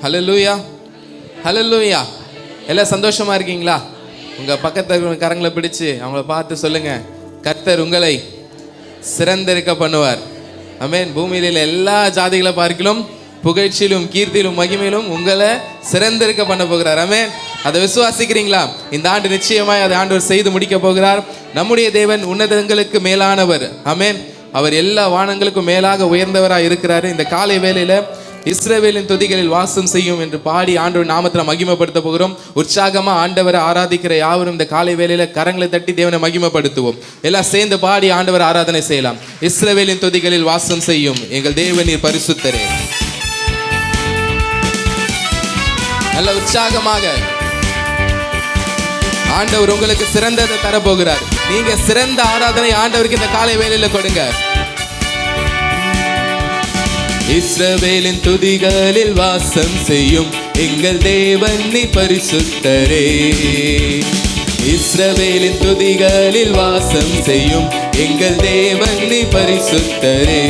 ஹல்லேலூயா, ஹல்லேலூயா. எல்லாம் சந்தோஷமா இருக்கீங்களா? உங்க பக்கத்துல கரங்களை பிடிச்சு அவங்கள பார்த்து சொல்லுங்க, கர்த்தர் உங்களை சிறந்திருக்க பண்ணுவார். ஆமென். பூமியில எல்லா ஜாதிகளை பார்க்கிலும் புகழ்ச்சியிலும் கீர்த்தியிலும் மகிமையிலும் உங்களை சிறந்திருக்க பண்ண போகிறார். ஆமென். அதை விசுவாசிக்கிறீங்களா? இந்த ஆண்டு நிச்சயமாய் அதை ஆண்டவர் செய்து முடிக்க போகிறார். நம்முடைய தேவன் உன்னதங்களுக்கு மேலானவர். ஆமென். அவர் எல்லா வானங்களுக்கும் மேலாக உயர்ந்தவராக இருக்கிறாரு. இந்த காலை வேளையில இஸ்ரவேலின் துதிகளில் வாசம் செய்யும் என்று பாடி ஆண்டவர் நாமத்தில் மகிமைப்படுத்த போகிறோம். உற்சாகமா ஆண்டவரை ஆராதிக்கிற யாவரும் இந்த காலை வேளையில கரங்களை தட்டி தேவனை மகிமைப்படுத்துவோம். எல்லாம் சேர்ந்து பாடி ஆண்டவர் ஆராதனை செய்யலாம். இஸ்ரவேலின் துதிகளில் வாசம் செய்யும் எங்கள் தேவனீர் பரிசுத்தரே. நல்ல உற்சாகமாக ஆண்டவர் உங்களுக்கு சிறந்ததை தரப்போகிறார். நீங்க சிறந்த ஆராதனை ஆண்டவருக்கு இந்த காலை வேளையில கொடுங்க. இஸ்ரவேலின் துதிகளில் வாசம் செய்யும் எங்கள் தேவன் நீ பரிசுத்தரே. இஸ்ரவேலின் துதிகளில் வாசம் செய்யும் எங்கள் தேவன் நீ பரிசுத்தரே.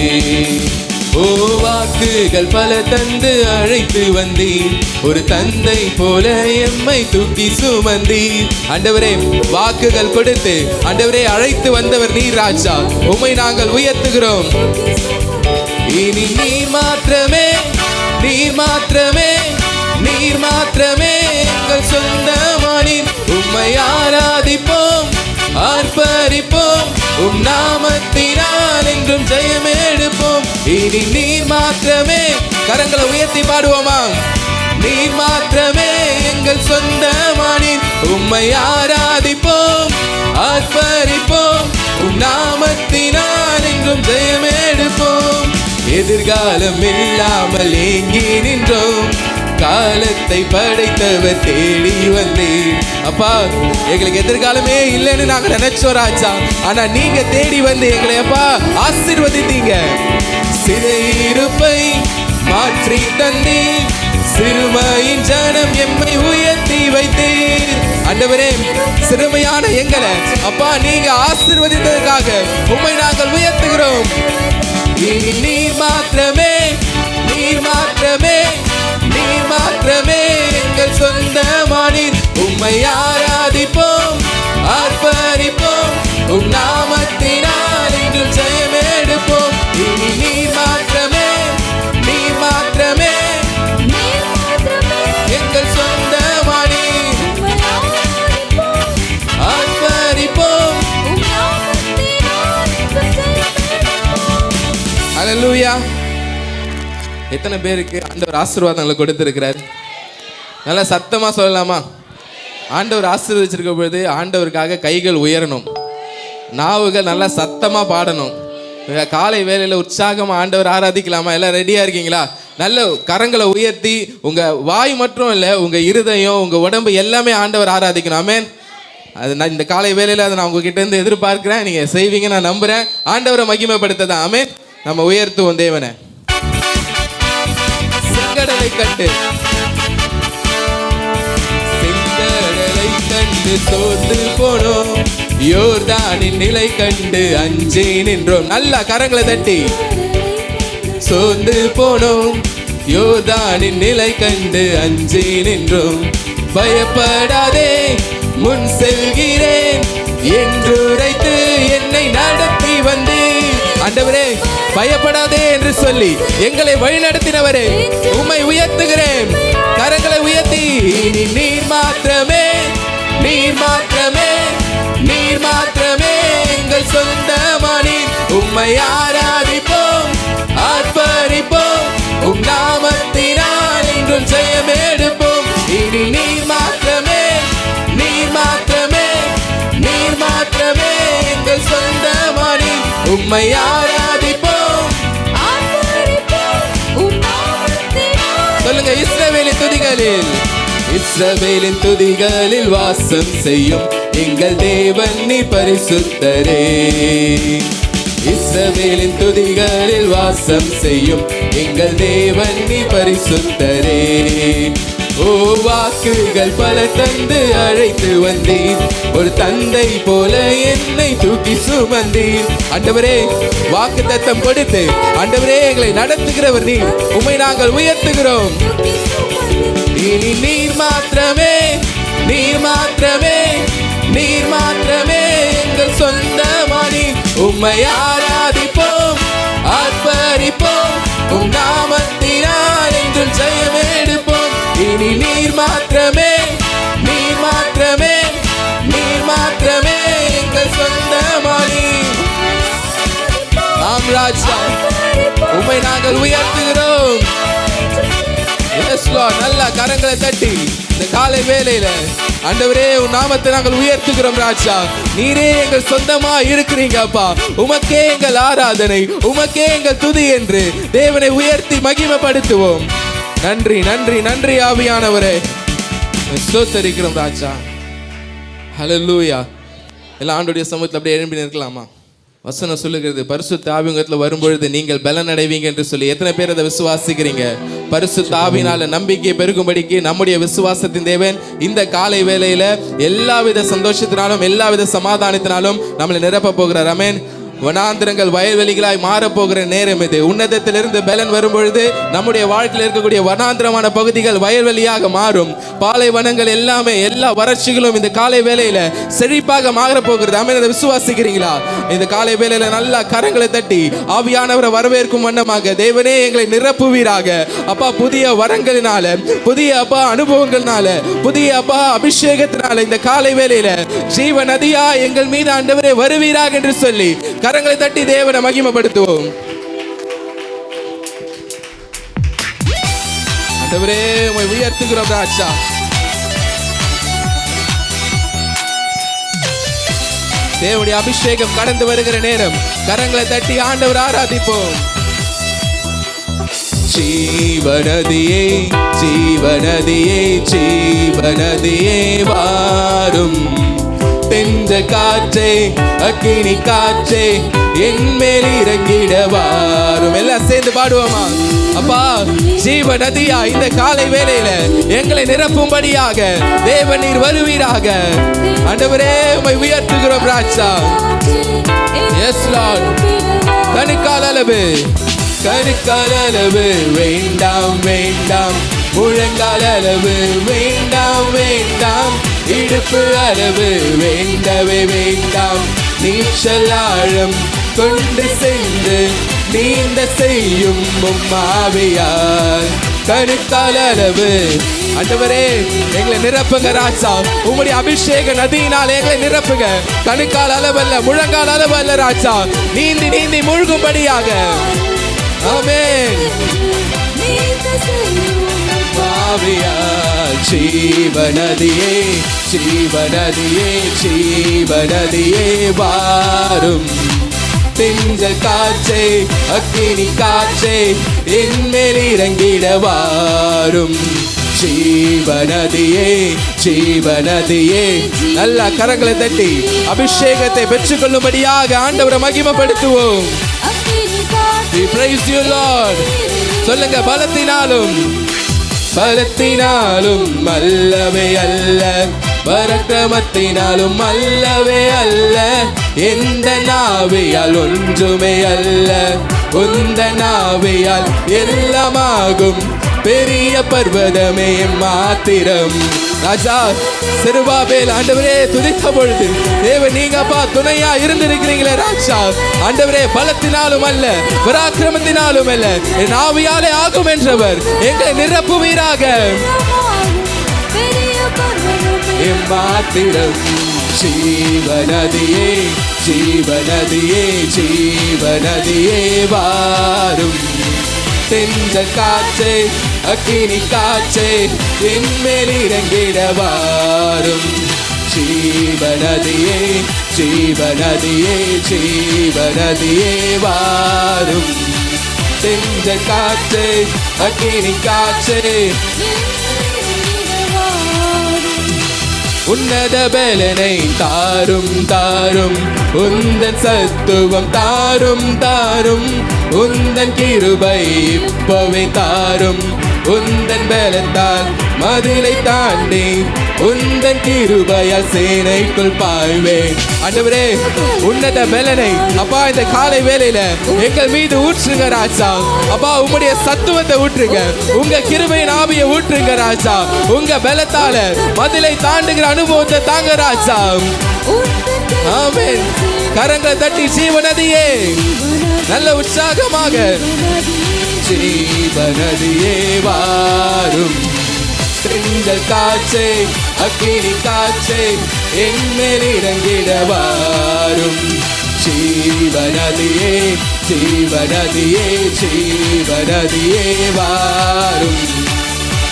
ஓ வாக்குகள் பல தந்து அழைத்து வந்தீர், ஒரு தந்தை போல எம்மை தூக்கி சுமந்தீர். ஆண்டவரே, வாக்குகள் கொடுத்து ஆண்டவரே அழைத்து வந்தவர் நீர் ராஜா. உம்மை நாங்கள் உயர்த்துகிறோம். இனி நீர் மாத்திரமே, நீர் மாத்திரமே, நீர் மாத்திரமே எங்கள் சொந்தமானீர். உம்மை ஆராதிப்போம், ஆர்ப்பரிப்போம், உம் நாமத்தினால் என்றும் ஜெயம் எடுப்போம். இனி நீர் மாத்திரமே, கரங்களை உயர்த்தி பாடுவோமா? நீர் மாத்திரமே எங்கள் சொந்தமானீர். உம்மை ஆராதிப்போம், ஆர்ப்பரிப்போம், உம் நாமத்தினால் என்றும் ஜெயம் எடுப்போம். எதிர்காலம் இல்லாமல் ஏங்கி நின்றோம், காலத்தை படைத்தவர் தேடி வந்தீர். அப்பா, எங்களுக்கு எதிர்காலமே இல்லைன்னு நாங்க நினைச்சோம் ராஜா. ஆனா நீங்க தேடி வந்து எங்களை அப்பா ஆசீர்வதித்தீங்க. சிறையிருப்பை மாற்றி தந்தீர், சிறுமையின் ஜனம் எம்மை உயர்த்தி வைத்தீர். ஆண்டவரே, சிறுமையான எங்களை அப்பா நீங்க ஆசீர்வதித்ததற்காக உம்மை நாங்கள் உயர்த்துகிறோம். இனி நீர் மாத்திரமே, நீர் மாத்திரமே, நீர் மாத்திரமே எங்கள் சொந்தமானீர். உம்மை ஆராதிப்போம், ஆர்ப்பரிப்போம், உம் நாமத்தினால் என்றும் ஜெயம் எடுப்போம். இனி நீர் மாத்திரமே, நீர் மாத்திரமே, எங்கள் சொந்தமானீர். ஆர்ப்பரிப்போம். ஹல்லேலூயா. எத்தனை பேருக்கு ஆண்டவர் ஆசீர்வாதங்களை கொடுத்திருக்கிறார்? நல்லா சத்தமா சொல்லலாமா? ஆண்டவர் ஆசீர்வதிச்சிருக்க பொழுது ஆண்டவருக்காக கைகள் உயரணும், நாவுகள் நல்லா சத்தமா பாடணும். காலை வேளையில உற்சாகமா ஆண்டவர் ஆராதிக்கலாமா? எல்லாம் ரெடியா இருக்கீங்களா? நல்ல கரங்களை உயர்த்தி உங்க வாய் மட்டும் இல்லை, உங்க இருதயம், உங்க உடம்பு எல்லாமே ஆண்டவர் ஆராதிக்கணும். ஆமென். அது நான் இந்த காலை வேளையில அதை நான் உங்ககிட்ட இருந்து எதிர்பார்க்கிறேன். நீங்க செய்வீங்க நான் நம்புறேன். ஆண்டவரை மகிமைப்படுத்ததான். ஆமென். நம்ம உயர்த்துவோம் தேவனை. செங்கடலை கண்டு, செங்கடலை கண்டு சோர்ந்து போனோம், யோர்தானின் நிலை கண்டு அஞ்சி நின்றோம். நல்லா கரங்களை தட்டி. சோர்ந்து போனோம், யோர்தானின் நிலை கண்டு அஞ்சி நின்றோம். பயப்படாதே, முன் செல்கிறேன் என்று உரைத்து என்னை நடத்தி வந்தேன். ஆண்டவரே, பயப்படாதே என்று சொல்லி எங்களை வழிநடத்தினவரே, உம்மை உயர்த்துகிறேன். கரங்களை உயர்த்தி. இனி நீர் மாத்திரமே, நீர் மாத்திரமே, நீர் மாத்திரமே எங்கள் சொந்தமானீர். உம்மை ஆராதிப்போம், ஆர்ப்பரிப்போம், உம் நாமத்தினால் என்றும் ஜெயம் எடுப்போம். இனி நீர் மாத்திரமே, நீர் மாத்திரமே, நீர் மாத்திரமே எங்கள் சொந்தமானீர். உம்மை ஆராதிப்போம். சொல்லுங்க, இஸ்ரவேலின் துதிகளில், இஸ்ரவேலின் துதிகளில் வாசம் செய்யும் எங்கள் தேவன் நீ பரிசுத்தரே. இஸ்ரவேலின் துதிகளில் வாசம் செய்யும் எங்கள் தேவன் நீ பரிசுத்தரே. ஓ வாக்குகள் பல தந்து அழைத்து வந்தீர், ஒரு தந்தை போல என்னை தூக்கி சுமந்தீர். ஆண்டவரே, வாக்கு தத்தம் கொடுத்து ஆண்டவரே எங்களை நடத்துகிறவர் நீர். உம்மை நாங்கள் உயர்த்துகிறோம். இனி நீர் மாத்திரமே, நீர் மாத்திரமே, நீர் மாத்திரமே எங்கள் சொந்தமானி. உம்மை ஆராதிப்போம், ஆர்ப்பரிப்போம், உம் நாமத்தினால் என்றும் ஜெயம் எடுப்போம். இனி நீர் மாத்திரமே, நீர் மாத்திரமே, நீர் மாத்திரமே எங்கள் சொந்தமானி. ஆம் ராஜா, உம்மை நாங்கள் உயர்த்துகிறோம். நல்லா கரங்களை தட்டி இந்த காலை வேளையில ஆண்டவரே உன் நாமத்தை நாங்கள் உயர்த்துகிறோம் ராஜா. நீரே எங்கள் சொந்தமா இருக்கிறீங்க அப்பா. உமக்கே எங்கள் ஆராதனை, உமக்கே எங்கள் துதி என்று தேவனை உயர்த்தி மகிமைப்படுத்துவோம். நன்றி நன்றி நன்றி ஆவியானவரே, ஸ்தோத்திரிக்கிறோம் ராஜா. ஹல்லேலூயா. எல்லாம் ஆண்டவருடைய சமூகத்தில் அப்படியே எழும்பி நிற்கலாமா? வசனம் சொல்லுகிறது, பரிசுத்த ஆவியத்தில் வரும்பொழுது நீங்கள் பலன் அடைவீங்க என்று சொல்லி. எத்தனை பேர் அதை விசுவாசிக்கிறீங்க? பரிசுத்த ஆவியினால நம்பிக்கை பெருகும்படிக்கு நம்முடைய விசுவாசத்தின் தேவன் இந்த காலை வேளையில எல்லாவித சந்தோஷத்தினாலும் எல்லாவித சமாதானத்தினாலும் நம்மளை நிரப்ப போகிறார். ஆமென். வனாந்திரங்கள் வயல்வெளிகளாய் மாறப்போகிற நேரம் இது. உன்னதத்திலிருந்து பலன் வரும்பொழுது நம்முடைய வாழ்க்கையில் இருக்கக்கூடிய வனாந்திரமான பகுதிகள் வயல்வெளியாக மாறும். பாலைவனங்கள் எல்லாமே, எல்லா வறட்சிகளும் இந்த காலை வேளையில செழிப்பாக மாறப்போகிறது. ஆமென். அதை விசுவாசிக்கிறீங்களா? இந்த காலை வேளையில நல்லா கரங்களை தட்டி ஆவியானவரை வரவேற்கும் வண்ணமாக தேவனே எங்களை நிரப்புவீராக அப்பா. புதிய வரங்களினால, புதிய அப்பா அனுபவங்கள்னால, புதிய அப்பா அபிஷேகத்தினால இந்த காலை வேளையில ஜீவ நதியா எங்கள் மீது ஆண்டவரே வருவீராக என்று சொல்லி கரங்களை தட்டி தேவனை மகிமைப்படுத்துவோம். ஆண்டவரே உம்மை உயர்த்துகிறோம் ராஜா. தேவனுடைய அபிஷேகம் கடந்து வருகிற நேரம் கரங்களை தட்டி ஆண்டவர் ஆராதிப்போம். ஜீவநதியே, ஜீவநதியே, ஜீவநதியே வாரும். தென்ற காற்றே, அக்கினி காற்றே, என் மேல் இறங்கிட வாரும். எல்லாம் சேர்ந்து பாடுவோமா? அப்பா, ஜீவ நதியா இந்த காலை வேளையில எங்களை நிரப்பும்படியாக தேவன் நீர் வருவீராக. ஆண்டவரே உம்மை உயர்த்துகிறோம் ராஜா. S Lord. கணுக்கால் அளவு, கணுக்கால் அளவு வேண்டாம் வேண்டாம், முழங்கால் அளவு வேண்டாம் வேண்டாம், இடுப்பு அளவு வேண்டவே வேண்டாம், நீச்சல் ஆழம் கொண்டு சென்று நீந்த செய்யும் ஆவியார். கணுக்கால் அளவு ஆண்டவரே எங்களை நிரப்புங்க ராஜா. உம்முடைய அபிஷேக நதியினால் எங்களை நிரப்புங்க. கணுக்கால் அளவு அல்ல, முழங்கால் அளவு அல்ல ராஜா, நீந்தி நீந்தி மூழ்கும்படியாக. ஆமென். ஜீவநதியே, ஜீவநதியே, ஜீவநதியே வாரும். திங்கள் காற்றே, அக்கினி காற்றே, என் மேல் இறங்கிட வாரும். ஜீவநதியே, ஜீவநதியே. நல்ல கரங்களை தட்டி அபிஷேகத்தை பெற்றுக் கொள்ளும்படியாக ஆண்டவரை மகிமைப்படுத்துவோம். We praise you Lord. சொல்லுங்க, பலத்தினாலும் பலத்தினாலும் அல்லவே அல்ல, பரக்கிரமத்தினாலும் அல்லவே அல்ல, எந்த நாவியால் ஒன்றுமே அல்ல, உந்த நாவியால் எல்லாமாகும், பெரிய பர்வதமே மாத்திரம். ராஜா செருபாபேல் ஆண்டவரே துதித்த பொழுது தேவன் நீங்க அப்பா துணையா இருந்திருக்கிறீங்களே ராஜா. ஆண்டவரே பலத்தினாலும் அல்ல, பராக்கிரமத்தினாலும் அல்ல, என் ஆவியாலே ஆகும் என்றவர் எங்களை நிரப்புவீராக. மாத்திரம். ஜீவநதியே, ஜீவநதியே, ஜீவநதியே வாரும். தென்ற காற்றே, அக்கினி காற்றே, என் மேல் இறங்கிட வாரும். ஜீவநதியே, ஜீவநதியே, ஜீவநதியே வாரும். தென்ற காற்றே, அக்கினி காற்றே, உன்னத பலனை தாரும் தாரும், உந்தன் சத்துவம் தாரும் தாரும், உந்தன் கிருபை இப்பவே தாரும், உந்தன் பலத்தால் மதிலை தாண்டி உந்தன் கிருபையால் சேனைக்குள் பாய்வேன். ஆண்டவரே, உன்னத பலனை அப்பா இந்த காலை வேளையில எங்கள் மீது ஊற்றுங்க ராஜா. அப்பா, உம்முடைய சத்துவத்தை ஊற்றுங்க, உங்க கிருபையின் ஆவியை ஊற்றுங்க ராஜா. உங்க பலத்தால மதிலை தாண்டுகிற அனுபவத்தை தாங்க ராஜா. ஆமென். கரங்களை தட்டி ஜீவநதியே நல்ல உற்சாகமாக ஜீவநதியே வாரும். செங்கல் காற்றே அக்கினி காற்றே என்மேல் இறங்கிட வாரும். ஜீவநதியே ஜீவநதியே ஜீவநதியே வாரும்.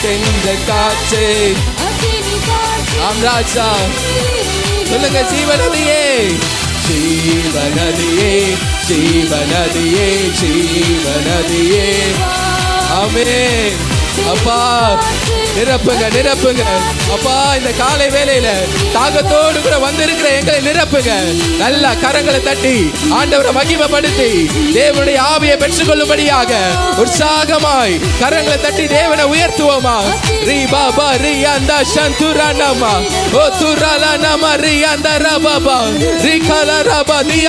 செங்கல் காற்றே ஆம் ராஜா சொல்லுங்க, ஜீவநதியே ஜீவநதியே ஜீவநதியே ஜீவநதியே. ஆமென். அப்பா, நிரப்புங்க நிரப்புங்க அப்பா. இந்த காலை வேளையில தாகத்தோடு கூட வந்திருக்கிற எங்களை நிரப்புங்க. நல்ல கரங்களை தட்டி ஆண்டவரை மகிமைப்படுத்தி தேவனுடைய ஆவியை பெற்றுக்கொள்ளும்படியாக உற்சாகமாய் கரங்களை தட்டி தேவனை உயர்த்துவோமா. ரீ பாபா ரீ அந்த சந்துரானமா ஓ துராலனமா ரீ அந்த ரபாபா ரீ கலரபா தி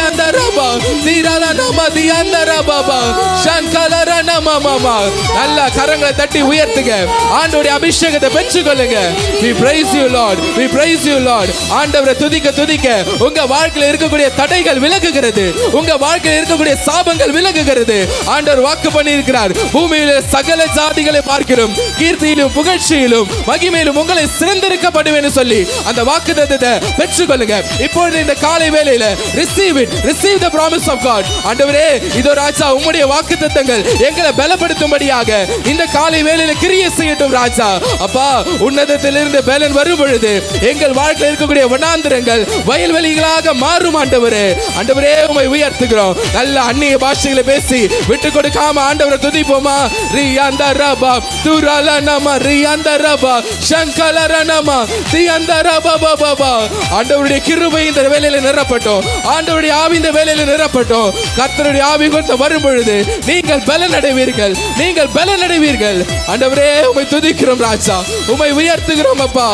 அந்த ரபா திராலனமா தி அந்த ரபாபா சங்கலரனமா மாமா. நல்ல கரங்களை தட்டி உயர்த்துங்க. ஆண்டவருடைய அபிஷேகத்தை பெற்றுக்கொள்ளுங்க. We praise you Lord, we praise you Lord. ஆண்டவரை துதிக்க துதிக்க உங்க வாழ்க்கையில் இருக்கக்கூடிய தடைகள் விலகுகிறது, உங்க வாழ்க்கையில் இருக்கக்கூடிய சாபங்கள் விலகுகிறது. ஆண்டவர் வாக்கு பண்ணி இருக்கிறார், பூமியில சகல ஜாதிகளை பார்க்கிறோம், கீர்த்தியிலும் புகழ்ச்சியிலும் மகிமையிலும் உங்களை சிறந்திருக்கப்படுவேன்னு சொல்லி அந்த வாக்குத்தத்தத்தை பெற்றுக்கொள்ளுங்க. இப்பொழுது இந்த காலை வேளையில receive it, receive the promise of God. ஆண்டவரே, இதோ ராஜா உம்முடைய வாக்குத்தத்தங்கள் எங்களை பலப்படுத்தும்படியாக இந்த காலை வேளையில கிரியை செய்யட்டும் ராஜா. அப்பா, உன்னதத்திலிருந்து பலன் வரும் பொழுது எங்கள் வாழ்க்கையில் இருக்கக்கூடிய வனாந்திரங்கள் வயல்வெளிகளாக மாறும். ஆண்டவரே, ஆண்டவரே உம்மை உயர்த்துகிறோம். நல்ல அந்நிய பாஷைகளை பேசி விட்டு கொடுக்காம ஆண்டவரை துதிப்போமா. ரியாந்த ரபா துராலனமா ரியாந்த ரபா சங்கலரனமா தியாந்த ரபா பாபா. ஆண்டவருடைய கிருபை இந்த வேளையில நிரப்பட்டும், ஆண்டவருடைய ஆவி இந்த வேளையில நிரப்பட்டும். கர்த்தருடைய ஆவி கொண்டு வரும் பொழுது நீங்கள் பலன் அடைவீர்கள், நீங்கள் பலன் அடைவீர்கள். ஆண்டவரே, உம்மை துதிக்கிறோம் ராஜா, உம்மை உயர்த்துகிறோம் அப்பா.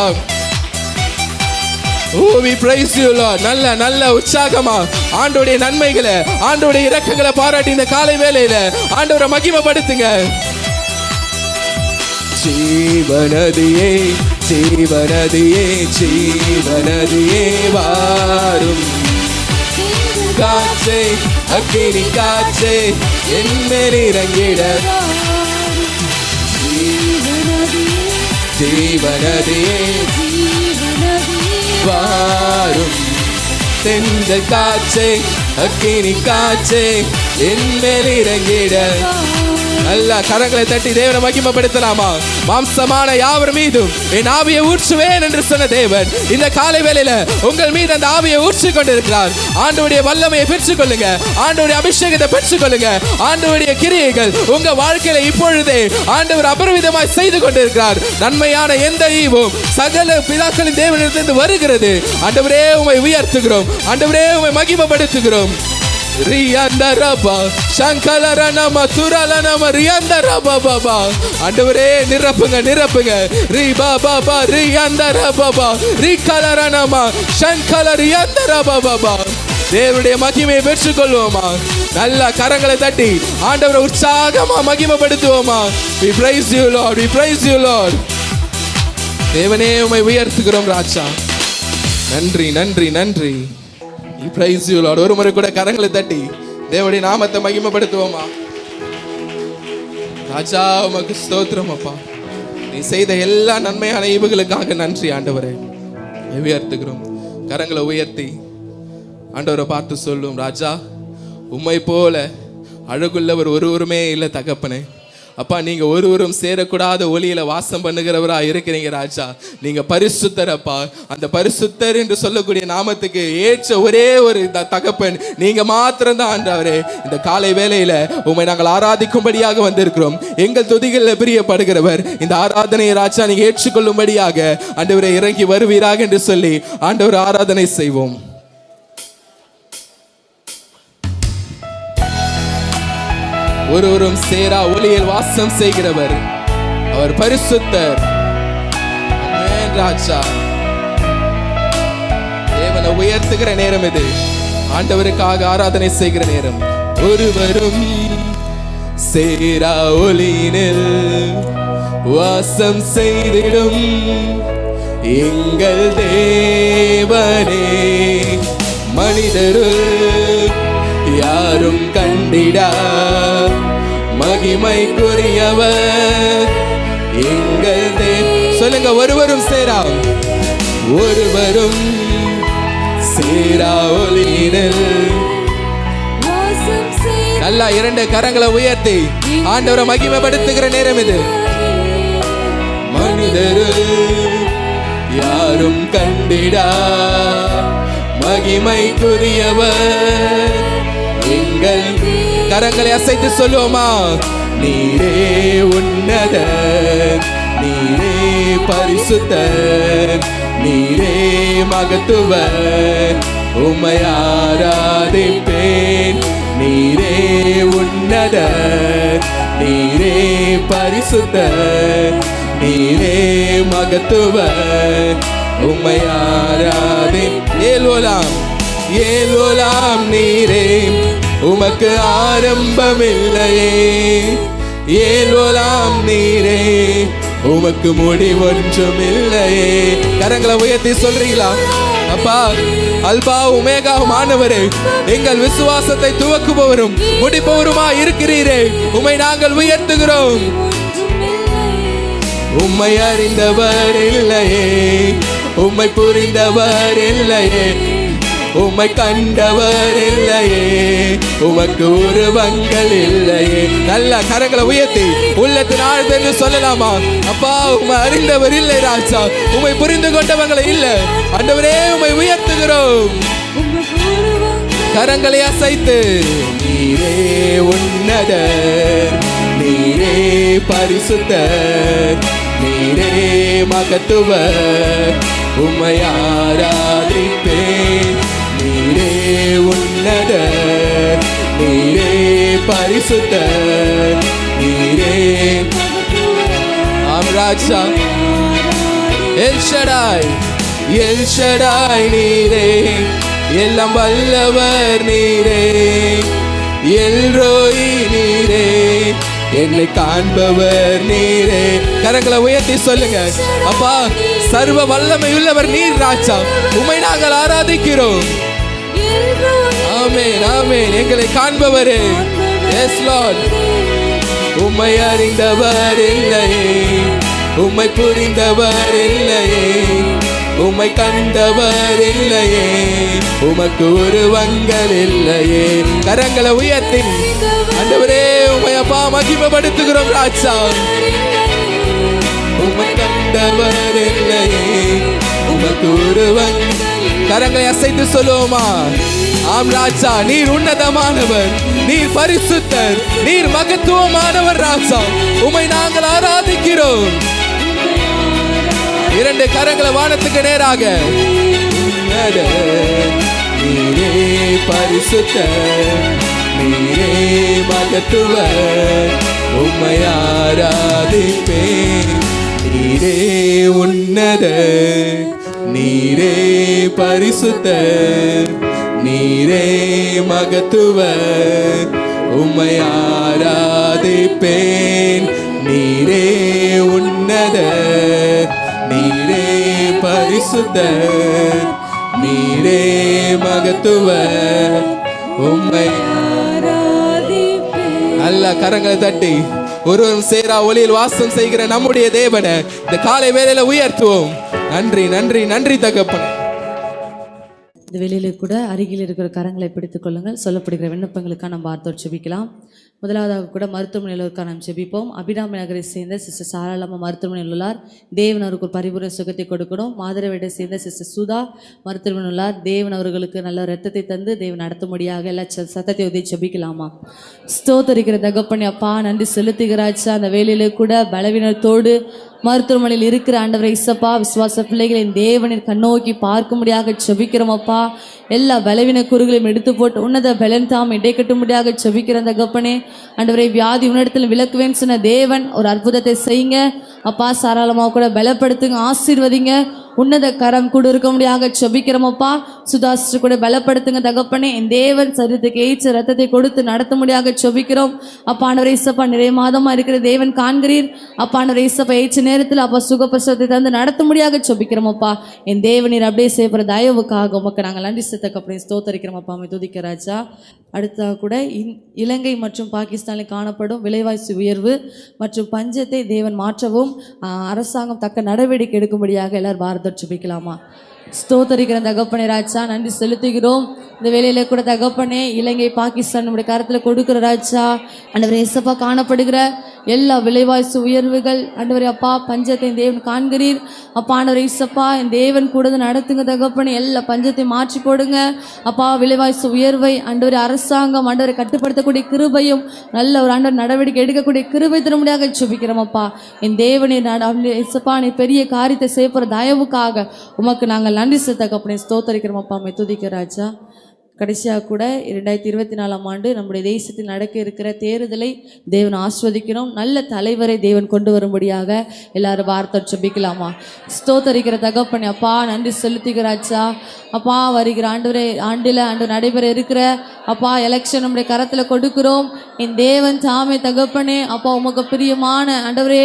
Oh, we praise you Lord. நல்ல நல்ல உற்சாகமா ஆண்டவருடைய நன்மைகளை ஆண்டவருடைய இரக்கங்களை பாராட்டி இந்த காலை வேளையில ஆண்டவரை மகிமைப்படுத்துங்க. ஜீவநதியே ஜீவநதியே ஜீவநதியே வாரும். காற்றே அக்கினி காற்றே என்மேல் இறங்கிட ஜீவநதியே வாரும். தென்றல் காற்றே அக்கினி காற்றே என்மேல் இறங்கிட. நல்ல கரங்களை தட்டி தேவனை மகிமைப்படுத்தலாமா. மாம்சமான யாவர் மீதும் என் ஆவியை ஊற்றுவேன் என்று சொன்ன தேவன் இந்த காலை வேளையில உங்கள் மீது அந்த ஆவியை ஊற்றி கொண்டிருக்கிறார். ஆண்டவருடைய வல்லமையை பெற்றுக்கொள்ளுங்க, ஆண்டவருடைய அபிஷேகத்தை பெற்றுக்கொள்ளுங்க. ஆண்டவருடைய கிரியைகள் உங்க வாழ்க்கையில இப்பொழுதே ஆண்டவர் அபரிவிதமாய் செய்து கொண்டிருக்கிறார். நன்மையான எந்த ஈவும் சகல பிதாக்களின் தேவனிடத்திலிருந்து வருகிறது. ஆண்டவரே, உம்மை உயர்த்துகிறோம், ஆண்டவரே உம்மை மகிமைப்படுத்துகிறோம். ஆண்டவரே, நிரப்புங்க நிரப்புங்க. தேவனுடைய மகிமையை பெற்றுக்கொள்வோமா. நல்ல கரங்களை தட்டி ஆண்டவரை உற்சாகமா மகிமைப்படுத்துவோமா. We praise you Lord, we praise you Lord. தேவனே, உம்மை உயர்த்துகிறோம் ராஜா. நன்றி நன்றி நன்றி. We praise you Lord. ஒரு முறை கூட கரங்களை தட்டி தேவனுடைய நாமத்தை மகிமைப்படுத்துவோமா. ராஜா, உமக்கு ஸ்தோத்திரம் அப்பா. நீ செய்த எல்லா நன்மையான ஈவுகளுக்காக நன்றி ஆண்டவரே. உயர்த்துகிறோம். கரங்களை உயர்த்தி ஆண்டவரை பார்த்து சொல்லும், ராஜா, உம்மை போல அழகுள்ளவர் ஒருவருமே இல்லை தகப்பனே. அப்பா, நீங்க ஒருவரும் சேரக்கூடாத ஒளியில வாசம் பண்ணுகிறவரா இருக்கிறீங்க ராஜா. நீங்க பரிசுத்தர் அப்பா. அந்த பரிசுத்தர் என்று சொல்லக்கூடிய நாமத்துக்கு ஏற்ற ஒரே ஒரு தகப்பன் நீங்க மாத்திரம் தான் ஆண்டவரே. இந்த காலை வேளையில உம்மை நாங்கள் ஆராதிக்கும்படியாக வந்திருக்கிறோம். எங்கள் துதிகளில் பிரியப்படுகிறவர். இந்த ஆராதனையை ராஜா நீங்க ஏற்றுக்கொள்ளும்படியாக ஆண்டவரை இறங்கி வருவீராக என்று சொல்லி ஆண்டவர் ஆராதனை செய்வோம். ஒருவரும் சேரா ஒளியில் வாசம் செய்கிறவர் அவர் பரிசுத்தர். ராஜா. தேவனை உயர்த்துகிற நேரம் இது. ஆண்டவருக்காக ஆராதனை செய்கிற நேரம். ஒருவரும் சேரா ஒளியினில் வாசம் செய்திடும் எங்கள் தேவனே, மனிதருள் யாரும் கண்டிடா மகிமைக்குரியவர் எங்கள் சொல்லுங்க. ஒருவரும் சேரா, ஒருவரும் சேரா ஒளியினில். நல்லா இரண்டு கரங்களை உயர்த்தி ஆண்டவரை மகிமைப்படுத்துகிற நேரம் இது. மனிதருள் யாரும் கண்டிடா மகிமைக்குரியவர் எங்கள். கரங்களை அசைத்து சொல்லுவோமா? நீரே உன்னதர், நீரே பரிசுத்தர், நீரே மகத்துவர், உம்மை ஆராதிப்பேன். நீரே உன்னதர், நீரே பரிசுத்தர், நீரே மகத்துவர், உம்மை ஆராதிப்பேன். ஏலோலாம் ஏலோலாம் நீரே, உமக்கு ஆரம்பமில்லையே. ஏலோலாம் நீரே, உமக்கு முடிவொன்றும் இல்லையே. கரங்களை உயர்த்தி சொல்றீங்களா? அப்பா, அல்பா உமேகா மாணவரே, எங்கள் விசுவாசத்தை துவக்குபவரும் முடிப்பவருமா இருக்கிறீரே, உம்மை நாங்கள் உயர்த்துகிறோம். உம்மை அறிந்தவர் இல்லையே, உம்மை புரிந்தவர் இல்லையே, உம்மை கண்டவர் இல்லையே, உமக்கு உருவங்கள் இல்லையே. நல்ல கரங்களை உயர்த்தி உள்ளத்தின் ஆழ்ந்து சொல்லலாமா? அப்பா, உம்மை அறிந்தவர் இல்லை ராஜா, உம்மை புரிந்து கொண்டவங்களை இல்லை. ஆண்டவரே, உம்மை உயர்த்துகிறோம். கரங்களை அசைத்து நீரே உன்னதர், நீரே பரிசுத்தர், நீரே மகத்துவர், உம்மை ஆராதிப்பேன். நீரே உன்னதர், நீரே பரிசுத்தர், நீரே ராஜா. எல் ஷடாய், எல் ஷடாய் நீரே, எல்லாம் வல்லவர் நீரே. எல் ரோயி நீரே, என்னை காண்பவர் நீரே. கரங்களை உயர்த்தி சொல்லுங்க. அப்பா, சர்வ வல்லமை உள்ளவர் நீர் ராஜா, உம்மை நாங்கள் ஆராதிக்கிறோம். ஆமென், ஆமென். எங்களை காண்பவரே. Yes lord. உம்மை அறிந்தவர் இல்லையே, உம்மை புரிந்தவர் இல்லையே, உம்மை கண்டவர் இல்லையே, உமக்கு உருவங்கள் இல்லையே. கரங்களை உயர்த்தி ஆண்டவரே, உம்மை அப்பா மகிமைப்படுத்துகிறோம் ராஜா. உம்மை கண்டவர் இல்லையே, உமக்கு உருவங்கள். கரங்களை அசைத்து சொல்லுவோமா? ஆம் ராஜா, நீர் உன்னதமானவர், நீர் பரிசுத்தர், நீர் மகத்துவமானவர் ராஜா, உம்மை நாங்கள் ஆராதிக்கிறோம். இரண்டு கரங்களை வானத்துக்கு நேராக. நீரே பரிசுத்தர், நீரே மகத்துவர், உம்மை ஆராதிப்பேன். நீரே உன்னதர், நீரே பரிசுத்தர், நீரே மகத்துவர், உம்மை ஆராதிப்பேன். நீரே உன்னதர், நீரே பரிசுத்தர், நீரே மகத்துவர், உம்மை ஆராதிப்பேன். நல்ல கரங்களை தட்டி ஒருவரும் சேரா ஒளியில் வாசம் செய்கிற நம்முடைய தேவனை இந்த காலை வேளையில உயர்த்துவோம். நன்றி, நன்றி, நன்றி தகப்பனே. இந்த வேளையில கூட அருகில் இருக்கிற கரங்களை பிடித்துக் கொள்ளுங்கள். சொல்லப்படுகிற விண்ணப்பங்களுக்காக நம்ம வார்த்தை செபிக்கலாம். முதலாவதாக கூட மருத்துவமனையில் நாம் செபிப்போம். அபிராமி நகரை சேர்ந்த சிஸ்டர் சாராளம்மா மருத்துவமனையில் உள்ளார். தேவன் அவருக்கு ஒரு பரிபூர்ண சுகத்தை கொடுக்கணும். மாதரவேட்டை சேர்ந்த சிஸ்டர் சுதா மருத்துவமனையில் உள்ளார். தேவன் அவர்களுக்கு நல்ல ரத்தத்தை தந்து தேவன் நடத்தும்படியாக எல்லா சத்தத்தை உதவி செபிக்கலாமா? ஸ்தோத்தரிக்கிற தகப்பனே அப்பா, நன்றி செலுத்துகிறாச்சா. அந்த வேலையில கூட பலவீனத்தோடு மருத்துவமனையில் இருக்கிற ஆண்டவரை இசப்பா, விசுவாச பிள்ளைகளின் தேவனின் கண்ணோக்கி பார்க்கும்படியாக செபிக்கிறோம் அப்பா. எல்லா பலவீன கூறுகளையும் எடுத்து போட்டு உன்னத பலன் தாம் இடைக்கட்டும்படியாக செபிக்கிற தகப்பனே. ஆண்டவரை வியாதி உன்னிடத்தில் விலக்குவேன்னு சொன்ன தேவன் ஒரு அற்புதத்தை செய்யுங்க அப்பா சாராளமாக கூட பலப்படுத்துங்க, ஆசீர்வதிங்க, உன்னத கரம் கூட இருக்க முடியாத செபிக்கிறோமப்பா. சுதாஸ்ரு கூட பலப்படுத்துங்க தகப்பனே. என் தேவன் சரீரத்துக்கு ஏற்ற ரத்தத்தை கொடுத்து நடத்த முடியாத செபிக்கிறோம். அப்பாண்டவரே இசப்பா, நிறைய மாதமா இருக்கிற தேவன் காண்கிறீர். அப்பாண்டவரே இசப்பா, ஏற்ற நேரத்தில் அப்பா சுகப்பிரசவத்தை தந்து நடத்த முடியாத செபிக்கிறோமப்பா. என் தேவனீர் அப்படியே செய்யப்படுற தயவுக்காக உமக்கு நாங்கள் நன்றி செலுத்த அப்படி ஸ்தோத்தரிக்கிறோமப்பா. அமை துதிக்க ராஜா. அடுத்ததாக கூட இலங்கை மற்றும் பாகிஸ்தானில் காணப்படும் விலைவாசி உயர்வு மற்றும் பஞ்சத்தை தேவன் மாற்றவும் அரசாங்கம் தக்க நடவடிக்கை எடுக்கும்படியாக எல்லாரும் பாரத சுபிக்கலாமா. ஸ்தோத்தரிக்கிற தகப்பனே ராஜா, நன்றி செலுத்துகிறோம். இந்த வேலையில கூட தகப்பனே இலங்கை பாகிஸ்தான் நம்முடைய கருத்தில் கொடுக்குற ராஜா. ஆண்டவரே இயேசப்பா, காணப்படுகிற எல்லா விலைவாசி உயர்வுகள் ஆண்டவரே அப்பா பஞ்சத்தை தேவன் காண்கிறீர். அப்பா ஆண்டவரே இயேசப்பா, என் தேவன் கூட நடத்துங்க தகப்பனே. எல்லா பஞ்சத்தை மாற்றி போடுங்க அப்பா. விலைவாசி உயர்வை ஆண்டவரே அரசாங்கம் ஆண்டவரை கட்டுப்படுத்தக்கூடிய கிருபையும் நல்ல ஒரு ஆண்டவர் நடவடிக்கை எடுக்கக்கூடிய கிருபை தர முடியாத சுபிக்கிறோம் அப்பா. என் தேவனே இயேசப்பா, நீ பெரிய காரியத்தை செய்யப்படுற தயவுக்காக உமக்கு நாங்கள் நன்றி செலுத்தக்கப்படி ஸ்தோத்தரிக்கிறோம் அப்பா. அமை துதிக்க ராஜா. கடைசியாக கூட 2024ஆம் ஆண்டு நம்முடைய தேசத்தில் நடக்க இருக்கிற தேர்தலை தேவன் ஆஸ்வதிக்கிறோம். நல்ல தலைவரை தேவன் கொண்டு வரும்படியாக எல்லாரும் வார்த்தை செபிக்கலாமா. ஸ்தோத்தரிக்கிற தகப்பனே அப்பா, நன்றி செலுத்துகிறாச்சா. அப்பா வருகிற ஆண்டில் நடைபெற இருக்கிற அப்பா எலெக்ஷன் நம்முடைய கரத்தில் கொடுக்கிறோம். என் தேவன் தாமே தகப்பனே அப்பா, உமக்கு பிரியமான ஆண்டவரே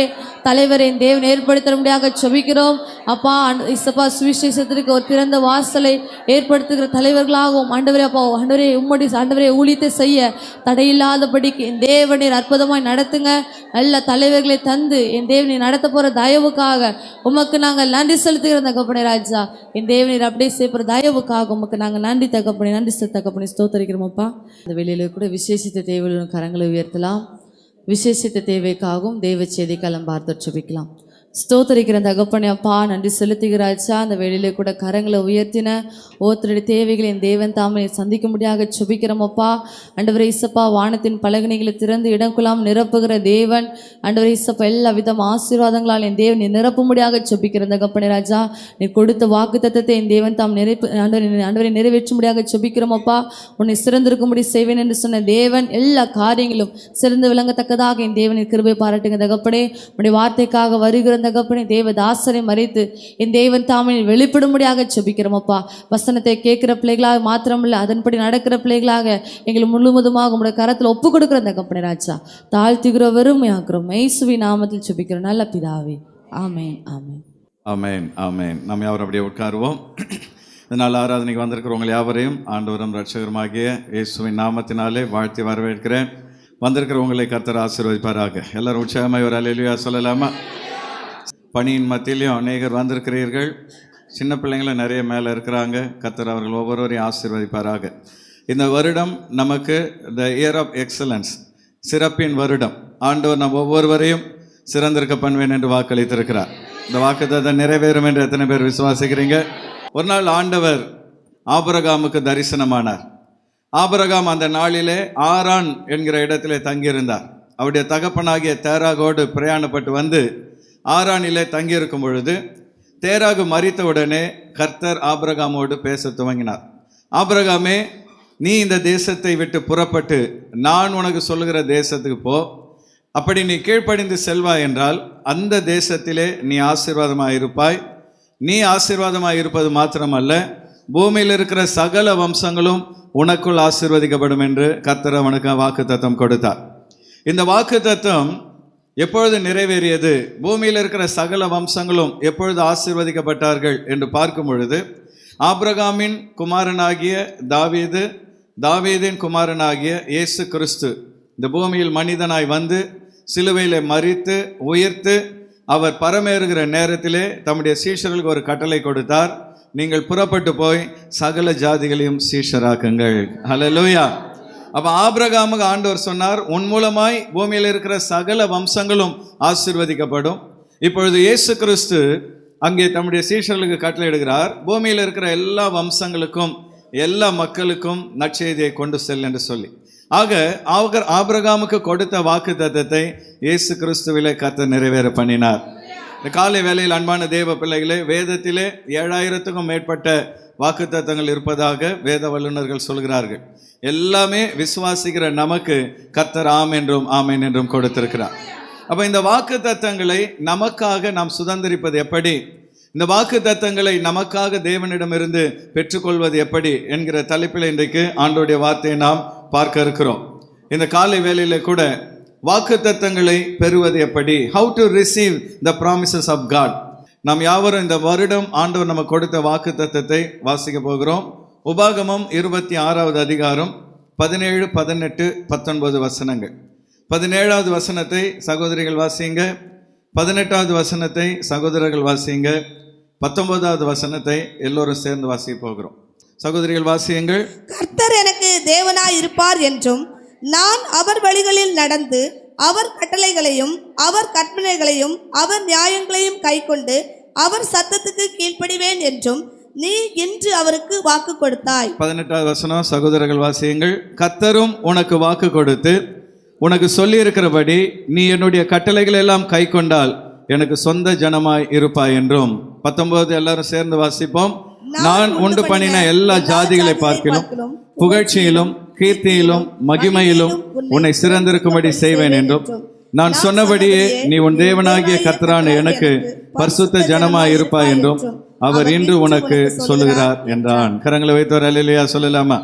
தலைவரை என் தேவன் ஏற்படுத்த முடியாத செபிக்கிறோம் அப்பா. இசப்பா, சுவிசேஷத்திற்கு ஒரு திறந்த வாசலை ஏற்படுத்துகிற தலைவர்களாகவும் ஆண்டவரே அப்பா ஆண்டவரே உம்முடைய ஆண்டவரே ஊழியத்தை செய்ய தடையில்லாதபடிக்கு என் தேவனை அற்புதமாய் நடத்துங்க. நல்ல தலைவர்களை தந்து என் தேவனை நடத்த போகிற தயவுக்காக உமக்கு நாங்கள் நன்றி செலுத்துகிற தகப்பனே ராஜா. என் தேவனை அப்படியே செய்யப்படுற தயவுக்காக உமக்கு நாங்கள் நன்றி தகப்பனே, நன்றி தகப்பனே ஸ்தோத்தரிக்கிறோம் அப்பா. இந்த வெளியில கூட விசேஷித்த தேவையுள்ள கரங்களை உயர்த்தலாம். விசேஷித்த தேவைக்காகவும் தேவ செய்தி களம் பார்த்து சுபிக்கலாம். ஸ்தோத்தரிக்கிற தகப்பனே அப்பா, நன்றி செலுத்துகிறாச்சா. அந்த வேளையிலே கூட கரங்களை உயர்த்தின ஒருத்தருடைய தேவைகளை என் தேவன் தாமே சந்திக்க முடியாத சுபிக்கிறோம் அப்பா. ஆண்டவரே இசப்பா, வானத்தின் பலகணிகளை திறந்து இடங்குலாம் நிரப்புகிற தேவன் ஆண்டவரே இசப்பா, எல்லா விதம் ஆசீர்வாதங்களால் என் தேவன் நீ நிரப்ப முடியாத சுபிக்கிற தகப்பனே ராஜா. நீ கொடுத்த வாக்கு தத்தத்தை என் தேவன் தாம் ஆண்டவரை நிறைவேற்ற முடியாத சுபிக்கிறோம் அப்பா. உன்னை சிறந்திருக்கும்படி செய்வேன் என்று சொன்ன தேவன் எல்லா காரியங்களும் சிறந்து விளங்கத்தக்கதாக என் தேவனை கிருபை பாராட்டுங்க தகப்பனே. உன்னுடைய வார்த்தைக்காக வருகிற தகப்பனே தேவதாசரை மறைத்து என் தேவன் தாமே வெளிப்படும்படியாக செபிக்கிறோம் அப்பா. வசனத்தை கேட்கிற பிள்ளைகளாக மாத்திரமில்லை, அதன்படி நடக்கிற பிள்ளைகளாக எங்களை முழுவதுமாக உங்களுடைய கரத்தில் ஒப்பு கொடுக்குற தகப்பனே ராஜா. தாழ்த்துகிற வெறுமையாக்குறோம் இயேசுவின் நாமத்தில் செபிக்கிறோம் நல்ல பிதாவே. ஆமேன் ஆமேன் ஆமேன் ஆமேன். நம்ம யாவரும் அப்படியே உட்காருவோம். இதனால் ஆராதனைக்கு வந்திருக்கிறவங்க யாவரையும் ஆண்டவரும் ரட்சகருமாகிய இயேசுவின் நாமத்தினாலே வாழ்த்தி வரவேற்கிறேன். வந்திருக்கிறவங்களை கர்த்தர் ஆசீர்வதிப்பாராக. எல்லாரும் உற்சாகமாக ஒரு அல்லேலூயா சொல்லலாமா? பணியின் மத்தியிலையும் அநேகர் வந்திருக்கிறீர்கள். சின்ன பிள்ளைங்களும் நிறைய மேலே இருக்கிறாங்க. கர்த்தர் அவர்கள் ஒவ்வொருவரையும் ஆசீர்வதிப்பாராக. இந்த வருடம் நமக்கு த இயர் ஆஃப் எக்ஸலன்ஸ், சிறப்பின் வருடம். ஆண்டவர் நம் ஒவ்வொருவரையும் சிறந்திருக்க பண்ணுவேன் என்று வாக்களித்திருக்கிறார். இந்த வாக்குத்தத்தம் நிறைவேறும் என்று எத்தனை பேர் விசுவாசிக்கிறீங்க? ஒரு நாள் ஆண்டவர் ஆபிரகாமுக்கு தரிசனமானார். ஆபிரகாம் அந்த நாளிலே ஆரான் என்கிற இடத்திலே தங்கியிருந்தார். அவருடைய தகப்பனாகிய தேராகோடு பிரயாணப்பட்டு வந்து ஆரானிலே தங்கியிருக்கும் பொழுது தேராகு மரித்தவுடனே கர்த்தர் ஆபிரகாமோடு பேச துவங்கினார். ஆபிரகாமே, நீ இந்த தேசத்தை விட்டு புறப்பட்டு நான் உனக்கு சொல்லுகிற தேசத்துக்கு போ. அப்படி நீ கீழ்ப்படிந்து செல்வாய் என்றால் அந்த தேசத்திலே நீ ஆசீர்வாதமாக இருப்பாய். நீ ஆசீர்வாதமாக இருப்பது மாத்திரமல்ல, பூமியில் இருக்கிற சகல வம்சங்களும் உனக்குள் ஆசீர்வதிக்கப்படும் என்று கர்த்தர் அவனுக்கு வாக்குத்தத்தம் கொடுத்தார். இந்த வாக்குத்தத்தம் எப்பொழுது நிறைவேறியது, பூமியில் இருக்கிற சகல வம்சங்களும் எப்பொழுது ஆசீர்வதிக்கப்பட்டார்கள் என்று பார்க்கும் பொழுது, ஆபிரகாமின் குமாரனாகிய தாவீது, தாவீதின் குமாரனாகிய இயேசு கிறிஸ்து இந்த பூமியில் மனிதனாய் வந்து சிலுவையிலே மரித்து உயிர்த்து அவர் பரமேறுகிற நேரத்திலே தம்முடைய சீஷர்களுக்கு ஒரு கட்டளை கொடுத்தார். நீங்கள் புறப்பட்டு போய் சகல ஜாதிகளையும் சீஷராக்குங்கள். ஹல்லேலூயா. அப்போ ஆபிரகாமுக்கு ஆண்டவர் சொன்னார், உன் மூலமாய் பூமியில் இருக்கிற சகல வம்சங்களும் ஆசீர்வதிக்கப்படும். இப்பொழுது இயேசு கிறிஸ்து அங்கே தம்முடைய சீஷர்களுக்கு கட்டளையிடுகிறார், பூமியில் இருக்கிற எல்லா வம்சங்களுக்கும் எல்லா மக்களுக்கும் நற்செய்தியை கொண்டு செல் என்று சொல்லி. ஆக ஆபிரகாமுக்கு கொடுத்த வாக்கு தத்தத்தை இயேசு கிறிஸ்துவிலே கர்த்தர் நிறைவேற பண்ணினார். இந்த காலை வேளையில் அன்பான தேவ பிள்ளைகளே, வேதத்திலே 7000க்கும் மேற்பட்ட வாக்கு தத்தங்கள் இருப்பதாக வேத வல்லுநர்கள் சொல்கிறார்கள். எல்லாமே விசுவாசிக்கிற நமக்கு கர்த்தர் ஆம் என்றும் ஆமேன் என்றும் கொடுத்திருக்கிறார். அப்ப இந்த வாக்கு தத்தங்களை நமக்காக நாம் சுதந்திரிப்பது எப்படி, இந்த வாக்கு தத்தங்களை நமக்காக தேவனிடமிருந்து பெற்றுக்கொள்வது எப்படி என்கிற தலைப்பில் இன்றைக்கு ஆண்டவருடைய வார்த்தையை நாம் பார்க்க இருக்கிறோம். இந்த காலை வேளையில கூட வாக்கு தத்தங்களை பெறுவது எப்படி, how to receive the promises of God. நாம் யாவரும் இந்த வருடம் ஆண்டவர் நமக்கு கொடுத்த வாக்கு தத்தத்தை வாசிக்க போகிறோம். உபாகமம் 26வது அதிகாரம் 17, 18, 19 வசனங்கள். 17வது வசனத்தை சகோதரிகள் வாசிங்க, 18வது வசனத்தை சகோதரர்கள் வாசிங்க, 19வது வசனத்தை எல்லோரும் சேர்ந்து வாசிக்க போகிறோம். சகோதரிகள் வாசியுங்கள். கர்த்தர் எனக்கு தேவனாய் இருப்பார் என்றும், நான் அவர் வழிகளில் நடந்து அவர் கட்டளைகளையும் அவர் கற்பனைகளையும் அவர் நியாயங்களையும் கைக்கொண்டு அவர் சத்தத்துக்கு கீழ்ப்படிவேன் என்றும் நீ இன்று அவருக்கு வாக்கு கொடுத்தாய். 18வது வசனம் சகோதரர்கள் வாசியுங்கள். கர்த்தரும் உனக்கு வாக்கு கொடுத்து உனக்கு சொல்லி இருக்கிறபடி நீ என்னுடைய கட்டளைகள் எல்லாம் கை கொண்டால் எனக்கு சொந்த ஜனமாய் இருப்பாய் என்றும். 19 எல்லாரும் சேர்ந்து வாசிப்போம். நான் உண்டு பண்ணின எல்லா ஜாதிகளை பார்க்கிலும் புகழ்ச்சியிலும் கீர்த்தியிலும் மகிமையிலும் உன்னை சிறந்திருக்கும்படி செய்வேன் என்றும், நான் சொன்னபடியே நீ உன் தேவனாகிய கர்த்தரான எனக்கு பரிசுத்த ஜனமாய் இருப்பாய் என்றும் அவர் இன்று உனக்கு சொல்லுகிறார் என்றான். கரங்களை வைத்தவர் அல்லேலூயா சொல்லலாமா?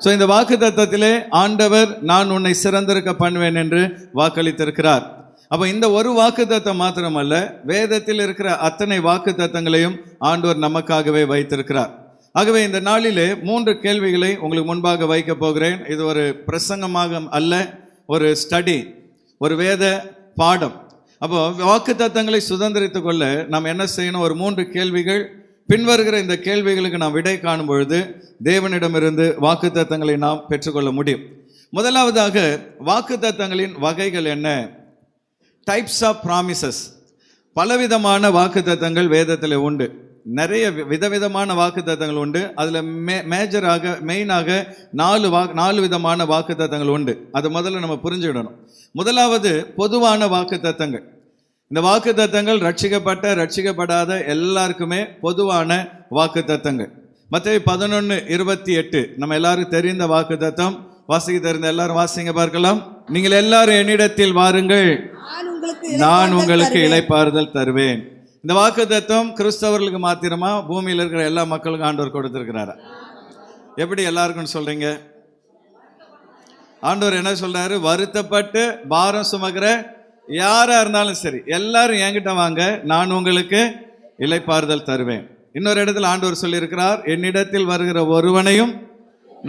ஸோ இந்த வாக்கு தத்தத்திலே ஆண்டவர் நான் உன்னை சிறந்திருக்க பண்ணுவேன் என்று வாக்களித்திருக்கிறார். அப்போ இந்த ஒரு வாக்கு தத்தம் மாத்திரமல்ல, வேதத்தில் இருக்கிற அத்தனை வாக்கு தத்தங்களையும் ஆண்டவர் நமக்காகவே வைத்திருக்கிறார். ஆகவே இந்த நாளிலே 3 கேள்விகளை உங்களுக்கு முன்பாக வைக்க போகிறேன். இது ஒரு பிரசங்கமாக அல்ல, ஒரு ஸ்டடி, ஒரு வேத பாடம். அப்போ வாக்கு தத்தங்களை சுதந்திரித்துக் கொள்ள நாம் என்ன செய்யணும்? ஒரு 3 கேள்விகள். பின்வருகிற இந்த கேள்விகளுக்கு நாம் விடை காணும் பொழுது தேவனிடமிருந்து வாக்கு தத்தங்களை நாம் பெற்றுக்கொள்ள முடியும். முதலாவதாக வாக்கு தத்தங்களின் வகைகள் என்ன? Types of promises. பலவிதமான வாக்கு தத்தங்கள் வேதத்தில் உண்டு. நிறைய விதவிதமான வாக்கு தத்தங்கள் உண்டு. அதில் மெயினாக 4 விதமான வாக்கு தத்தங்கள் உண்டு. அதை முதல்ல நம்ம புரிஞ்சுக்கிடணும். முதலாவது பொதுவான வாக்கு தத்தங்கள். இந்த வாக்கு தத்தங்கள் ரட்சிக்கப்படாத எல்லாருக்குமே பொதுவான வாக்கு தத்தங்கள். மத்தேயு 11:28 நம்ம எல்லாரும் தெரிந்த வாக்கு தத்தம். வாசிக்க தெரிந்த எல்லாரும் வாசிங்க பார்க்கலாம். நீங்கள் எல்லாரும் என்னிடத்தில் வாருங்கள், நான் உங்களுக்கு இளைப்பாறுதல் தருவேன். இந்த வாக்கு தத்தம் கிறிஸ்தவர்களுக்கு மாத்திரமா, பூமியில் இருக்கிற எல்லா மக்களுக்கும் ஆண்டவர் கொடுத்திருக்கிறாரா? எப்படி எல்லாருக்கும் சொல்றீங்க? ஆண்டவர் என்ன சொல்றாரு? வருத்தப்பட்டு பாரம் சுமக்கிற யாரா இருந்தாலும் சரி, எல்லாரும் என்கிட்ட வாங்க, நான் உங்களுக்கு இளைப்பாறுதல் தருவேன். இன்னொரு இடத்துல ஆண்டவர் சொல்லியிருக்கிறார், என்னிடத்தில் வருகிற ஒருவனையும்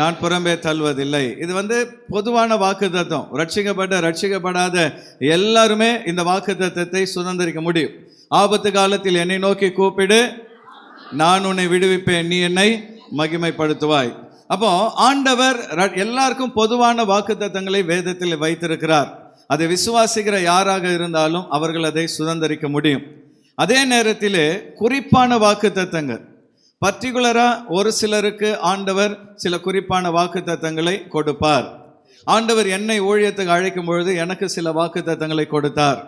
நான் புறம்பே தள்ளுவதில்லை. இது பொதுவான வாக்கு தத்தம். ரட்சிக்கப்படாத எல்லாருமே இந்த வாக்கு தத்தத்தை சுதந்திரிக்க முடியும். ஆபத்து காலத்தில் என்னை நோக்கி கூப்பிடு, நான் உன்னை விடுவிப்பேன், நீ என்னை மகிமைப்படுத்துவாய். அப்போ ஆண்டவர் எல்லாருக்கும் பொதுவான வாக்கு தத்தங்களை வேதத்தில் வைத்திருக்கிறார். அதை விசுவாசிக்கிற யாராக இருந்தாலும் அவர்கள் அதை சுதந்திரிக்க முடியும். அதே நேரத்திலே குறிப்பான வாக்கு தத்தங்கள், பர்டிகுலரா ஒரு சிலருக்கு ஆண்டவர் சில குறிப்பான வாக்கு தத்தங்களை கொடுப்பார். ஆண்டவர் என்னை ஊழியத்துக்கு அழைக்கும் பொழுது எனக்கு சில வாக்கு தத்தங்களை கொடுத்தார்.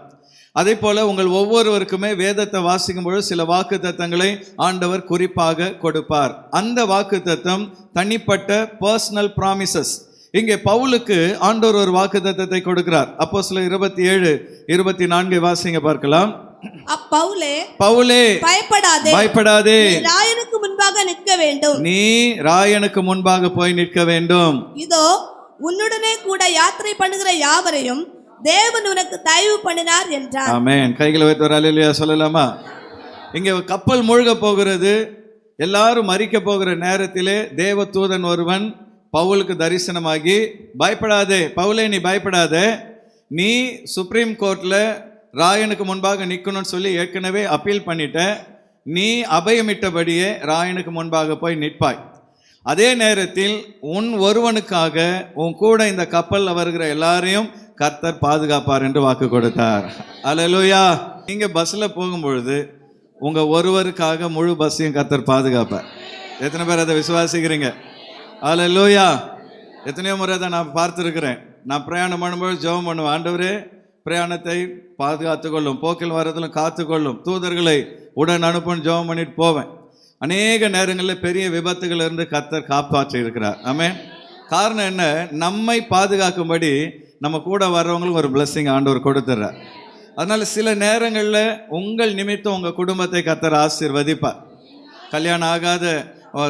அதே போல உங்கள் ஒவ்வொருவருக்குமே வேதத்தை வாசிக்கும் பொழுது சில வாக்கு தத்தங்களை ஆண்டவர் குறிப்பாக கொடுப்பார். அந்த வாக்கு தத்தம் தனிப்பட்ட பர்சனல் ப்ராமிசஸ். இங்கே பவுலுக்கு ஆண்டவர் ஒரு வாக்கு தத்தத்தை கொடுக்கிறார். அப்போஸ்தலர் 27:24 வாசிங்க பார்க்கலாம். பவுலே பயப்படாதே, ராயனுக்கு முன்பாக நிற்க வேண்டும், நீ ராயனுக்கு முன்பாக போய் நிற்க வேண்டும். இதோ உன்னுடனே கூட யாத்திரை பண்ணுகிற யாவரையும் தேவன் உனக்கு தயவு பண்ணினார் என்றார். ஆமென். கைகளை வைத்து ஒரு அல்லேலூயா சொல்லலாமா? இங்கே கப்பல் மூழ்க போகிறது, எல்லாரும் மரிக்க போகிற நேரத்திலே தேவ தூதன் ஒருவன் பவுலுக்கு தரிசனமாகி, பயப்படாதே பவுலே, நீ பயப்படாதே, நீ சுப்ரீம் கோர்ட்டில் ராயனுக்கு முன்பாக நிற்கணும்னு சொல்லி ஏற்கனவே அப்பீல் பண்ணிட்ட, நீ அபயமிட்டபடியே ராயனுக்கு முன்பாக போய் நிற்பாய். அதே நேரத்தில் உன் ஒருவனுக்காக உன் கூட இந்த கப்பலில் வருகிற எல்லாரையும் கர்த்தர் பாதுகாப்பார் என்று வாக்கு கொடுத்தார். அல்லேலூயா. நீங்க பஸ்ல போகும்பொழுது உங்க ஒருவருக்காக முழு பஸ்ஸையும் கர்த்தர் பாதுகாப்பார். எத்தனை பேர் அதை விசுவாசிக்கிறீங்க? அல்லேலூயா. எத்தனையோ முறை அதை நான் பார்த்துருக்கிறேன். நான் பிரயாணம் பண்ணும்போது ஜெபம் பண்ணுவேன், ஆண்டவரே பிரயாணத்தை பாதுகாத்து கொள்ளும், போக்கில் வரதிலும் காத்துக்கொள்ளும், தூதர்களை உடன் அனுப்புன்னு ஜெபம் பண்ணிட்டு போவேன். அநேக நேரங்களில் பெரிய விபத்துகள் இருந்து கர்த்தர் காப்பாற்றி இருக்கிறார். ஆமென். காரணம் என்ன? நம்மை பாதுகாக்கும்படி நம்ம கூட வர்றவங்களுக்கு ஒரு பிளஸ்ஸிங் ஆண்டவர் கொடுத்துட்றார். அதனால சில நேரங்களில் உங்கள் நிமித்தம் உங்கள் குடும்பத்தை கர்த்தர் ஆசீர்வதிப்பார். கல்யாணம் ஆகாத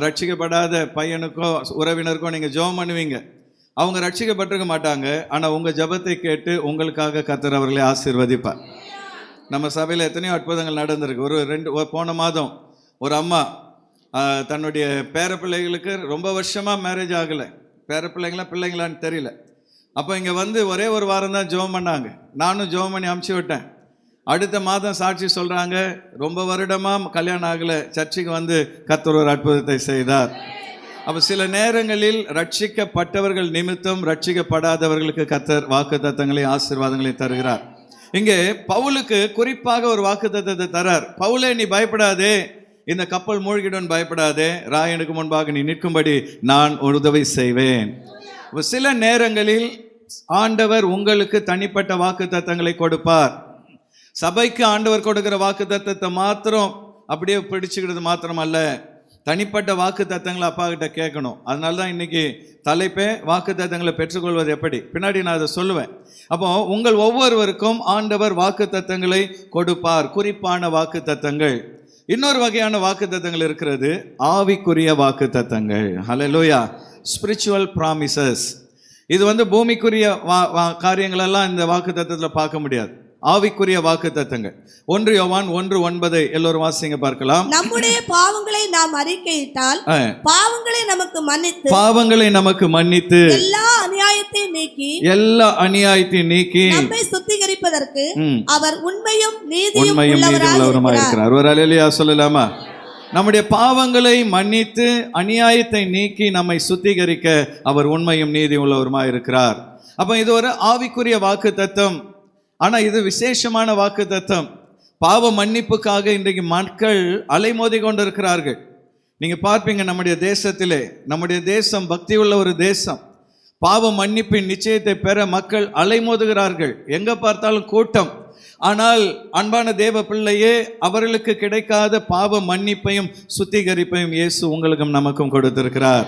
ரட்சிக்கப்படாத பையனுக்கோ உறவினருக்கோ நீங்கள் ஜெபம் பண்ணுவீங்க, அவங்க ரட்சிக்கப்பட்டிருக்க மாட்டாங்க. ஆனால் உங்கள் ஜெபத்தை கேட்டு உங்களுக்காக கர்த்தர் அவர்களை ஆசீர்வதிப்பார். நம்ம சபையில் எத்தனையோ அற்புதங்கள் நடந்திருக்கு. போன மாதம் ஒரு அம்மா தன்னுடைய பேரப்பிள்ளைகளுக்கு ரொம்ப வருஷமாக மேரேஜ் ஆகலை, பிள்ளைங்களான்னு தெரியல. அப்போ இங்கே வந்து ஒரே ஒரு வாரம் தான் ஜெபம் பண்ணாங்க. நானும் ஜெபம் பண்ணி அமுச்சு விட்டேன். அடுத்த மாதம் சாட்சி சொல்கிறாங்க, ரொம்ப வருடமாக கல்யாணம் ஆகலை, சர்ச்சுக்கு வந்து கர்த்தர் ஒரு அற்புதத்தை செய்தார். அப்போ சில நேரங்களில் ரட்சிக்கப்பட்டவர்கள் நிமித்தம் ரட்சிக்கப்படாதவர்களுக்கு கர்த்தர் வாக்குத்தத்தங்களை ஆசீர்வாதங்களை தருகிறார். இங்கே பவுலுக்கு குறிப்பாக ஒரு வாக்குத்தத்தத்தை தரார். பவுலே, நீ பயப்படாதே, இந்த கப்பல் மூழ்கிடும் பயப்படாதே, ராயனுக்கு முன்பாக நீ நிற்கும்படி நான் உதவி செய்வேன். சில நேரங்களில் ஆண்டவர் உங்களுக்கு தனிப்பட்ட வாக்குத்தத்தங்களை கொடுப்பார். சபைக்கு ஆண்டவர் கொடுக்கிற வாக்குத்தத்தத்தை மாத்திரம் அப்படியே பிடிச்சுக்கிறது மாத்திரம் அல்ல, தனிப்பட்ட வாக்குத்தத்தங்களை அப்பா கிட்ட கேட்கணும். அதனால தான் இன்னைக்கு தலைப்பே வாக்குத்தத்தங்களை பெற்றுக்கொள்வது எப்படி, பின்னாடி நான் அதை சொல்லுவேன். அப்போ உங்கள் ஒவ்வொருவருக்கும் ஆண்டவர் வாக்குத்தத்தங்களை கொடுப்பார், குறிப்பான வாக்குத்தத்தங்கள். இன்னொரு வகையான வாக்குத்தத்தங்கள் இருக்கிறது, ஆவிக்குரிய வாக்குத்தத்தங்கள். ஹல்லேலூயா. Spiritual promises. இது வந்து பூமிக்குரிய காரியங்களெல்லாம் இந்த வாக்குத்தத்தத்தில் பார்க்க முடியாது. ஆவிக்குரிய வாக்குத்தத்தங்கள். 1 யோவான் 1:9 எல்லோரும் வாசிங்க பார்க்கலாம். நம்முடைய பாவங்களை நாம் அறிக்கையிட்டால் பாவங்களை நமக்கு மன்னித்து எல்லா அநியாயத்தையும் நீக்கி நம்மை சுத்திகரிப்பதற்கு அவர் உண்மையும் நீதியும் உள்ளவராக இருக்கிறார். ஒரு அல்லேலூயா சொல்லலாமா? நம்முடைய பாவங்களை மன்னித்து அநியாயத்தை நீக்கி நம்மை சுத்திகரிக்க அவர் உண்மையும் நீதியும் உள்ளவருமாய் இருக்கிறார். அப்ப இது ஒரு ஆவிக்குரிய வாக்குத்தத்தம். ஆனால் இது விசேஷமான வாக்குத்தத்தம். பாவ மன்னிப்புக்காக இன்றைக்கு மக்கள் அலைமோதி கொண்டிருக்கிறார்கள். நீங்கள் பார்ப்பீங்க, நம்முடைய தேசத்திலே, நம்முடைய தேசம் பக்தி உள்ள ஒரு தேசம். பாவ மன்னிப்பின் நிச்சயத்தை பெற மக்கள் அலைமோதுகிறார்கள். எங்கே பார்த்தாலும் கூட்டம். ஆனால் அன்பான தேவ பிள்ளையே, அவர்களுக்கு கிடைக்காத பாவ மன்னிப்பையும் சுத்திகரிப்பையும் இயேசு உங்களுக்கும் நமக்கும் கொடுத்திருக்கிறார்.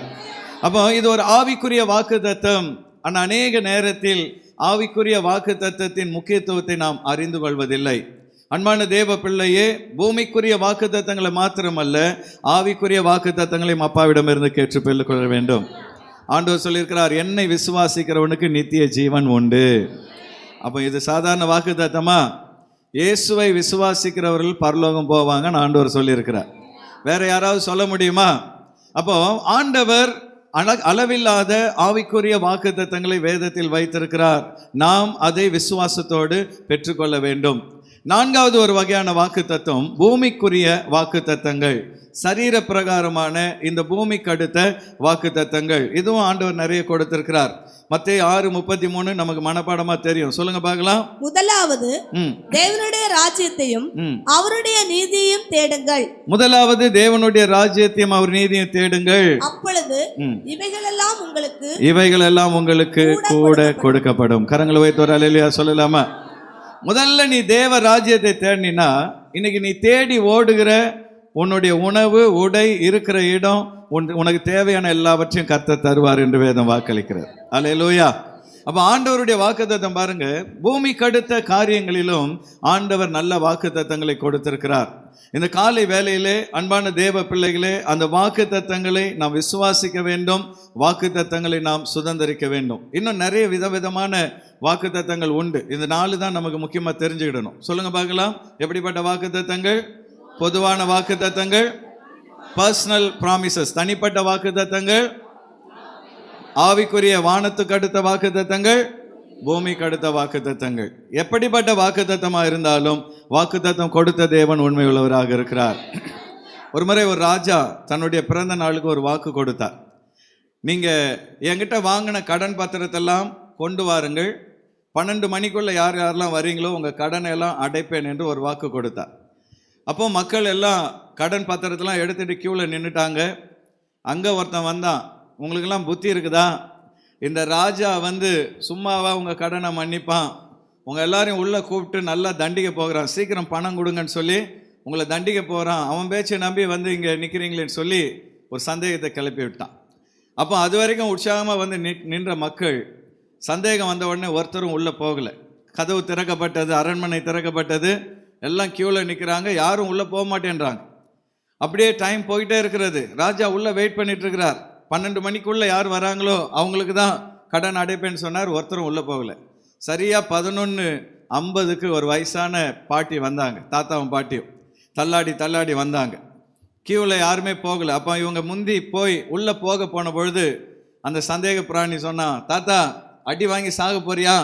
அப்போ இது ஒரு ஆவிக்குரிய வாக்குத்தத்தம். ஆனால் அநேக நேரத்தில் ஆவிக்குரிய வாக்குத்தத்தத்தின் முக்கியத்துவத்தை நாம் அறிந்து கொள்வதில்லை. அன்பான தேவ பிள்ளையே, பூமிக்குரிய வாக்குத்தத்தங்களை மாத்திரமல்ல, ஆவிக்குரிய வாக்குத்தத்தங்களையும் அப்பாவிடமிருந்து கேட்டு பெற்றுக்கொள்ள வேண்டும். ஆண்டவர் சொல்லியிருக்கிறார், என்னை விசுவாசிக்கிறவனுக்கு நித்திய ஜீவன் உண்டு. அப்போ இது சாதாரண வாக்குத்தத்தமா? இயேசுவை விசுவாசிக்கிறவர்கள் பரலோகம் போவாங்கன்னு ஆண்டவர் சொல்லியிருக்கிறார். வேற யாராவது சொல்ல முடியுமா? அப்போ ஆண்டவர் அளவில்லாத ஆவிக்குரிய வாக்குத்தத்தங்களை வேதத்தில் வைத்திருக்கிறார். நாம் அதை விசுவாசத்தோடு பெற்றுக்கொள்ள வேண்டும். 4வது ஒரு வகையான வாக்குத்தத்தம் பூமிக்குரிய வாக்குத்தத்தங்கள், சரீர பிரகாரமான இந்த பூமிக்கு அடுத்த வாக்குத்தத்தங்கள். இதுவும் ஆண்டவர் நிறைய கொடுத்திருக்கிறார். மத்தேயு 6:33 நமக்கு மனப்பாடமா தெரியும். சொல்லுங்க பார்க்கலாம். முதலாவது தேவனுடைய ராஜ்யத்தையும் அவருடைய நீதியையும் தேடுங்கள். முதலாவது தேவனுடைய ராஜ்யத்தையும் அவர் நீதியையும் தேடுங்கள், அப்பொழுது இவைகளெல்லாம் உங்களுக்கு கூட கொடுக்கப்படும். கரங்களை வைத்து ஒரு அல்லேலூயா சொல்லலாமா? முதல்ல நீ தேவ ராஜ்யத்தை தேடினா, இன்னைக்கு நீ தேடி ஓடுகிற உன்னுடைய உணவு, உடை, இருக்கிற இடம், உனக்கு தேவையான எல்லாவற்றையும் கர்த்தர் தருவார் என்று வேதம் வாக்களிக்கிறது. அல்லேலூயா. அப்போ ஆண்டவருடைய வாக்குத்தத்தம் பாருங்க, பூமிக்கு அடுத்த காரியங்களிலும் ஆண்டவர் நல்ல வாக்குத்தத்தங்களை கொடுத்திருக்கிறார். இந்த காலை வேளையிலே அன்பான தேவ பிள்ளைகளே, அந்த வாக்குத்தத்தங்களை நாம் விசுவாசிக்க வேண்டும், வாக்குத்தத்தங்களை நாம் சுதந்திரிக்க வேண்டும். இன்னும் நிறைய விதவிதமான வாக்குத்தத்தங்கள் உண்டு. இந்த 4 தான் நமக்கு முக்கியமாக தெரிஞ்சுக்கிடணும். சொல்லுங்க பார்க்கலாம். எப்படிப்பட்ட வாக்குத்தத்தங்கள்? பொதுவான வாக்குத்தத்தங்கள், பர்சனல் ப்ராமிசஸ், தனிப்பட்ட வாக்குத்தத்தங்கள், ஆவிக்குரிய வானத்துக்கு அடுத்த வாக்குத்தத்தங்கள், பூமிக்கு அடுத்த வாக்குத்தத்தங்கள். எப்படிப்பட்ட வாக்குத்தத்தமாக இருந்தாலும் வாக்குத்தத்தம் கொடுத்த தேவன் உண்மை உள்ளவராக இருக்கிறார். ஒரு முறை ஒரு ராஜா தன்னுடைய பிறந்த நாளுக்கு ஒரு வாக்கு கொடுத்தார். நீங்கள் என்கிட்ட வாங்கின கடன் பத்திரத்தெல்லாம் கொண்டு வாருங்கள், 12 மணிக்குள்ளே யார் யாரெல்லாம் வரீங்களோ உங்கள் கடனை எல்லாம் அடைப்பேன் என்று ஒரு வாக்கு கொடுத்தார். அப்போ மக்கள் எல்லாம் கடன் பத்திரத்தெல்லாம் எடுத்துகிட்டு க்யூவில் நின்றுட்டாங்க. அங்கே ஒருத்தன் வந்தான், உங்களுக்கெல்லாம் புத்தி இருக்குதா? இந்த ராஜா சும்மாவா உங்கள் கடனை மன்னிப்பான்? உங்கள் எல்லாரையும் உள்ளே கூப்பிட்டு நல்லா தண்டிக்க போகிறான், சீக்கிரம் பணம் கொடுங்கன்னு சொல்லி உங்களை தண்டிக்க போகிறான். அவன் பேச்சை நம்பி இங்கே நிற்கிறீங்களேன்னு சொல்லி ஒரு சந்தேகத்தை கிளப்பி விட்டான். அப்போ அது வரைக்கும் உற்சாகமாக நின்ற மக்கள் சந்தேகம் வந்த உடனே ஒருத்தரும் உள்ளே போகலை. கதவு திறக்கப்பட்டது, அரண்மனை திறக்கப்பட்டது, எல்லாம் கியூவில் நிற்கிறாங்க, யாரும் உள்ளே போக மாட்டேன்றாங்க. அப்படியே டைம் போயிட்டே இருக்கிறது. ராஜா உள்ளே வெயிட் பண்ணிட்டு இருக்கிறார். 12 மணிக்குள்ளே யார் வராங்களோ அவங்களுக்கு தான் கடன் அடைப்பேன்னு சொன்னார். ஒருத்தரும் உள்ளே போகலை. சரியாக 11:50க்கு ஒரு வயசான பாட்டி வந்தாங்க, தாத்தாவும் பாட்டியும் தள்ளாடி வந்தாங்க. கியூவில் யாருமே போகலை. அப்போ இவங்க முந்தி போய் உள்ளே போன பொழுது அந்த சந்தேக பிராணி சொன்னான், தாத்தா அடி வாங்கி சாக போறியா?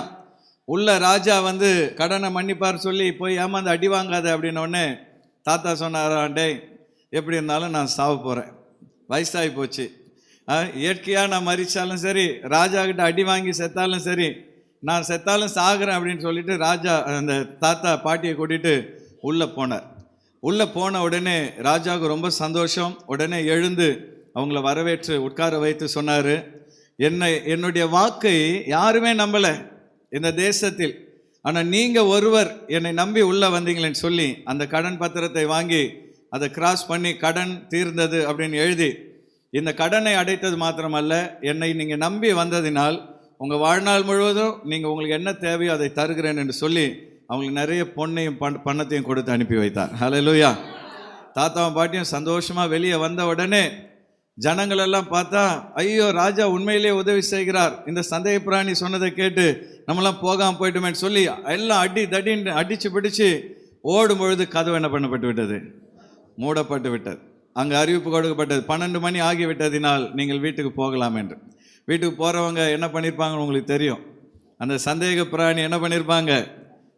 உள்ள ராஜா வந்து கடனை மன்னிப்பார் சொல்லி போய் ஏமாந்து அடி வாங்காத அப்படின்னோடனே தாத்தா சொன்னாராண்டே, எப்படி இருந்தாலும் நான் சாவ போகிறேன், வயசாகி போச்சு, இயற்கையாக நான் மறிச்சாலும் சரி, ராஜா கிட்ட அடி வாங்கி செத்தாலும் சரி, நான் செத்தாலும் சாகிறேன் அப்படின்னு சொல்லிட்டு ராஜா அந்த தாத்தா பாட்டியை கூட்டிகிட்டு உள்ளே போனார். உள்ளே போன உடனே ராஜாவுக்கு ரொம்ப சந்தோஷம். உடனே எழுந்து அவங்கள வரவேற்று உட்கார வைத்து சொன்னார், என்னுடைய வாக்கை யாருமே நம்பலை இந்த தேசத்தில், ஆனால் நீங்கள் ஒருவர் என்னை நம்பி உள்ளே வந்தீங்களேன்னு சொல்லி அந்த கடன் பத்திரத்தை வாங்கி அதை கிராஸ் பண்ணி கடன் தீர்ந்தது அப்படின்னு எழுதி, இந்த கடனை அடைத்தது மாத்திரமல்ல, என்னை நீங்கள் நம்பி வந்ததினால் உங்கள் வாழ்நாள் முழுவதும் நீங்கள் உங்களுக்கு என்ன தேவையோ அதை தருகிறேன் என்று சொல்லி அவங்களுக்கு நிறைய பொண்ணையும் பணத்தையும் கொடுத்து அனுப்பி வைத்தார். ஹல்லேலூயா. தாத்தாவும் பாட்டியும் சந்தோஷமாக வெளியே வந்த உடனே ஜனங்கள் எல்லாம் பார்த்தா, ஐயோ ராஜா உண்மையிலே உதவி செய்கிறார், இந்த சந்தேக பிராணி சொன்னதை கேட்டு நம்மளாம் போகாமல் போயிட்டோமேன்னு சொல்லி எல்லாம் தடின்னு அடித்து பிடிச்சி ஓடும் பொழுது கதவு என்ன பண்ணப்பட்டு விட்டது? மூடப்பட்டு விட்டது. அங்கே அறிவிப்பு கொடுக்கப்பட்டது, 12 மணி ஆகிவிட்டதினால் நீங்கள் வீட்டுக்கு போகலாம் என்று. வீட்டுக்கு போகிறவங்க என்ன பண்ணியிருப்பாங்கன்னு உங்களுக்கு தெரியும். அந்த சந்தேக பிராணி என்ன பண்ணியிருப்பாங்க?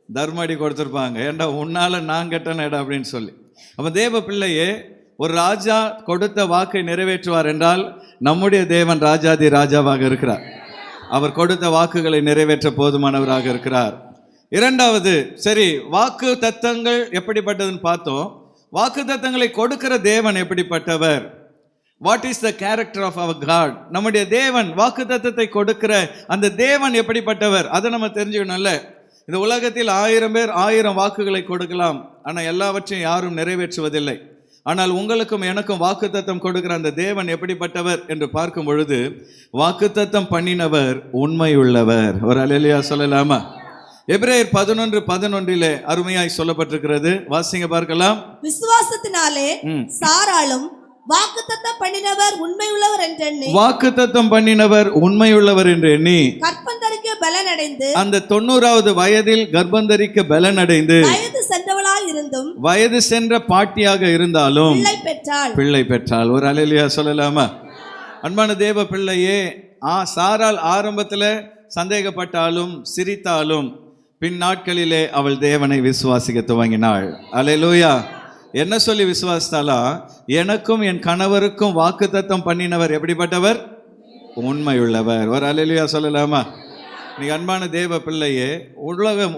தர்மடி கொடுத்துருப்பாங்க, ஏண்டா உன்னால் நான் கெட்டனேடா அப்படின்னு சொல்லி. அப்போ தேவ பிள்ளையே, ஒரு ராஜா கொடுத்த வாக்கை நிறைவேற்றுவார் என்றால் நம்முடைய தேவன் ராஜாதி ராஜாவாக இருக்கிறார். அவர் கொடுத்த வாக்குகளை நிறைவேற்ற போதுமானவராக இருக்கிறார். இரண்டாவது, சரி வாக்கு தத்தங்கள் எப்படிப்பட்டதுன்னு பார்த்தோம். வாக்கு தத்தங்களை கொடுக்கிற தேவன் எப்படிப்பட்டவர்? What is the character of அவர் காட்? நம்முடைய தேவன் வாக்கு தத்தத்தை கொடுக்கிற அந்த தேவன் எப்படிப்பட்டவர், அதை நம்ம தெரிஞ்சுக்கணும்ல. இந்த உலகத்தில் 1000 பேர் 1000 வாக்குகளை கொடுக்கலாம், ஆனால் எல்லாவற்றையும் யாரும் நிறைவேற்றுவதில்லை. ஆனால் உங்களுக்கும் எனக்கும் வாக்குத்தத்தம் கொடுக்கிற அந்த தேவன் எப்படிப்பட்டவர் என்று பார்க்கும் பொழுது, வாக்குத்தத்தம் பண்ணினவர் உண்மையுள்ளவர். ஒரு அல்லேலூயா சொல்லலாமா? எபிரேயர் 11:11 அருமையாய் சொல்லப்பட்டிருக்கிறது. வாசிங்க பார்க்கலாம். விசுவாசத்தினாலே சாராளும் வாக்குத்தத்தம் பண்ணினவர் உண்மையுள்ளவர் என்று எண்ணி, வாக்குத்தத்தம் பண்ணினவர் உண்மையுள்ளவர் என்று எண்ணி கர்ப்பந்தரிக்க பலனடைந்து, அந்த 90வது வயதில் கர்ப்பந்தரிக்க பலனடைந்து, வயது சென்றவளாய் இருந்தும், வயது சென்ற பாட்டியாக இருந்தாலும் பிள்ளை பெற்றாள். ஒரு அல்லேலூயா சொல்லலாமா? அன்பான தேவ பிள்ளையே, சாராள் ஆரம்பத்தில் சந்தேகப்பட்டாலும் சிரித்தாலும் பின் நாட்களிலே அவள் தேவனை விசுவாசிக்க துவங்கினாள். அல்லேலூயா. என்ன சொல்லி விசுவாசித்தாலா? எனக்கும் என் கணவருக்கும் வாக்குத்தத்தம் பண்ணினவர் எப்படிப்பட்டவர்? உண்மையுள்ளவர். ஒரு அல்லேலூயா சொல்லலாமா? நீ அன்பான தேவ பிள்ளையே,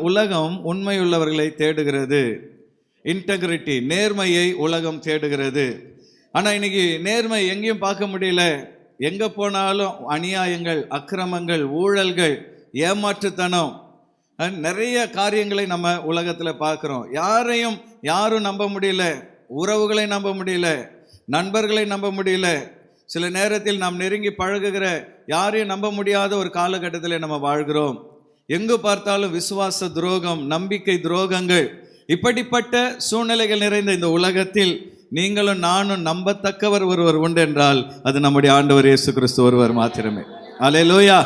உலகம் உண்மையுள்ளவர்களை தேடுகிறது. இன்டெகிரிட்டி, நேர்மையை உலகம் தேடுகிறது. ஆனால் இன்னைக்கு நேர்மை எங்கேயும் பார்க்க முடியல. எங்கே போனாலும் அநியாயங்கள், அக்கிரமங்கள், ஊழல்கள், ஏமாற்றுத்தனம், நிறைய காரியங்களை நம்ம உலகத்தில் பார்க்குறோம். யாரும் நம்ப முடியல, உறவுகளை நம்ப முடியல, நண்பர்களை நம்ப முடியல. சில நேரத்தில் நாம் நெருங்கி பழகுகிற யாரையும் நம்ப முடியாத ஒரு காலகட்டத்தில் நம்ம வாழ்கிறோம். எங்கு பார்த்தாலும் விசுவாச துரோகம், நம்பிக்கை துரோகங்கள், இப்படிப்பட்ட சூழ்நிலைகள் நிறைந்த இந்த உலகத்தில் நீங்களும் நானும் நம்பத்தக்கவர் ஒருவர் உண்டு என்றால் அது நம்முடைய ஆண்டவர் இயேசு கிறிஸ்து ஒருவர் மாத்திரமே. அல்லேலூயா.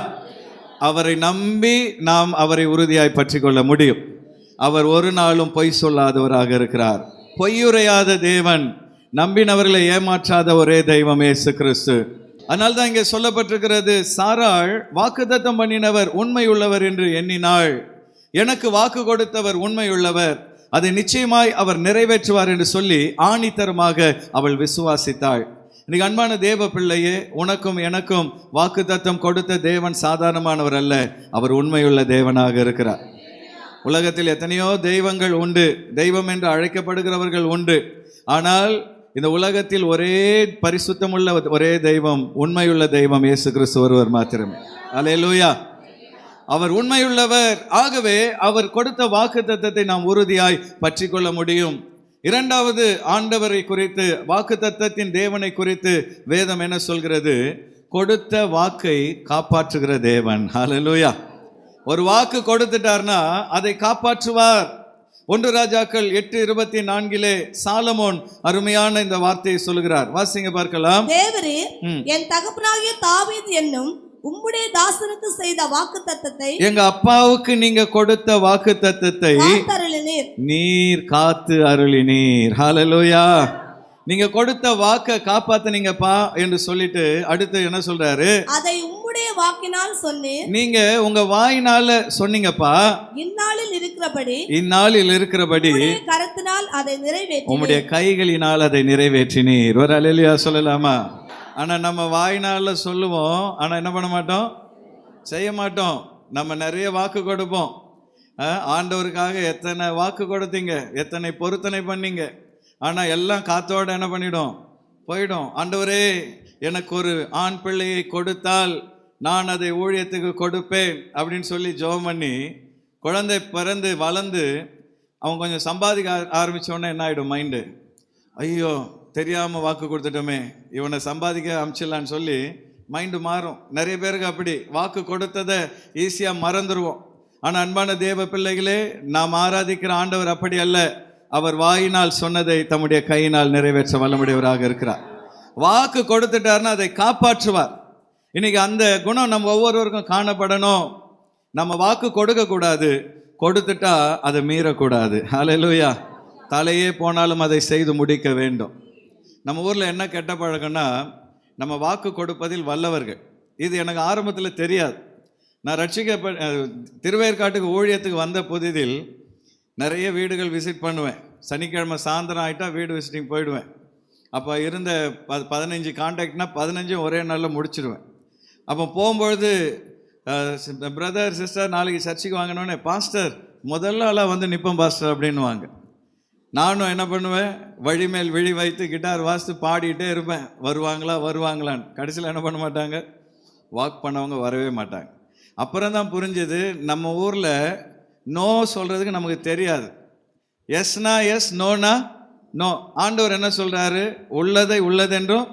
அவரை நம்பி நாம் அவரை உறுதியாய் பற்றி கொள்ள முடியும். அவர் ஒரு நாளும் பொய் சொல்லாதவராக இருக்கிறார். பொய்யுரையாத தேவன், நம்பினவர்களை ஏமாற்றாத ஒரே தெய்வம் இயேசு கிறிஸ்து. அதனால்தான் தான் இங்கே சொல்லப்பட்டிருக்கிறது, சாராள் வாக்குத்தத்தம் பண்ணினவர் உண்மையுள்ளவர் என்று எண்ணினாள். எனக்கு வாக்கு கொடுத்தவர் உண்மையுள்ளவர், அதை நிச்சயமாய் அவர் நிறைவேற்றுவார் என்று சொல்லி ஆணித்தரமாக அவள் விசுவாசித்தாள். இன்னைக்கு அன்பான தேவ பிள்ளையே, உனக்கும் எனக்கும் வாக்குத்தத்தம் கொடுத்த தேவன் சாதாரணமானவர் அல்ல, அவர் உண்மையுள்ள தேவனாக இருக்கிறார். உலகத்தில் எத்தனையோ தெய்வங்கள் உண்டு, தெய்வம் என்று அழைக்கப்படுகிறவர்கள் உண்டு. ஆனால் இந்த உலகத்தில் ஒரே பரிசுத்தமுள்ள ஒரே தெய்வம், உண்மையுள்ள தெய்வம் இயேசு கிறிஸ்து ஒருவர் மாத்திரமே. அல்லேலூயா. அவர் உண்மையுள்ளவர். ஆகவே அவர் கொடுத்த வாக்குத்தத்தத்தை நாம் உறுதியாய் பற்றி கொள்ள முடியும். இரண்டாவது, ஆண்டவரை குறித்து, வாக்குத்தத்தத்தின் தேவனை குறித்து வேதம் என்ன சொல்கிறது? கொடுத்த வாக்கை காப்பாற்றுகிற தேவன். ஹல்லேலூயா. ஒரு வாக்கு கொடுத்துட்டார்னா அதை காப்பாற்றுவார். 1 ராஜாக்கள் 8:24 சாலமோன் அருமையான இந்த வார்த்தையை சொல்லுகிறார். வாசிங்க பார்க்கலாம். தேவரீர் என் தகப்பனாகிய தாவீது என்னும் உம்முடைய தாசனுக்கு செய்த வாக்குத்தத்தத்தை, எங்க அப்பாவுக்கு நீங்க கொடுத்த வாக்குத்தத்தத்தை காத்தருளினீர். நீர் காத்து அருளினீர். ஹல்லேலூயா. நீங்க கொடுத்த வாக்கை காப்பாத்துனீங்கப்பா என்று சொல்லிட்டு அடுத்து என்ன சொல்றாரு? அதை உம்முடைய வாக்கினால் சொன்னீர். நீங்க உங்க வாயினால சொன்னீங்கப்பா. இந்நாளில் இருக்கிறபடி கரத்தினால் அதை நிறைவேற்றி, உம்முடைய கைகளினால் அதை நிறைவேற்றினீர். ஒரு அல்லேலூயா சொல்லலாமா? ஆனா நம்ம வாயினால சொல்லுவோம், ஆனா என்ன பண்ண மாட்டோம், செய்ய மாட்டோம். நம்ம நிறைய வாக்கு கொடுப்போம். ஆண்டவருக்காக எத்தனை வாக்கு கொடுத்தீங்க, எத்தனை பொருத்தனை பண்ணீங்க, ஆனா எல்லாம் காத்தோட என்ன பண்ணிடும், போயிடும். ஆண்டவரே எனக்கு ஒரு ஆண் பிள்ளையை கொடுத்தால் நான் அதை ஊழியத்துக்கு கொடுப்பேன் அப்படின்னு சொல்லி ஜெபம் பண்ணி குழந்தை பிறந்து வளர்ந்து அவன் கொஞ்சம் சம்பாதிக்க ஆரம்பித்தோடனே என்ன ஆகிடும் மைண்டு, ஐயோ தெரியாமல் வாக்கு கொடுத்துட்டோமே, இவனை சம்பாதிக்க அமிச்சிடலான்னு சொல்லி மைண்டு மாறும். நிறைய பேருக்கு அப்படி வாக்கு கொடுத்ததை ஈஸியாக மறந்துடுவோம். ஆனால் அன்பான தேவ பிள்ளைகளே, நாம் ஆராதிக்கிற ஆண்டவர் அப்படி அல்ல. அவர் வாயினால் சொன்னதை தம்முடைய கையினால் நிறைவேற்ற வல்லமுடையவராக இருக்கிறார். வாக்கு கொடுத்துட்டார்னா அதை காப்பாற்றுவார். இன்னைக்கு அந்த குணம் நம்ம ஒவ்வொருவருக்கும் காணப்படணும். நம்ம வாக்கு கொடுக்கக்கூடாது, கொடுத்துட்டா அதை மீறக்கூடாது. ஹல்லேலூயா. தலையே போனாலும் அதை செய்து முடிக்க வேண்டும். நம்ம ஊரில் என்ன கெட்ட பழக்கம்னா, நம்ம வாக்கு கொடுப்பதில் வல்லவர்கள். இது எனக்கு ஆரம்பத்தில் தெரியாது. நான் திருவேற்காட்டுக்கு ஊழியத்துக்கு வந்த புதிதில் நிறைய வீடுகள் விசிட் பண்ணுவேன். சனிக்கிழமை சாயந்தரம் ஆகிட்டா வீடு விசிட்டிங் போயிடுவேன். அப்போ இருந்த 15 கான்டாக்ட்னா 15 ஒரே நாளில் முடிச்சிடுவேன். அப்போ போகும்பொழுது பிரதர் சிஸ்டர் நாளைக்கு சர்ச்சுக்கு வாங்கினோடனே, பாஸ்டர் முதல்ல ஆளாக வந்து நிற்போம் பாஸ்டர் அப்படின்வாங்க. நானும் என்ன பண்ணுவேன், வழி மேல் விழி வைத்து கிட்டார் வாசித்து பாடிக்கிட்டே இருப்பேன், வருவாங்களான்னு. கடைசியில் என்ன பண்ண மாட்டாங்க, வாக் பண்ணவங்க வரவே மாட்டாங்க. அப்புறம் தான் புரிஞ்சது, நம்ம ஊரில் நோ சொல்கிறதுக்கு நமக்கு தெரியாது. எஸ்னா எஸ், நோனா நோ. ஆண்டவர் என்ன சொல்கிறாரு, உள்ளதை உள்ளதென்றும்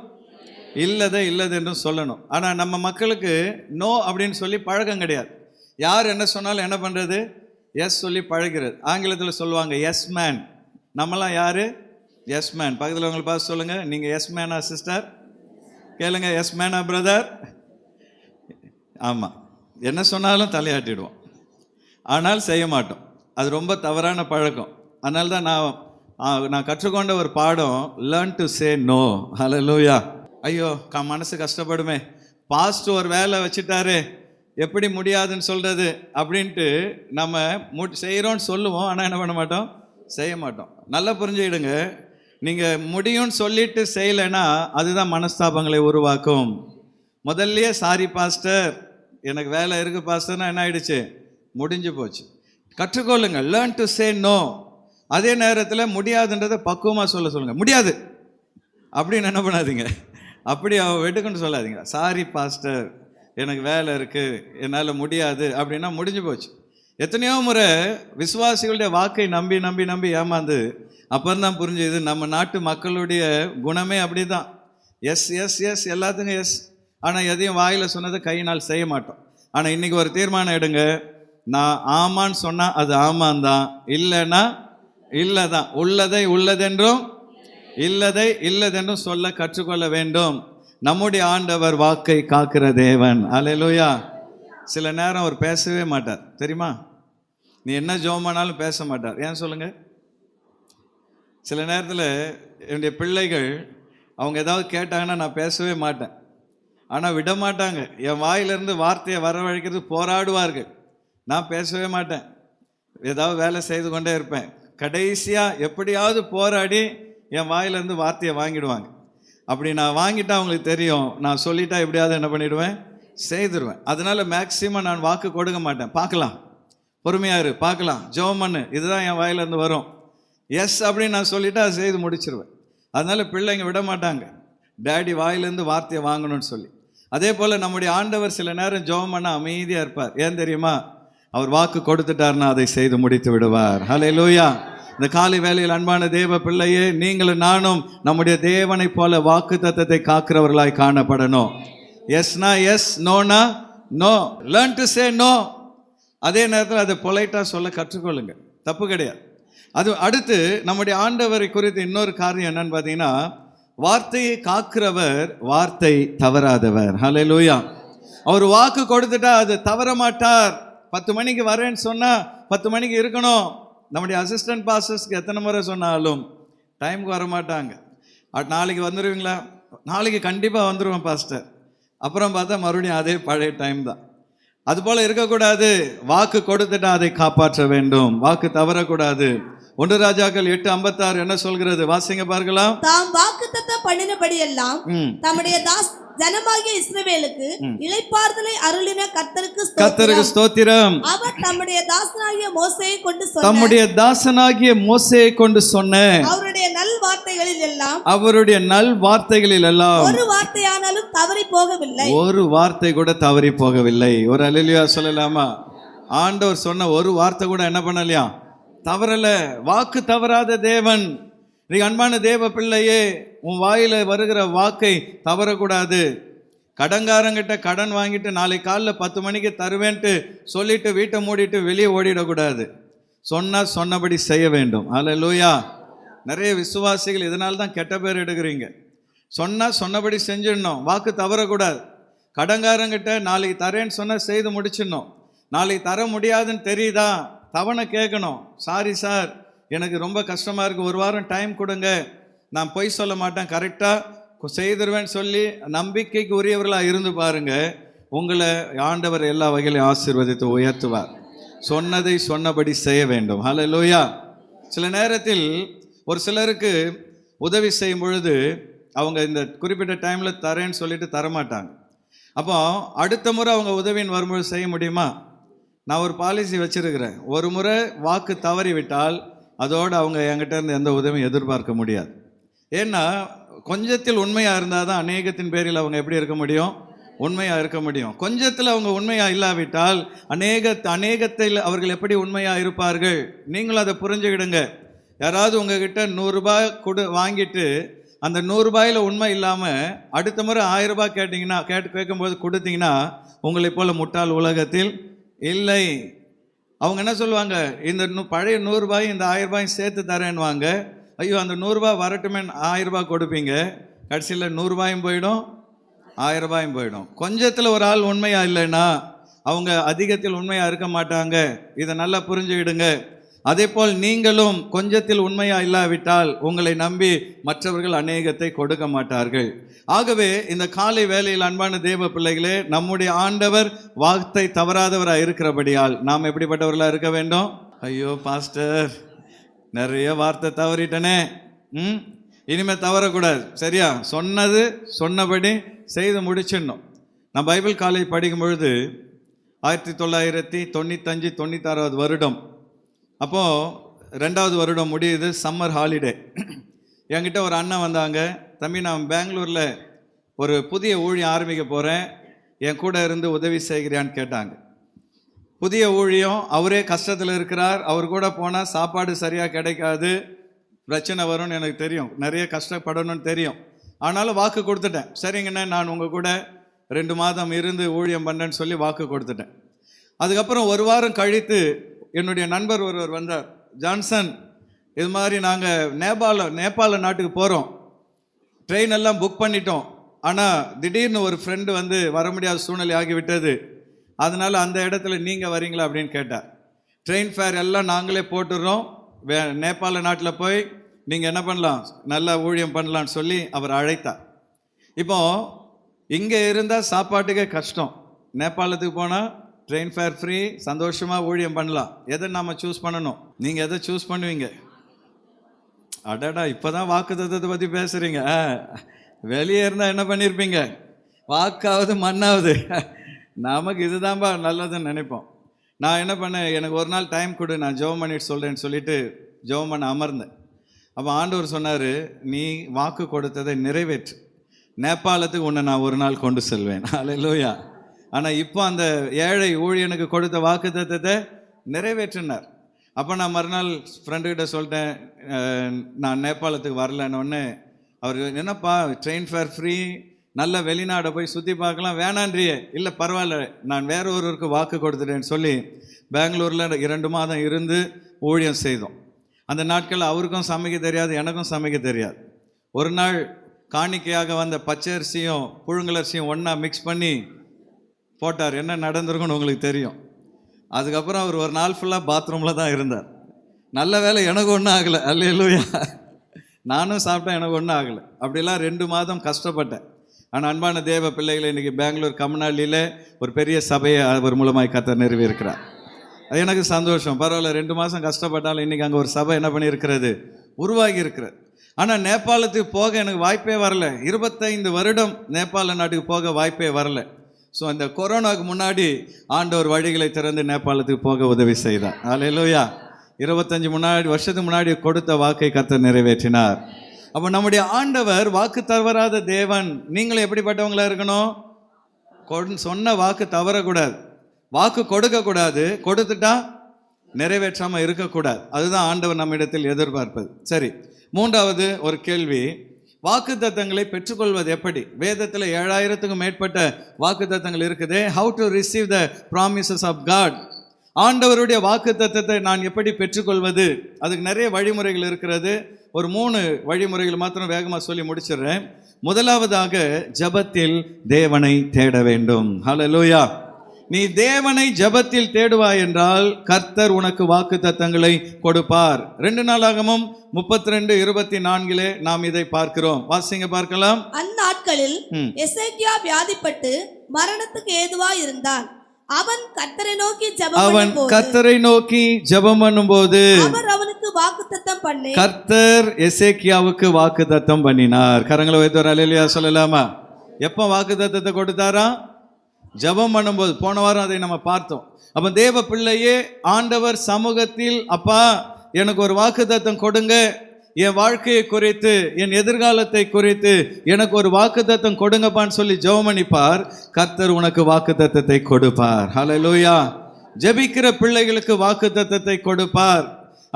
இல்லதை இல்லதென்றும் சொல்லணும். ஆனால் நம்ம மக்களுக்கு நோ அப்படின்னு சொல்லி பழக்கம் கிடையாது. யார் என்ன சொன்னாலும் என்ன பண்ணுறது, எஸ் சொல்லி பழகிறது. ஆங்கிலத்தில் சொல்லுவாங்க எஸ் மேன். நம்மலாம் யார், எஸ் மேன். பக்கத்தில் உங்களை பார்த்து சொல்லுங்கள், நீங்கள் எஸ் மேனா சிஸ்டர், கேளுங்க, எஸ் மேனா பிரதர். ஆமாம், என்ன சொன்னாலும் தலையாட்டிடுவோம், ஆனால் செய்ய மாட்டோம். அது ரொம்ப தவறான பழக்கம். அதனால தான் நான் கற்றுக்கொண்ட ஒரு பாடம், லேர்ன் டு சே நோ. ஹல்லேலூயா. ஐயோ மனசு கஷ்டப்படுமே, பாஸ்ட் ஒரு வேலை வச்சுட்டாரு, எப்படி முடியாதுன்னு சொல்கிறது அப்படின்ட்டு நம்ம செய்கிறோன்னு சொல்லுவோம், ஆனால் என்ன பண்ண மாட்டோம், செய்ய மாட்டோம். நல்லா புரிஞ்சுக்கிடுங்க, நீங்கள் முடியும்னு சொல்லிட்டு செய்யலைன்னா அதுதான் மனஸ்தாபங்களை உருவாக்கும். முதல்லையே சாரி பாஸ்டர், எனக்கு வேலை இருக்குது பாஸ்டர்னா என்ன ஆயிடுச்சு, முடிஞ்சு போச்சு. கற்றுக்கொள்ளுங்க, லேர்ன் டு சே நோ. அதே நேரத்தில் முடியாதுன்றதை பக்குவமாக சொல்லுங்கள். முடியாது அப்படின்னு என்ன பண்ணாதீங்க, அப்படி வெட்டுக்குன்னு சொல்லாதீங்க. சாரி பாஸ்டர், எனக்கு வேலை இருக்குது, என்னால் முடியாது அப்படின்னா முடிஞ்சு போச்சு. எத்தனையோ முறை விசுவாசிகளுடைய வாக்கை நம்பி நம்பி நம்பி ஏமாந்து அப்புறம் தான் புரிஞ்சுது, நம்ம நாட்டு மக்களுடைய குணமே அப்படி தான். எஸ் எஸ் எஸ், எல்லாத்துக்கும் எஸ், ஆனால் எதையும் வாயில் சொன்னதை கையினால் செய்ய மாட்டோம். ஆனால் இன்றைக்கி ஒரு தீர்மானம் எடுங்க, நான் ஆமான்னு சொன்னால் அது ஆமான் தான், இல்லைன்னா இல்லை தான். உள்ளதை உள்ளதென்றும் இல்லதை இல்லதென்றும் சொல்ல கற்றுக்கொள்ள வேண்டும். நம்முடைய ஆண்டவர் வாக்கை காக்கிற தேவன். அல்லேலூயா. சில நேரம் அவர் பேசவே மாட்டார் தெரியுமா, நீ என்ன ஜெபமானாலும் பேச மாட்டார். ஏன் சொல்லுங்க? சில நேரத்தில் என்னுடைய பிள்ளைகள் அவங்க ஏதாவது கேட்டாங்கன்னா நான் பேசவே மாட்டேன், ஆனால் விட மாட்டாங்க. என் வாயிலிருந்து வார்த்தையை வரவழைக்கிறது போராடுவார்கள், நான் பேசவே மாட்டேன், ஏதாவது வேலை செய்து கொண்டே இருப்பேன். கடைசியாக எப்படியாவது போராடி என் வாயிலேருந்து வார்த்தையை வாங்கிடுவாங்க. அப்படி நான் வாங்கிட்டா அவங்களுக்கு தெரியும், நான் சொல்லிட்டா எப்படியாவது என்ன பண்ணிவிடுவேன், செய்துருவேன். அதனால் மேக்சிமம் நான் வாக்கு கொடுக்க மாட்டேன். பார்க்கலாம், பொறுமையாக இரு, பார்க்கலாம், ஜெபம் பண்ணு, இதுதான் என் வாயிலேருந்து வரும். எஸ் அப்படின்னு நான் சொல்லிவிட்டு அதை செய்து முடிச்சிருவேன். அதனால் பிள்ளைங்க விட மாட்டாங்க, டேடி வாயிலேருந்து வார்த்தையை வாங்கணும்னு சொல்லி. அதே போல் நம்முடைய ஆண்டவர் சில நேரம் ஜெபம் பண்ண அமைதியாக இருப்பார். ஏன் தெரியுமா? அவர் வாக்கு கொடுத்துட்டார்னா அதை செய்து முடித்து விடுவார். ஹல்லேலூயா. இந்த காலை வேளையில் அன்பான தேவ பிள்ளையே, நீங்களும் நானும் நம்முடைய தேவனை போல வாக்கு தத்தத்தை காக்கிறவர்களாய் காணப்படணும். எஸ்னா எஸ், நோனா no. Learn to say no. அதே நேரத்தில் அதை பொலைட்டாக சொல்ல கற்றுக்கொள்ளுங்க, தப்பு கிடையாது. அது அடுத்து நம்முடைய ஆண்டவரை குறித்து இன்னொரு காரியம் என்னன்னு பார்த்தீங்கன்னா, வார்த்தையை காக்கிறவர் வார்த்தை தவறாதவர். ஹல்லேலூயா. அவர் வாக்கு கொடுத்துட்டா அது தவற மாட்டார். 10 மணிக்கு வரேன்னு சொன்னால் 10 மணிக்கு இருக்கணும். நம்முடைய அசிஸ்டன்ட் பாஸ்டர்ஸ்க்கு எத்தனை முறை சொன்னாலும் டைமுக்கு வர மாட்டாங்க. நாளைக்கு வந்துடுவீங்களா? நாளைக்கு கண்டிப்பாக வந்துடுவேன் பாஸ்டர். அப்புறம் பார்த்தா மறுபடியும் அதே பழைய டைம் தான். அதுபோல் இருக்கக்கூடாது. வாக்கு கொடுத்துட்டா அதை காப்பாற்ற வேண்டும், வாக்கு தவறக்கூடாது. 1 ராஜாக்கள் 8:56 என்ன சொல்கிறது? வாசிங்க பார்க்கலாம். தாம் வாக்குத்தத்தம் பண்ணினபடியெல்லாம் தம்முடைய ஜனமாகிய இஸ்ரவேலுக்கு இளைப்பாறுதலை அருளின கர்த்தருக்கு ஸ்தோத்திரம். அவர் தம்முடைய தாசனாகிய மோசேயை கொண்டு சொன்ன அவருடைய நல் வார்த்தைகளில் எல்லாம் ஒரு வார்த்தையானாலும் தவறி போகவில்லை. ஒரு வார்த்தை கூட தவறி போகவில்லை. ஒரு அல்லேலூயா சொல்லலாமா? ஆண்டவர் சொன்ன ஒரு வார்த்தை கூட என்ன பண்ணலையா? தவறல. வாக்கு தவறாத தேவன். நீ அன்பான தேவ பிள்ளையே, உன் வாயில வருகிற வாக்கை தவறக்கூடாது. கடன்காரங்கிட்ட கடன் வாங்கிட்டு நாளைக்கு காலைல 10 மணிக்கு தருவேன்ட்டு சொல்லிட்டு வீட்டை மூடிட்டு வெளியே ஓடிடக்கூடாது. சொன்னபடி செய்ய வேண்டும். அல்லேலூயா. நிறைய விசுவாசிகள் இதனால தான் கெட்ட பேர் எடுக்கிறீங்க. சொன்னபடி செஞ்சிடணும், வாக்கு தவறக்கூடாது. கடன்காரங்கிட்ட நாளைக்கு தரேன்னு சொன்னால் செய்து முடிச்சிடணும். நாளைக்கு தர முடியாதுன்னு தெரியுதா, தவணை கேட்கணும். சாரி சார், எனக்கு ரொம்ப கஷ்டமாக இருக்குது, ஒரு வாரம் டைம் கொடுங்க, நான் பொய் சொல்ல மாட்டேன், கரெக்டாக செய்திருவேன்னு சொல்லி நம்பிக்கைக்கு உரியவர்களாக இருந்து பாருங்க. உங்களை ஆண்டவர் எல்லா வகையிலும் ஆசீர்வதித்து உயர்த்துவார். சொன்னதை சொன்னபடி செய்ய வேண்டும். ஹல்லேலூயா. சில நேரத்தில் ஒரு சிலருக்கு உதவி செய்யும் பொழுது அவங்க இந்த குறிப்பிட்ட டைமில் தரேன்னு சொல்லிட்டு தரமாட்டாங்க. அப்போ அடுத்த முறை அவங்க உதவின்னு வரும்பொழுது செய்ய முடியுமா? நான் ஒரு பாலிசி வச்சுருக்கிறேன். ஒரு முறை வாக்கு தவறி விட்டால் அதோடு அவங்க என்கிட்ட இருந்து எந்த உதவியும் எதிர்பார்க்க முடியாது. ஏன்னா கொஞ்சத்தில் உண்மையாக இருந்தால் தான் அநேகத்தின் பேரில் அவங்க எப்படி இருக்க முடியும்? உண்மையாக இருக்க முடியும். கொஞ்சத்தில் அவங்க உண்மையாக இல்லாவிட்டால் அநேகத்தில் அவர்கள் எப்படி உண்மையாக இருப்பார்கள்? நீங்களும் அதை புரிஞ்சுக்கிடுங்க. யாராவது உங்ககிட்ட 100 ரூபாய் வாங்கிட்டு அந்த 100 ரூபாயில் உண்மை இல்லாமல் அடுத்த முறை 1000 ரூபாய் கேட்டிங்கன்னா கேட்கும்போது கொடுத்தீங்கன்னா உங்களை போல் முட்டாள் உலகத்தில் இல்லை. அவங்க என்ன சொல்லுவாங்க? இந்த பழைய 100 ரூபாய் இந்த 1000 ரூபாயும் சேர்த்து தரேன்னுவாங்க. ஐயோ, அந்த 100 ரூபாய் வரட்டுமே 1000 ரூபாய் கொடுப்பீங்க. கடைசியில் 100 ரூபாயும் போயிடும், 1000 ரூபாயும் போயிடும். கொஞ்சத்தில் ஒரு ஆள் உண்மையாக இல்லைன்னா அவங்க அதிகத்தில் உண்மையாக இருக்க மாட்டாங்க. இதை நல்லா புரிஞ்சுக்கிடுங்க. அதே போல் நீங்களும் கொஞ்சத்தில் உண்மையாக இல்லாவிட்டால் உங்களை நம்பி மற்றவர்கள் அநேகத்தை கொடுக்க மாட்டார்கள். ஆகவே இந்த காலை வேளையில் அன்பான தேவ பிள்ளைகளே, நம்முடைய ஆண்டவர் வார்த்தை தவறாதவராக இருக்கிறபடியால் நாம் எப்படிப்பட்டவர்களாக இருக்க வேண்டும்? ஐயோ பாஸ்டர், நிறைய வார்த்தை தவறிட்டனே, இனிமேல் தவறக்கூடாது. சரியா? சொன்னபடி செய்து முடிச்சிடணும். நான் பைபிள் காலேஜ் படிக்கும் பொழுது 1995-96 வருடம், அப்போது 2வது வருடம் முடியுது, சம்மர் ஹாலிடே. என்கிட்ட ஒரு அண்ணன் வந்தாங்க. தம்பி, நான் பெங்களூரில் ஒரு புதிய ஊழியம் ஆரம்பிக்க போகிறேன், என் கூட இருந்து உதவி செய்கிறியான்னு கேட்டாங்க. புதிய ஊழியம், அவரே கஷ்டத்தில் இருக்கிறார். அவர் கூட போனால் சாப்பாடு சரியாக கிடைக்காது, பிரச்சனை வரும்னு எனக்கு தெரியும், நிறைய கஷ்டப்படணும்னு தெரியும். ஆனாலும் வாக்கு கொடுத்துட்டேன். சரிங்கண்ணே, நான் உங்கள் கூட 2 மாதம் இருந்து ஊழியம் பண்ணேன்னு சொல்லி வாக்கு கொடுத்துட்டேன். அதுக்கப்புறம் 1 வாரம் கழித்து என்னுடைய நண்பர் ஒருவர் வந்தார். ஜான்சன், இது மாதிரி நாங்கள் நேபாள நாட்டுக்கு போகிறோம், ட்ரெயின் எல்லாம் புக் பண்ணிட்டோம், ஆனால் திடீர்னு ஒரு ஃப்ரெண்டு வந்து வர முடியாத சூழ்நிலை ஆகிவிட்டது, அதனால் அந்த இடத்துல நீங்கள் வரீங்களா அப்படின்னு கேட்டார். ட்ரெயின் ஃபேர் எல்லாம் நாங்களே போட்டுடுறோம், நேபாள நாட்டில் போய் நீங்கள் என்ன பண்ணலாம், நல்லா ஊழியம் பண்ணலான்னு சொல்லி அவர் அழைத்தார். இப்போது இங்கே இருந்தால் சாப்பாட்டுக்கே கஷ்டம், நேபாளத்துக்கு போனால் ட்ரெயின் ஃபேர் ஃப்ரீ, சந்தோஷமாக ஊழியம் பண்ணலாம். எதை நாம் சூஸ் பண்ணணும்? நீங்கள் எதை சூஸ் பண்ணுவீங்க? அடடா, இப்போ தான் வாக்கு தத்துவத்தை பற்றி பேசுகிறீங்க. வெளியே இருந்தால் என்ன பண்ணியிருப்பீங்க? வாக்காவது மண்ணாவது. நமக்கு இதுதான்பா நல்லதுன்னு நினைப்போம். நான் என்ன பண்ணேன், எனக்கு ஒரு நாள் டைம் கொடு, நான் ஜெபம் பண்ணிட்டு சொல்கிறேன்னு சொல்லிட்டு ஜெபம் பண்ண அமர்ந்தேன். அப்போ ஆண்டவர் சொன்னார், நீ வாக்கு கொடுத்ததை நிறைவேற்று, நேபாளத்துக்கு உன்னை நான் ஒரு நாள் கொண்டு செல்வேன். அல்லேலூயா. ஆனால் இப்போ அந்த ஏழை ஊழியனுக்கு கொடுத்த வாக்கு தத்தத்தை நிறைவேற்றினார். அப்போ நான் மறுநாள் ஃப்ரெண்டுக்கிட்ட சொல்லிட்டேன், நான் நேபாளத்துக்கு வரலன்னு. அவர், என்னப்பா ட்ரெயின் ஃபேர் ஃப்ரீ, நல்ல வெளிநாடை போய் சுற்றி பார்க்கலாம் வேணான்றியே, இல்லை பரவாயில்ல நான் வேற ஒருவருக்கு வாக்கு கொடுத்துட்டேன்னு சொல்லி பெங்களூரில் 2 மாதம் இருந்து ஊழியம் செய்தோம். அந்த நாட்கள் அவருக்கும் சமைக்க தெரியாது, எனக்கும் சமைக்க தெரியாது. ஒரு நாள் காணிக்கையாக வந்த பச்சை அரிசியும் புழுங்கலரிசியும் ஒன்றா மிக்ஸ் பண்ணி போட்டார். என்ன நடந்திருக்குன்னு உங்களுக்கு தெரியும். அதுக்கப்புறம் அவர் ஒரு நாள் ஃபுல்லாக பாத்ரூமில் தான் இருந்தார். நல்ல வேலை எனக்கு ஒன்றும் ஆகலை, அல்லேலூயா. நானும் சாப்பிட்டேன், எனக்கு ஒன்றும் ஆகலை. அப்படிலாம் 2 மாதம் கஷ்டப்பட்டேன். ஆனால் அன்பான தேவ பிள்ளைகளை இன்றைக்கி பெங்களூர் கம்னாலியில் ஒரு பெரிய சபையை அவர் மூலமாய் கர்த்தர் நிறுவியிருக்கிறார். அது எனக்கு சந்தோஷம். பரவாயில்ல, 2 மாதம் கஷ்டப்பட்டாலும் இன்றைக்கி அங்கே ஒரு சபை என்ன பண்ணியிருக்கிறது, உருவாகி இருக்கிறது. ஆனால் நேபாளத்துக்கு போக எனக்கு வாய்ப்பே வரல. 25 வருடம் நேபாள நாட்டுக்கு போக வாய்ப்பே வரல. ஸோ அந்த கொரோனாவுக்கு முன்னாடி ஆண்டவர் வழிகளை திறந்து நேபாளத்துக்கு போக உதவி செய்தார். அல்லேலூயா. 25 வருஷத்துக்கு முன்னாடி கொடுத்த வாக்கை கர்த்தர் நிறைவேற்றினார். அப்போ நம்முடைய ஆண்டவர் வாக்கு தவறாத தேவன். நீங்களும் எப்படிப்பட்டவங்களா இருக்கணும்? சொன்ன வாக்கு தவறக்கூடாது, வாக்கு கொடுக்கக்கூடாது, கொடுத்துட்டா நிறைவேற்றாமல் இருக்கக்கூடாது. அதுதான் ஆண்டவர் நம்மிடத்தில் எதிர்பார்ப்பது. சரி, 3வது ஒரு கேள்வி, வாக்கு தத்தங்களை பெற்றுக்கொள்வது எப்படி? வேதத்தில் 7000க்கும் மேற்பட்ட வாக்கு தத்தங்கள் இருக்குது. How to receive the promises of God? ஆண்டவருடைய வாக்கு தத்தத்தை நான் எப்படி பெற்றுக்கொள்வது? அதுக்கு நிறைய வழிமுறைகள் இருக்கிறது. ஒரு 3 வழிமுறைகள் மாத்திரம் வேகமாக சொல்லி முடிச்சிடுறேன். முதலாவதாக, ஜபத்தில் தேவனை தேட வேண்டும். ஹல்லேலூயா. நீ தேவனை ஜபத்தில் தேடுவாய் என்றால் கர்த்தர் உனக்கு வாக்கு தத்தங்களை கொடுப்பார். 2 நாளாகமும் 32:24 நாம் இதை பார்க்கிறோம். வாசிங்க பார்க்கலாம். அந்நாட்களில் எசேக்கியா வியாதிப்பட்டு மரணத்துக்கு ஏதுவாய் இருந்தான். அவன் கர்த்தரை நோக்கி ஜெபம் பண்ணும்போது அவர் அவனுக்கு வாக்குத்தத்தம் பண்ணி, கர்த்தர் எசேக்கியாவுக்கு வாக்குத்தத்தம் பண்ணினார். கரங்களை வைத்து அல்லேலூயா சொல்லலாமா? எப்போ வாக்குத்தத்தத்தை கொடுத்தாரா? ஜெபம் பண்ணும்போது. போன வாரம் அதை நம்ம பார்த்தோம். அப்போ தேவ பிள்ளையே, ஆண்டவர் சமூகத்தில், அப்பா எனக்கு ஒரு வாக்குத்தத்தம் கொடுங்க, என் வாழ்க்கையை குறித்து, என் எதிர்காலத்தை குறித்து எனக்கு ஒரு வாக்குத்தத்தம் கொடுங்கப்பான்னு சொல்லி ஜெபம் பண்ணிப்பார். கர்த்தர் உனக்கு வாக்குத்தத்தத்தை கொடுப்பார். ஹல்லேலூயா. ஜெபிக்கிற பிள்ளைகளுக்கு வாக்குத்தத்தத்தை கொடுப்பார்.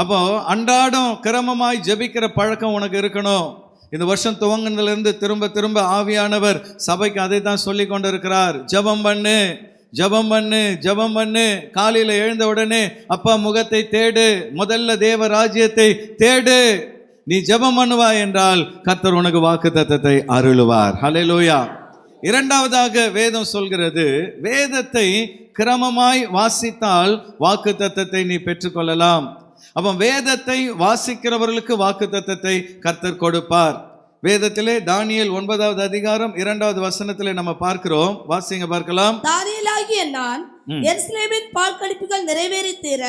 அப்போ அன்றாடம் கிரமமாய் ஜெபிக்கிற பழக்கம் உனக்கு இருக்கணும். இந்த வருஷம் துவங்கினிலிருந்து திரும்ப திரும்ப ஆவியானவர் சபைக்கு அதை தான் சொல்லி கொண்டு இருக்கிறார். ஜெபம் பண்ணு, ஜெபம் பண்ணு, ஜெபம் பண்ணு. காலையில் எழுந்த உடனே அப்பா முகத்தை தேடு, முதல்ல தேவ ராஜ்யத்தை தேடு. நீ ஜெபம் பண்ணுவாய் என்றால் கர்த்தர் உனக்கு வாக்குத்தத்தத்தை அருளுவார். ஹல்லேலூயா. 2வதாக வேதம் சொல்கிறது, வேதத்தை கிரமமாய் வாசித்தால் வாக்குத்தத்தத்தை நீ பெற்றுக்கொள்ளலாம். அப்போ வேதத்தை வாசிக்கிறவர்களுக்கு வாக்குத்தத்தத்தை கர்த்தர் கொடுப்பார். வேதத்திலே தானியேல் 9வது அதிகாரம் 2வது வசனத்திலே நம்ம பார்க்கிறோம். வாசிங்க பார்க்கலாம். தானியேலாகிய நான் எருசலேமின் பால் கடிப்புகள் நிறைவேறி தீர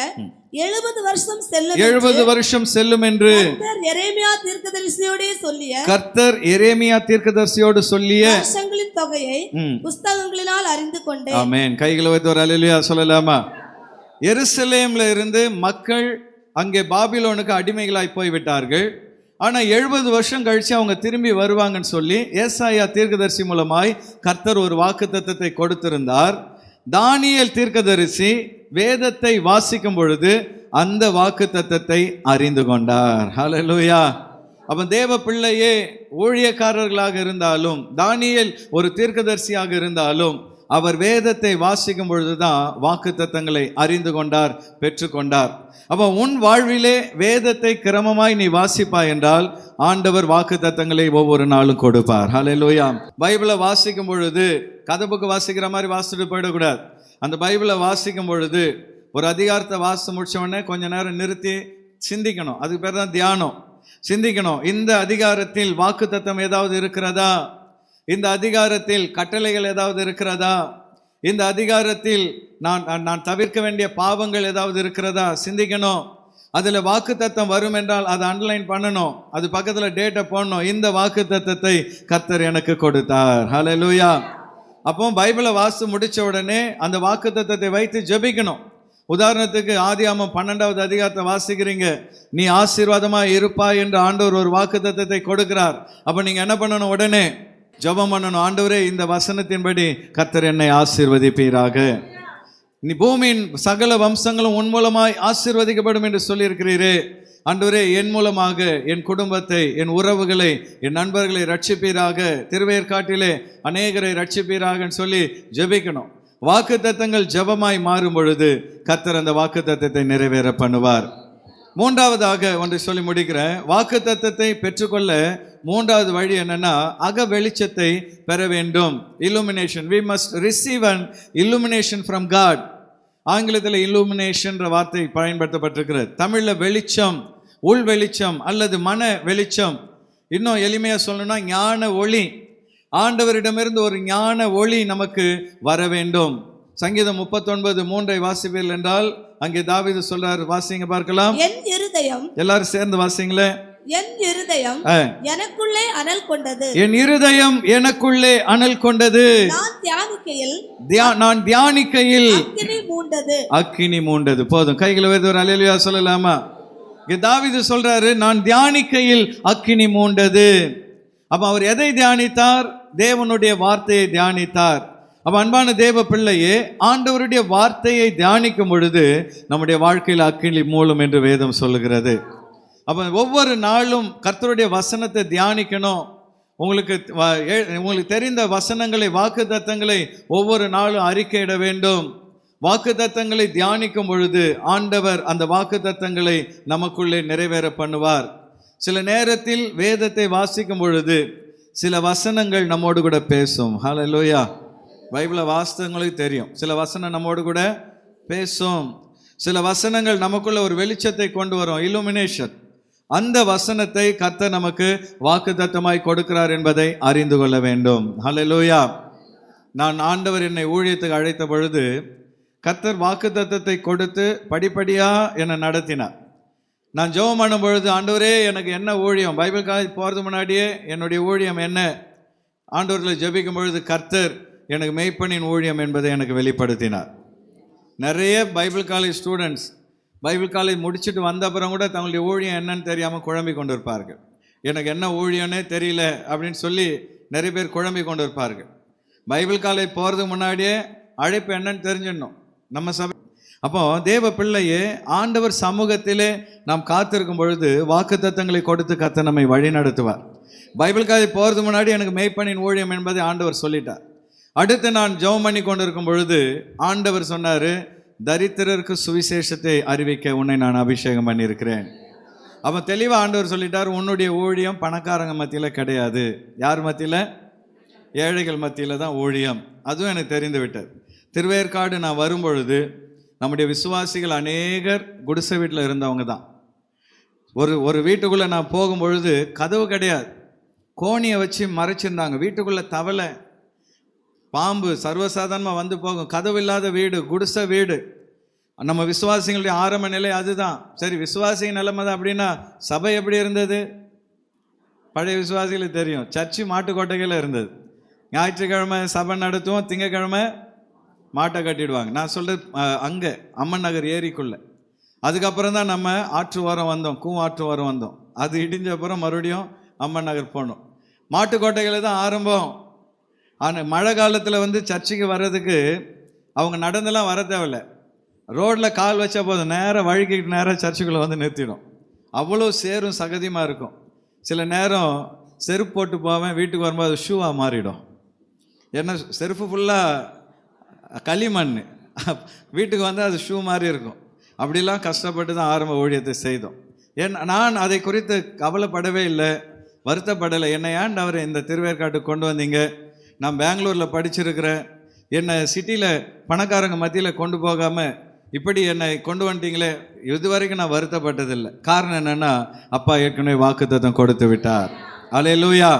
70 வருஷம் செல்லும் என்று கர்த்தர் எரேமியா தீர்க்கதரிசியோடு சொல்லிய வருஷங்களின் தொகையை புத்தகங்களினால் அறிந்து கொண்டேன். ஆமென். கைகளை வைத்து ஒரு அல்லேலூயா சொல்லலாமா? எருசலேம்ல இருந்து மக்கள் அங்கே பாபிலோனுக்கு அடிமைகளாய் போய்விட்டார்கள். ஆனால் 70 வருஷம் கழிச்சு அவங்க திரும்பி வருவாங்கன்னு சொல்லி ஏசாயா தீர்க்கதரிசி மூலமாய் கர்த்தர் ஒரு வாக்குத்தத்தத்தை கொடுத்திருந்தார். தானியேல் தீர்க்கதரிசி வேதத்தை வாசிக்கும் பொழுது அந்த வாக்குத்தத்தத்தை அறிந்து கொண்டார். ஹல்லேலூயா. அப்போ தேவ பிள்ளையே, ஊழியக்காரர்களாக இருந்தாலும், தானியேல் ஒரு தீர்க்கதரிசியாக இருந்தாலும், அவர் வேதத்தை வாசிக்கும் பொழுதுதான் வாக்குத்தத்தங்களை அறிந்து கொண்டார், பெற்றுக்கொண்டார். அப்போ உன் வாழ்விலே வேதத்தை கிரமமாய் நீ வாசிப்பாய் என்றால் ஆண்டவர் வாக்குத்தத்தங்களை ஒவ்வொரு நாளும் கொடுப்பார். ஹல்லேலூயா. பைபிளை வாசிக்கும் பொழுது கதை புக்கு வாசிக்கிற மாதிரி வாசிட்டு போயிடக்கூடாது. அந்த பைபிளை வாசிக்கும் பொழுது ஒரு அதிகாரத்தை வாசித்து முடிச்ச உடனே கொஞ்ச நேரம் நிறுத்தி சிந்திக்கணும். அதுக்கு பேர் தான் தியானம். சிந்திக்கணும், இந்த அதிகாரத்தில் வாக்குத்தத்தம் ஏதாவது இருக்கிறதா, இந்த அதிகாரத்தில் கட்டளைகள் ஏதாவது இருக்கிறதா, இந்த அதிகாரத்தில் நான் தவிர்க்க வேண்டிய பாவங்கள் ஏதாவது இருக்கிறதா சிந்திக்கணும். அதில் வாக்குத்தத்தம் வரும் என்றால் அதை அண்டர்லைன் பண்ணணும், அது பக்கத்தில் டேட்டை போடணும். இந்த வாக்குத்தத்தத்தை கர்த்தர் எனக்கு கொடுத்தார். ஹல்லேலூயா. அப்போ பைபிளை வாசித்து முடித்த உடனே அந்த வாக்குத்தத்தத்தை வைத்து ஜெபிக்கணும். உதாரணத்துக்கு ஆதியாகமம் 12வது அதிகாரத்தை வாசிக்கிறீங்க, நீ ஆசீர்வாதமாக இருப்பாய் என்று ஆண்டவர் ஒரு வாக்குத்தத்தத்தை கொடுக்கிறார். அப்போ நீங்கள் என்ன பண்ணணும்? உடனே ஜெபம் பண்ணணும். ஆண்டவரே, இந்த வசனத்தின்படி கர்த்தர் என்னை ஆசீர்வதிப்பீராக, நீ பூமியின் சகல வம்சங்களும் உன் மூலமாய் ஆசீர்வதிக்கப்படும் என்று சொல்லியிருக்கிறீரே, ஆண்டவரே, என் மூலமாக என் குடும்பத்தை, என் உறவுகளை, என் நண்பர்களை ரட்சிப்பீராக, திருவேற்காட்டிலே அநேகரை ரட்சிப்பீராக சொல்லி ஜெபிக்கணும். வாக்குத்தத்தங்கள் ஜெபமாய் மாறும் பொழுது கர்த்தர் அந்த வாக்குத்தத்தத்தை நிறைவேற பண்ணுவார். மூன்றாவதாக ஒன்றை சொல்லி முடிக்கிறேன். வாக்குத்தத்தத்தை பெற்றுக்கொள்ள மூன்றாவது வழி என்னன்னா, அக வெளிச்சத்தை பெற வேண்டும். illumination. We must receive an illumination from God. ஆங்கிலத்தில் illuminationன்ற வார்த்தை பயன்படுத்தப்பட்டிருக்கிறது. தமிழில் வெளிச்சம், உள் வெளிச்சம் அல்லது மன வெளிச்சம். இன்னும் எளிமையாக சொல்லணும்னா ஞான ஒளி. ஆண்டவரிடமிருந்து ஒரு ஞான ஒளி நமக்கு வர வேண்டும். சங்கீதம் 39:3 வாசிப்பீர்கள் என்றால் அங்கே தாவீது சொல்றார், வாசிங்க பார்க்கலாம். என் இருதயம், எல்லாரும் சேர்ந்து வாசிங்களே. என் இருதயம் எனக்குள்ளே அனல் கொண்டது, என் இருதயம் எனக்குள்ளே அனல் கொண்டது, நான் தியானிக்கையில் அக்கினி மூண்டது, அக்கினி மூண்டது. போதும், கைகளை வைத்து ஒரு அல்லேலூயா சொல்லலாமா? தாவீது சொல்றாரு, நான் தியானிக்கையில் அக்கினி மூண்டது. அப்ப அவர் எதை தியானித்தார்? தேவனுடைய வார்த்தையை தியானித்தார். அப்ப அன்பான தேவ பிள்ளையே, ஆண்டவருடைய வார்த்தையை தியானிக்கும் பொழுது நம்முடைய வாழ்க்கையில் அக்கினி மூலம் என்று வேதம் சொல்லுகிறது. அப்ப ஒவ்வொரு நாளும் கர்த்தருடைய வசனத்தை தியானிக்கணும். உங்களுக்கு தெரிந்த வசனங்களை, வாக்கு தத்தங்களை ஒவ்வொரு நாளும் அறிக்கையிட வேண்டும். வாக்கு தத்தங்களை தியானிக்கும் பொழுது ஆண்டவர் அந்த வாக்கு தத்தங்களை நமக்குள்ளே நிறைவேற பண்ணுவார். சில நேரத்தில் வேதத்தை வாசிக்கும் பொழுது சில வசனங்கள் நம்மோடு கூட பேசும். ஹல்லேலூயா. பைபிளை வாசித்தவங்களுக்கு தெரியும், சில வசனம் நம்மோடு கூட பேசும். சில வசனங்கள் நமக்குள்ள ஒரு வெளிச்சத்தை கொண்டு வரும், illumination. அந்த வசனத்தை கர்த்தர் நமக்கு வாக்குத்தத்தமாய் கொடுக்கிறார் என்பதை அறிந்து கொள்ள வேண்டும். ஹல்லேலூயா. நான் ஆண்டவர் என்னை ஊழியத்துக்கு அழைத்த பொழுது கர்த்தர் வாக்குத்தத்தத்தை கொடுத்து படிப்படியா என்னை நடத்தினார். நான் ஜெபம் பண்ணும் பொழுது, ஆண்டவரே எனக்கு என்ன ஊழியம், பைபிள் காலேஜ் போகிறதுக்கு முன்னாடியே என்னுடைய ஊழியம் என்ன, ஆண்டவர்களை ஜெபிக்கும் பொழுது கர்த்தர் எனக்கு மெய்ப்பனின் ஊழியம் என்பதை எனக்கு வெளிப்படுத்தினார். நிறைய Bible college students Bible college முடிச்சுட்டு வந்த அப்புறம் கூட தங்களுடைய ஊழியம் என்னன்னு தெரியாமல் குழம்பி கொண்டு இருப்பார்கள். எனக்கு என்ன ஊழியன்னே தெரியல அப்படின்னு சொல்லி நிறைய பேர் குழம்பி கொண்டு இருப்பார்கள். பைபிள் காலேஜ் போகிறதுக்கு முன்னாடியே அழைப்பு என்னன்னு தெரிஞ்சிடணும் நம்ம சபை. அப்போ தேவ பிள்ளையே, ஆண்டவர் சமூகத்திலே நாம் காத்திருக்கும் பொழுது வாக்குத்தத்தங்களை கொடுத்து கர்த்தர் நம்மை வழி நடத்துவார். பைபிள் காலேஜ் போகிறதுக்கு முன்னாடி எனக்கு மெய்ப்பனின் ஊழியம் என்பதை ஆண்டவர் சொல்லிட்டார். அடுத்து நான் ஜெபம் பண்ணி கொண்டிருக்கும் பொழுது ஆண்டவர் சொன்னார், தரித்திரருக்கு சுவிசேஷத்தை அறிவிக்க உன்னை நான் அபிஷேகம் பண்ணியிருக்கிறேன். அப்போ தெளிவாக ஆண்டவர் சொல்லிட்டார், உன்னுடைய ஊழியம் பணக்காரங்க மத்தியில் கிடையாது. யார் மத்தியில்? ஏழைகள் மத்தியில் தான் ஊழியம். அதுவும் எனக்கு தெரிந்து விட்டது. திருவேற்காடு நான் வரும்பொழுது நம்முடைய விசுவாசிகள் அநேகர் குடிசை வீட்டில் இருந்தவங்க தான். ஒரு வீட்டுக்குள்ளே நான் போகும்பொழுது கதவு கிடையாது, கோணியை வச்சு மறைச்சிருந்தாங்க. வீட்டுக்குள்ளே தவளை, பாம்பு சர்வசாதாரணமாக வந்து போகும். கதவு இல்லாத வீடு, குடிசை வீடு. நம்ம விசுவாசிகளுடைய ஆரம்ப நிலை அதுதான். சரி, விசுவாசிங்க நிலைமை தான் அப்படின்னா சபை எப்படி இருந்தது? பழைய விசுவாசிகளுக்கு தெரியும், சர்ச்சு மாட்டுக்கோட்டைகளில் இருந்தது. ஞாயிற்றுக்கிழமை சபை நடத்துவோம், திங்கக்கிழமை மாட்டை கட்டிடுவாங்க. நான் சொல்கிறது அங்கே அம்மன் நகர் ஏரிக்குள்ளே. அதுக்கப்புறம் தான் நம்ம ஆற்று ஓரம் வந்தோம், ஆற்று ஓரம் வந்தோம். அது இடிஞ்ச அப்புறம் மறுபடியும் அம்மன் நகர் போனோம். மாட்டுக்கோட்டைகளை தான் ஆரம்பம். ஆனால் மழை காலத்தில் வந்து சர்ச்சுக்கு வர்றதுக்கு அவங்க நடந்தெல்லாம் வர தேவையில்லை, ரோட்டில் கால் வச்சா போதும், நேராக வழுக்கிட்டு நேராக சர்ச்சுக்குள்ளே வந்து நிறுத்திடும். அவ்வளோ சேரும் சகதியமாக இருக்கும். சில நேரம் செருப்பு போட்டு போவேன், வீட்டுக்கு வரும்போது அது ஷூவாக மாறிடும். ஏன்னா செருப்பு ஃபுல்லாக களிமண், வீட்டுக்கு வந்து அது ஷூ மாதிரி இருக்கும். அப்படிலாம் கஷ்டப்பட்டு தான் ஆரம்ப ஊழியத்தை செய்தோம். நான் அதை குறித்து கவலைப்படவே இல்லை, வருத்தப்படலை. என்னை ஏன் அவரை இந்த திருவேற்காட்டுக்கு கொண்டு வந்தீங்க? நான் பெங்களூரில் படிச்சிருக்கிறேன், என்னை சிட்டியில் பணக்காரங்க மத்தியில் கொண்டு போகாமல் இப்படி என்னை கொண்டு வந்துட்டீங்களே, இது வரைக்கும் நான் வருத்தப்பட்டதில்லை. காரணம் என்னென்னா, அப்பா ஏற்கனவே வாக்குத்தத்தம் கொடுத்து விட்டார். அல்லேலூயா.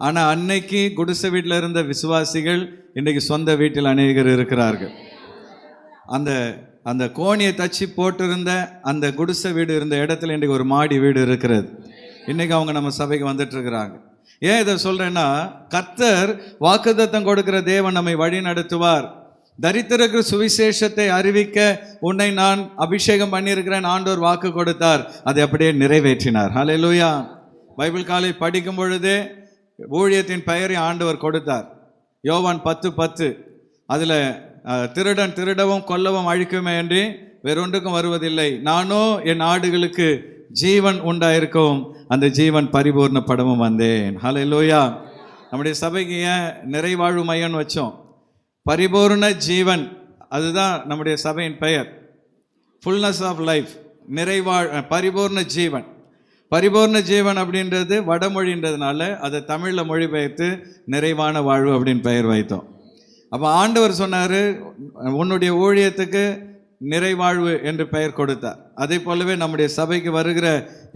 ஆனால் அன்னைக்கு குடிசை வீட்டில் இருந்த விசுவாசிகள் இன்றைக்கு சொந்த வீட்டில் அநேகர் இருக்கிறார்கள். அந்த கோணியை தச்சு போட்டிருந்த அந்த குடிசை வீடு இருந்த இடத்துல இன்றைக்கு ஒரு மாடி வீடு இருக்கிறது. இன்றைக்கி அவங்க நம்ம சபைக்கு வந்துட்டு இருக்கிறாங்க. ஏன் இதை சொல்கிறேன்னா, கர்த்தர் வாக்குத்தத்தம் கொடுக்கிற தேவன் நம்மை வழி நடத்துவார். தரித்திரருக்கு சுவிசேஷத்தை அறிவிக்க உன்னை நான் அபிஷேகம் பண்ணியிருக்கிறேன், ஆண்டவர் வாக்கு கொடுத்தார், அதை அப்படியே நிறைவேற்றினார். ஹல்லேலூயா. பைபிள் காலேஜ் படிக்கும் பொழுதே ஊழியத்தின் பெயரை ஆண்டவர் கொடுத்தார். யோவான் 10:10 அதில் திருடன் திருடவும் கொல்லவும் அழிக்குமே என்று வேறொன்றுக்கும் வருவதில்லை, நானோ என் ஆடுகளுக்கு ஜீவன் உண்டாயிருக்கும், அந்த ஜீவன் பரிபூர்ணப்படவும் வந்தேன். ஹல்லேலூயா. நம்முடைய சபைக்கு ஏன் நிறைவாழ்வு மையம்னு வச்சோம்? பரிபூர்ண ஜீவன், அதுதான் நம்முடைய சபையின் பெயர். ஃபுல்னஸ் ஆஃப் லைஃப், பரிபூர்ண ஜீவன். பரிபூர்ண ஜீவன் அப்படின்றது வடமொழின்றதுனால அதை தமிழில் மொழிபெயர்த்து நிறைவான வாழ்வு அப்படின்னு பெயர் வைத்தோம். அப்போ ஆண்டவர் சொன்னார், உன்னுடைய ஊழியத்துக்கு நிறைவாழ்வு என்று பெயர் கொடுத்தார். அதே போலவே நம்முடைய சபைக்கு வருகிற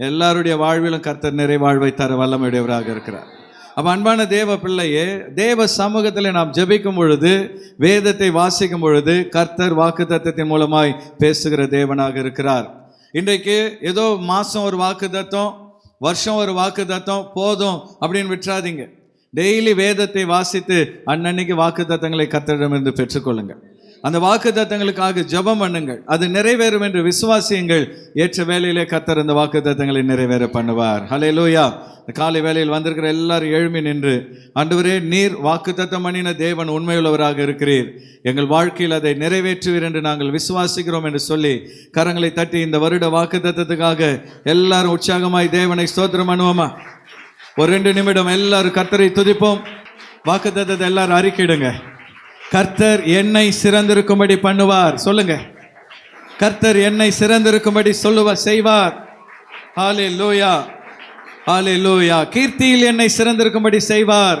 எல்லாருடைய வாழ்விலும் கர்த்தர் நிறைவாழ்வை தர வல்லமையுடையவராக இருக்கிறார். அப்போ அன்பான தேவ பிள்ளையே, தேவ சமூகத்தில் நாம் ஜெபிக்கும் பொழுது, வேதத்தை வாசிக்கும் பொழுது கர்த்தர் வாக்குத்தத்தத்தின் மூலமாய் பேசுகிற தேவனாக இருக்கிறார். இன்றைக்கு ஏதோ மாதம் ஒரு வாக்குத்தத்தம், வருஷம் ஒரு வாக்குத்தத்தம் போதும் அப்படின்னு விட்டுறாதீங்க. டெய்லி வேதத்தை வாசித்து அன்னன்னைக்கு வாக்குத்தத்தங்களை கர்த்தரிடமிருந்து பெற்றுக்கொள்ளுங்கள். அந்த வாக்குத்தத்தங்களுக்காக ஜெபம் பண்ணுங்கள், அது நிறைவேறும் என்று விசுவாசியுங்கள். ஏற்ற வேளையிலே கர்த்தர் அந்த வாக்குத்தத்தங்களை நிறைவேற பண்ணுவார். ஹல்லேலூயா. காலை வேளையில் வந்திருக்கிற எல்லாரும் எழும்பி நின்று, ஆண்டவரே, நீர் வாக்குத்தத்தம் பண்ணின தேவன் உண்மையுள்ளவராக இருக்கிறீர், எங்கள் வாழ்க்கையில் அதை நிறைவேற்றுவீர் என்று நாங்கள் விசுவாசிக்கிறோம் என்று சொல்லி கரங்களை தட்டி இந்த வருட வாக்குத்தத்தத்துக்காக எல்லாரும் உற்சாகமாய் தேவனை ஸ்தோத்திரம் பண்ணுவோமா? ஒரு 2 நிமிடம் எல்லாரும் கர்த்தரை துதிப்போம். வாக்குத்தத்தத்தை எல்லாரும் அறிக்கையிடுங்க. கர்த்தர் என்னை சிறந்திருக்கும்படி பண்ணுவார். சொல்லுங்க, கர்த்தர் என்னை சிறந்திருக்கும்படி செய்வார். ஹல்லேலூயா, ஹல்லேலூயா. கீர்த்தியில் என்னை சிறந்திருக்கும்படி செய்வார்,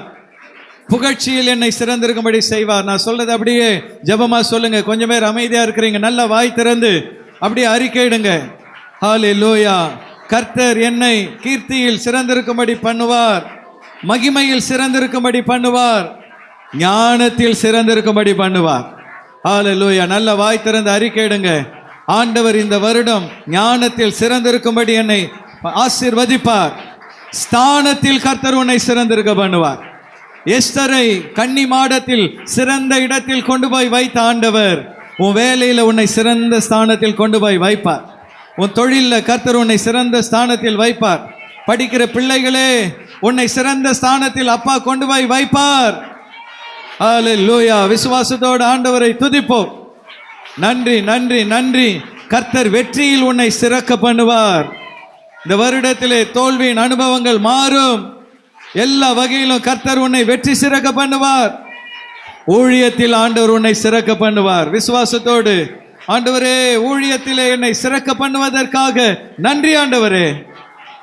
புகழ்ச்சியில் என்னை சிறந்திருக்கும்படி செய்வார். நான் சொல்றது அப்படியே ஜெபமா சொல்லுங்க. கொஞ்சம் பேர் அமைதியா இருக்கிறீங்க, நல்ல வாய் திறந்து அப்படியே அறிக்கையிடுங்க. ஹல்லேலூயா. கர்த்தர் என்னை கீர்த்தியில் சிறந்திருக்கும்படி பண்ணுவார், மகிமையில் சிறந்திருக்கும்படி பண்ணுவார், ஞானத்தில் சிறந்திருக்கும்படி பண்ணுவார். ஹல்லேலூயா. நல்ல வாய் திறந்து அறிக்கையிடுங்க. ஆண்டவர் இந்த வருடம் ஞானத்தில் சிறந்திருக்கும்படி என்னை ஆசீர்வதிப்பார். ஸ்தானத்தில் கர்த்தர் உன்னை சிறந்திருக்க பண்ணுவார். எஸ்தரை கன்னி மாடத்தில் சிறந்த இடத்தில் கொண்டு போய் வைத்த ஆண்டவர் உன் வேலையில உன்னை சிறந்த ஸ்தானத்தில் கொண்டு போய் வைப்பார். உன் தொழிலில் கர்த்தர் உன்னை சிறந்த ஸ்தானத்தில் வைப்பார். படிக்கிற பிள்ளைகளே, உன்னை சிறந்த ஸ்தானத்தில் அப்பா கொண்டு போய் வைப்பார். ஹல்லேலூயா. விசுவாசத்தோடு ஆண்டவரை துதிப்போம். நன்றி, நன்றி, நன்றி. கர்த்தர் வெற்றியில் உன்னை சிறக்க பண்ணுவார். இந்த வருடத்திலே தோல்வியின் அனுபவங்கள் மாறும். எல்லா வகையிலும் கர்த்தர் உன்னை வெற்றி சிறக்க பண்ணுவார். ஊழியத்தில் ஆண்டவர் உன்னை சிறக்க பண்ணுவார். விசுவாசத்தோடு, ஆண்டவரே, ஊழியத்திலே என்னை சிறக்க பண்ணுவதற்காக நன்றி ஆண்டவரே.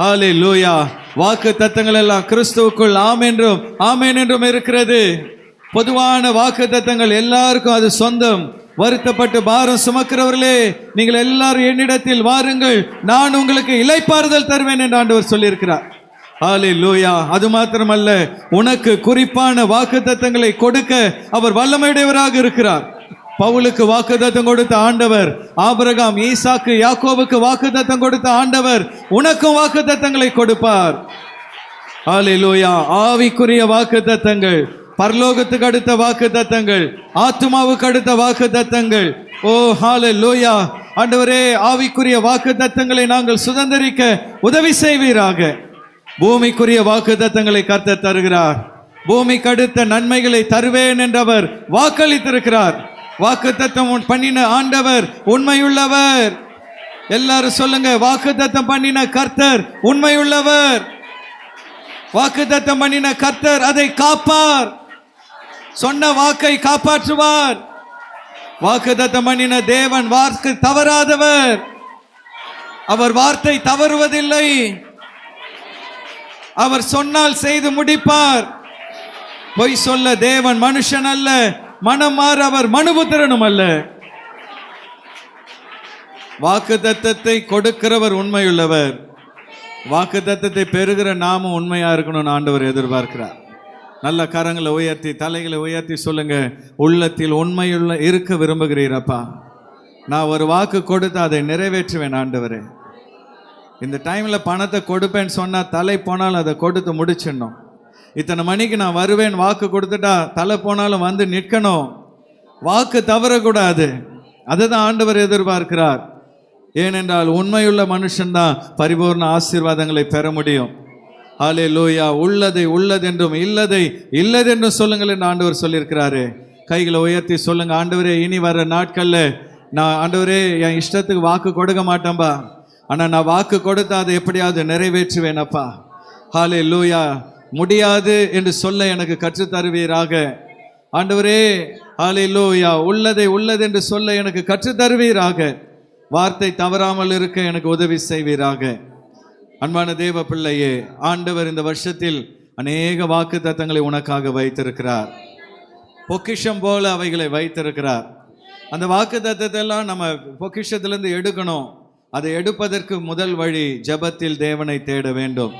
ஹல்லேலூயா. வாக்கு தத்தங்கள் எல்லாம் கிறிஸ்துவுக்குள் ஆம் என்றும் ஆமென் என்றும் இருக்கிறது. பொதுவான வாக்கு தத்தங்கள் எல்லாருக்கும் அது சொந்தம். வருத்தப்பட்டு பாரம் சுமக்கிறவர்களே, நீங்கள் எல்லாரும் என்னிடத்தில் வாருங்கள், நான் உங்களுக்கு இளைப்பாறுதல் தருவேன் என்று ஆண்டவர் சொல்லியிருக்கிறார். ஹல்லேலூயா. அது மாத்திரமல்ல, உனக்கு குறிப்பான வாக்குத்தத்தங்களை கொடுக்க அவர் வல்லமையுடையவராக இருக்கிறார். பவுலுக்கு வாக்குத்தத்தம் கொடுத்த ஆண்டவர், ஆபிரகாம், ஈசாக்கு, யாக்கோபுக்கு வாக்குத்தத்தம் கொடுத்த ஆண்டவர் உனக்கும் வாக்குத்தத்தங்களை கொடுப்பார். ஹல்லேலூயா. ஆவிக்குரிய வாக்குத்தத்தங்கள், பரலோகத்துக்கு அடுத்த வாக்குத்தத்தங்கள், ஆத்துமாவுக்கு அடுத்த வாக்குத்தத்தங்கள். ஓ ஹல்லேலூயா. ஆண்டவரே, ஆவிக்குரிய வாக்குத்தத்தங்களை நாங்கள் சுதந்தரிக்க உதவி செய்வீராக. பூமிக்குரிய வாக்குத்தத்தங்களை கர்த்தர் தருகிறார். பூமிக்கு அடுத்த நன்மைகளை தருவேன் என்றவர் வாக்களித்திருக்கிறார். வாக்குத்தத்தம் பண்ணின ஆண்டவர் உண்மையுள்ளவர். எல்லாரும் சொல்லுங்க, வாக்குத்தத்தம் பண்ணின கர்த்தர் உண்மையுள்ளவர். வாக்குத்தத்தம் பண்ணின கர்த்தர் அதை காப்பார். சொன்ன வாக்கை காப்பாற்றுவார். வாக்குத்தத்தம் பண்ணின தேவன் வாக்கு தவறாதவர். அவர் வார்த்தை தவறுவதில்லை. அவர் சொன்னால் செய்து முடிப்பார். பொய் சொல்ல தேவன் மனுஷன் அல்ல, மனம் மாற அவர் மனுபுத்திரனும் அல்ல. வாக்குத்தத்தத்தை கொடுக்கிறவர் உண்மையுள்ளவர். வாக்குத்தத்தத்தை பெறுகிற நாமும் உண்மையா இருக்கணும்னு ஆண்டவர் எதிர்பார்க்கிறார். நல்ல கரங்களை உயர்த்தி, தலைகளை உயர்த்தி சொல்லுங்க, உள்ளத்தில் உண்மையுள்ள இருக்க விரும்புகிறீரப்பா. நான் ஒரு வாக்கு கொடுத்து அதை நிறைவேற்றுவேன் ஆண்டவரே. இந்த டைமில் பணத்தை கொடுப்பேன்னு சொன்னால் தலை போனாலும் அதை கொடுத்து முடிச்சிடணும். இத்தனை மணிக்கு நான் வருவேன் வாக்கு கொடுத்துட்டா தலை போனாலும் வந்து நிற்கணும். வாக்கு தவறக்கூடாது. அதுதான் ஆண்டவர் எதிர்பார்க்கிறார். ஏனென்றால் உண்மையுள்ள மனுஷன்தான் பரிபூர்ண ஆசீர்வாதங்களை பெற முடியும். ஹல்லேலூயா. உள்ளதை உள்ளதென்றும் இல்லதை இல்லதென்றும் சொல்லுங்கள் என்று ஆண்டவர் சொல்லியிருக்கிறாரு. கைகளை உயர்த்தி சொல்லுங்க, ஆண்டவரே, இனி வர்ற நாட்களில் நான் ஆண்டவரே என் இஷ்டத்துக்கு வாக்கு கொடுக்க மாட்டேன்பா. ஆனால் நான் வாக்கு கொடுத்து அதை எப்படியாவது நிறைவேற்றுவேனப்பா. ஹல்லேலூயா. முடியாது என்று சொல்ல எனக்கு கற்றுத்தருவீராக ஆண்டவரே. ஹல்லேலூயா. உள்ளதை உள்ளது என்று சொல்ல எனக்கு கற்றுத்தருவீராக. வார்த்தை தவறாமல் இருக்க எனக்கு உதவி செய்வீராக. அன்பான தேவ பிள்ளையே, ஆண்டவர் இந்த வருஷத்தில் அநேக வாக்கு தத்தங்களை உனக்காக வைத்திருக்கிறார். பொக்கிஷம் போல அவைகளை வைத்திருக்கிறார். அந்த வாக்கு தத்தத்தை எல்லாம் நம்ம பொக்கிஷத்திலிருந்து எடுக்கணும். அதை எடுப்பதற்கு முதல் வழி ஜெபத்தில் தேவனை தேட வேண்டும்.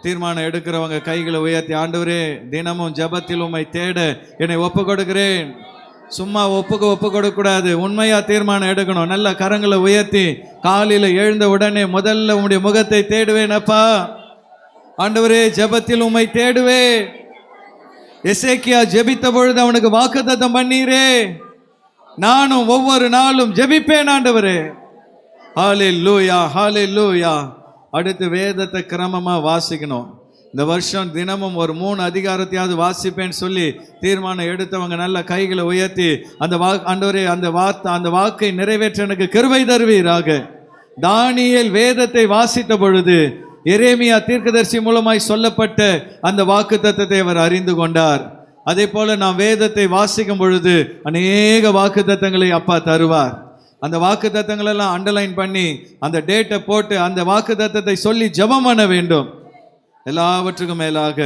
தீர்மானம் எடுக்கிறவங்க கைகளை உயர்த்தி, ஆண்டவரே தினமும் ஜெபத்தில் உம்மை தேட என்னை ஒப்பு கொடுக்கிறேன். சும்மா ஒப்பு கொடுக்க கூடாது, உண்மையா தீர்மானம் எடுக்கணும். நல்ல கரங்களை உயர்த்தி காலையில் எழுந்த உடனே முதல்ல உம்முடைய முகத்தை தேடுவேன் அப்பா. ஆண்டவரே ஜெபத்தில் உம்மை தேடுவேன். எசேக்கியா ஜெபித்த பொழுது அவனுக்கு வாக்குத்தத்தம் பண்ணீரே, நானும் ஒவ்வொரு நாளும் ஜெபிப்பேன் ஆண்டவரே. ஹல்லேலூயா, ஹல்லேலூயா. அடுத்து வேதத்தை கிரமமா வாசிக்கணும். இந்த வருஷம் தினமும் ஒரு 3 அதிகாரத்தையாவது வாசிப்பேன்னு சொல்லி தீர்மானம் எடுத்தவங்க நல்ல கைகளை உயர்த்தி அந்த ஆண்டவரே அந்த வாக்கை நிறைவேற்ற எனக்கு கிருபை தருவீராக. தானியேல் வேதத்தை வாசித்த பொழுது எரேமியா தீர்க்கதரிசி மூலமாய் சொல்லப்பட்ட அந்த வாக்கு தத்தத்தை அவர் அறிந்து கொண்டார். அதே போல நாம் வேதத்தை வாசிக்கும் பொழுது அநேக வாக்கு தத்தங்களை அப்பா தருவார். அந்த வாக்கு தத்தங்களெல்லாம் அண்டர்லைன் பண்ணி அந்த டேட்டை போட்டு அந்த வாக்கு தத்தத்தை சொல்லி ஜெபம் பண்ண வேண்டும். எல்லாவற்றுக்கும் மேலாக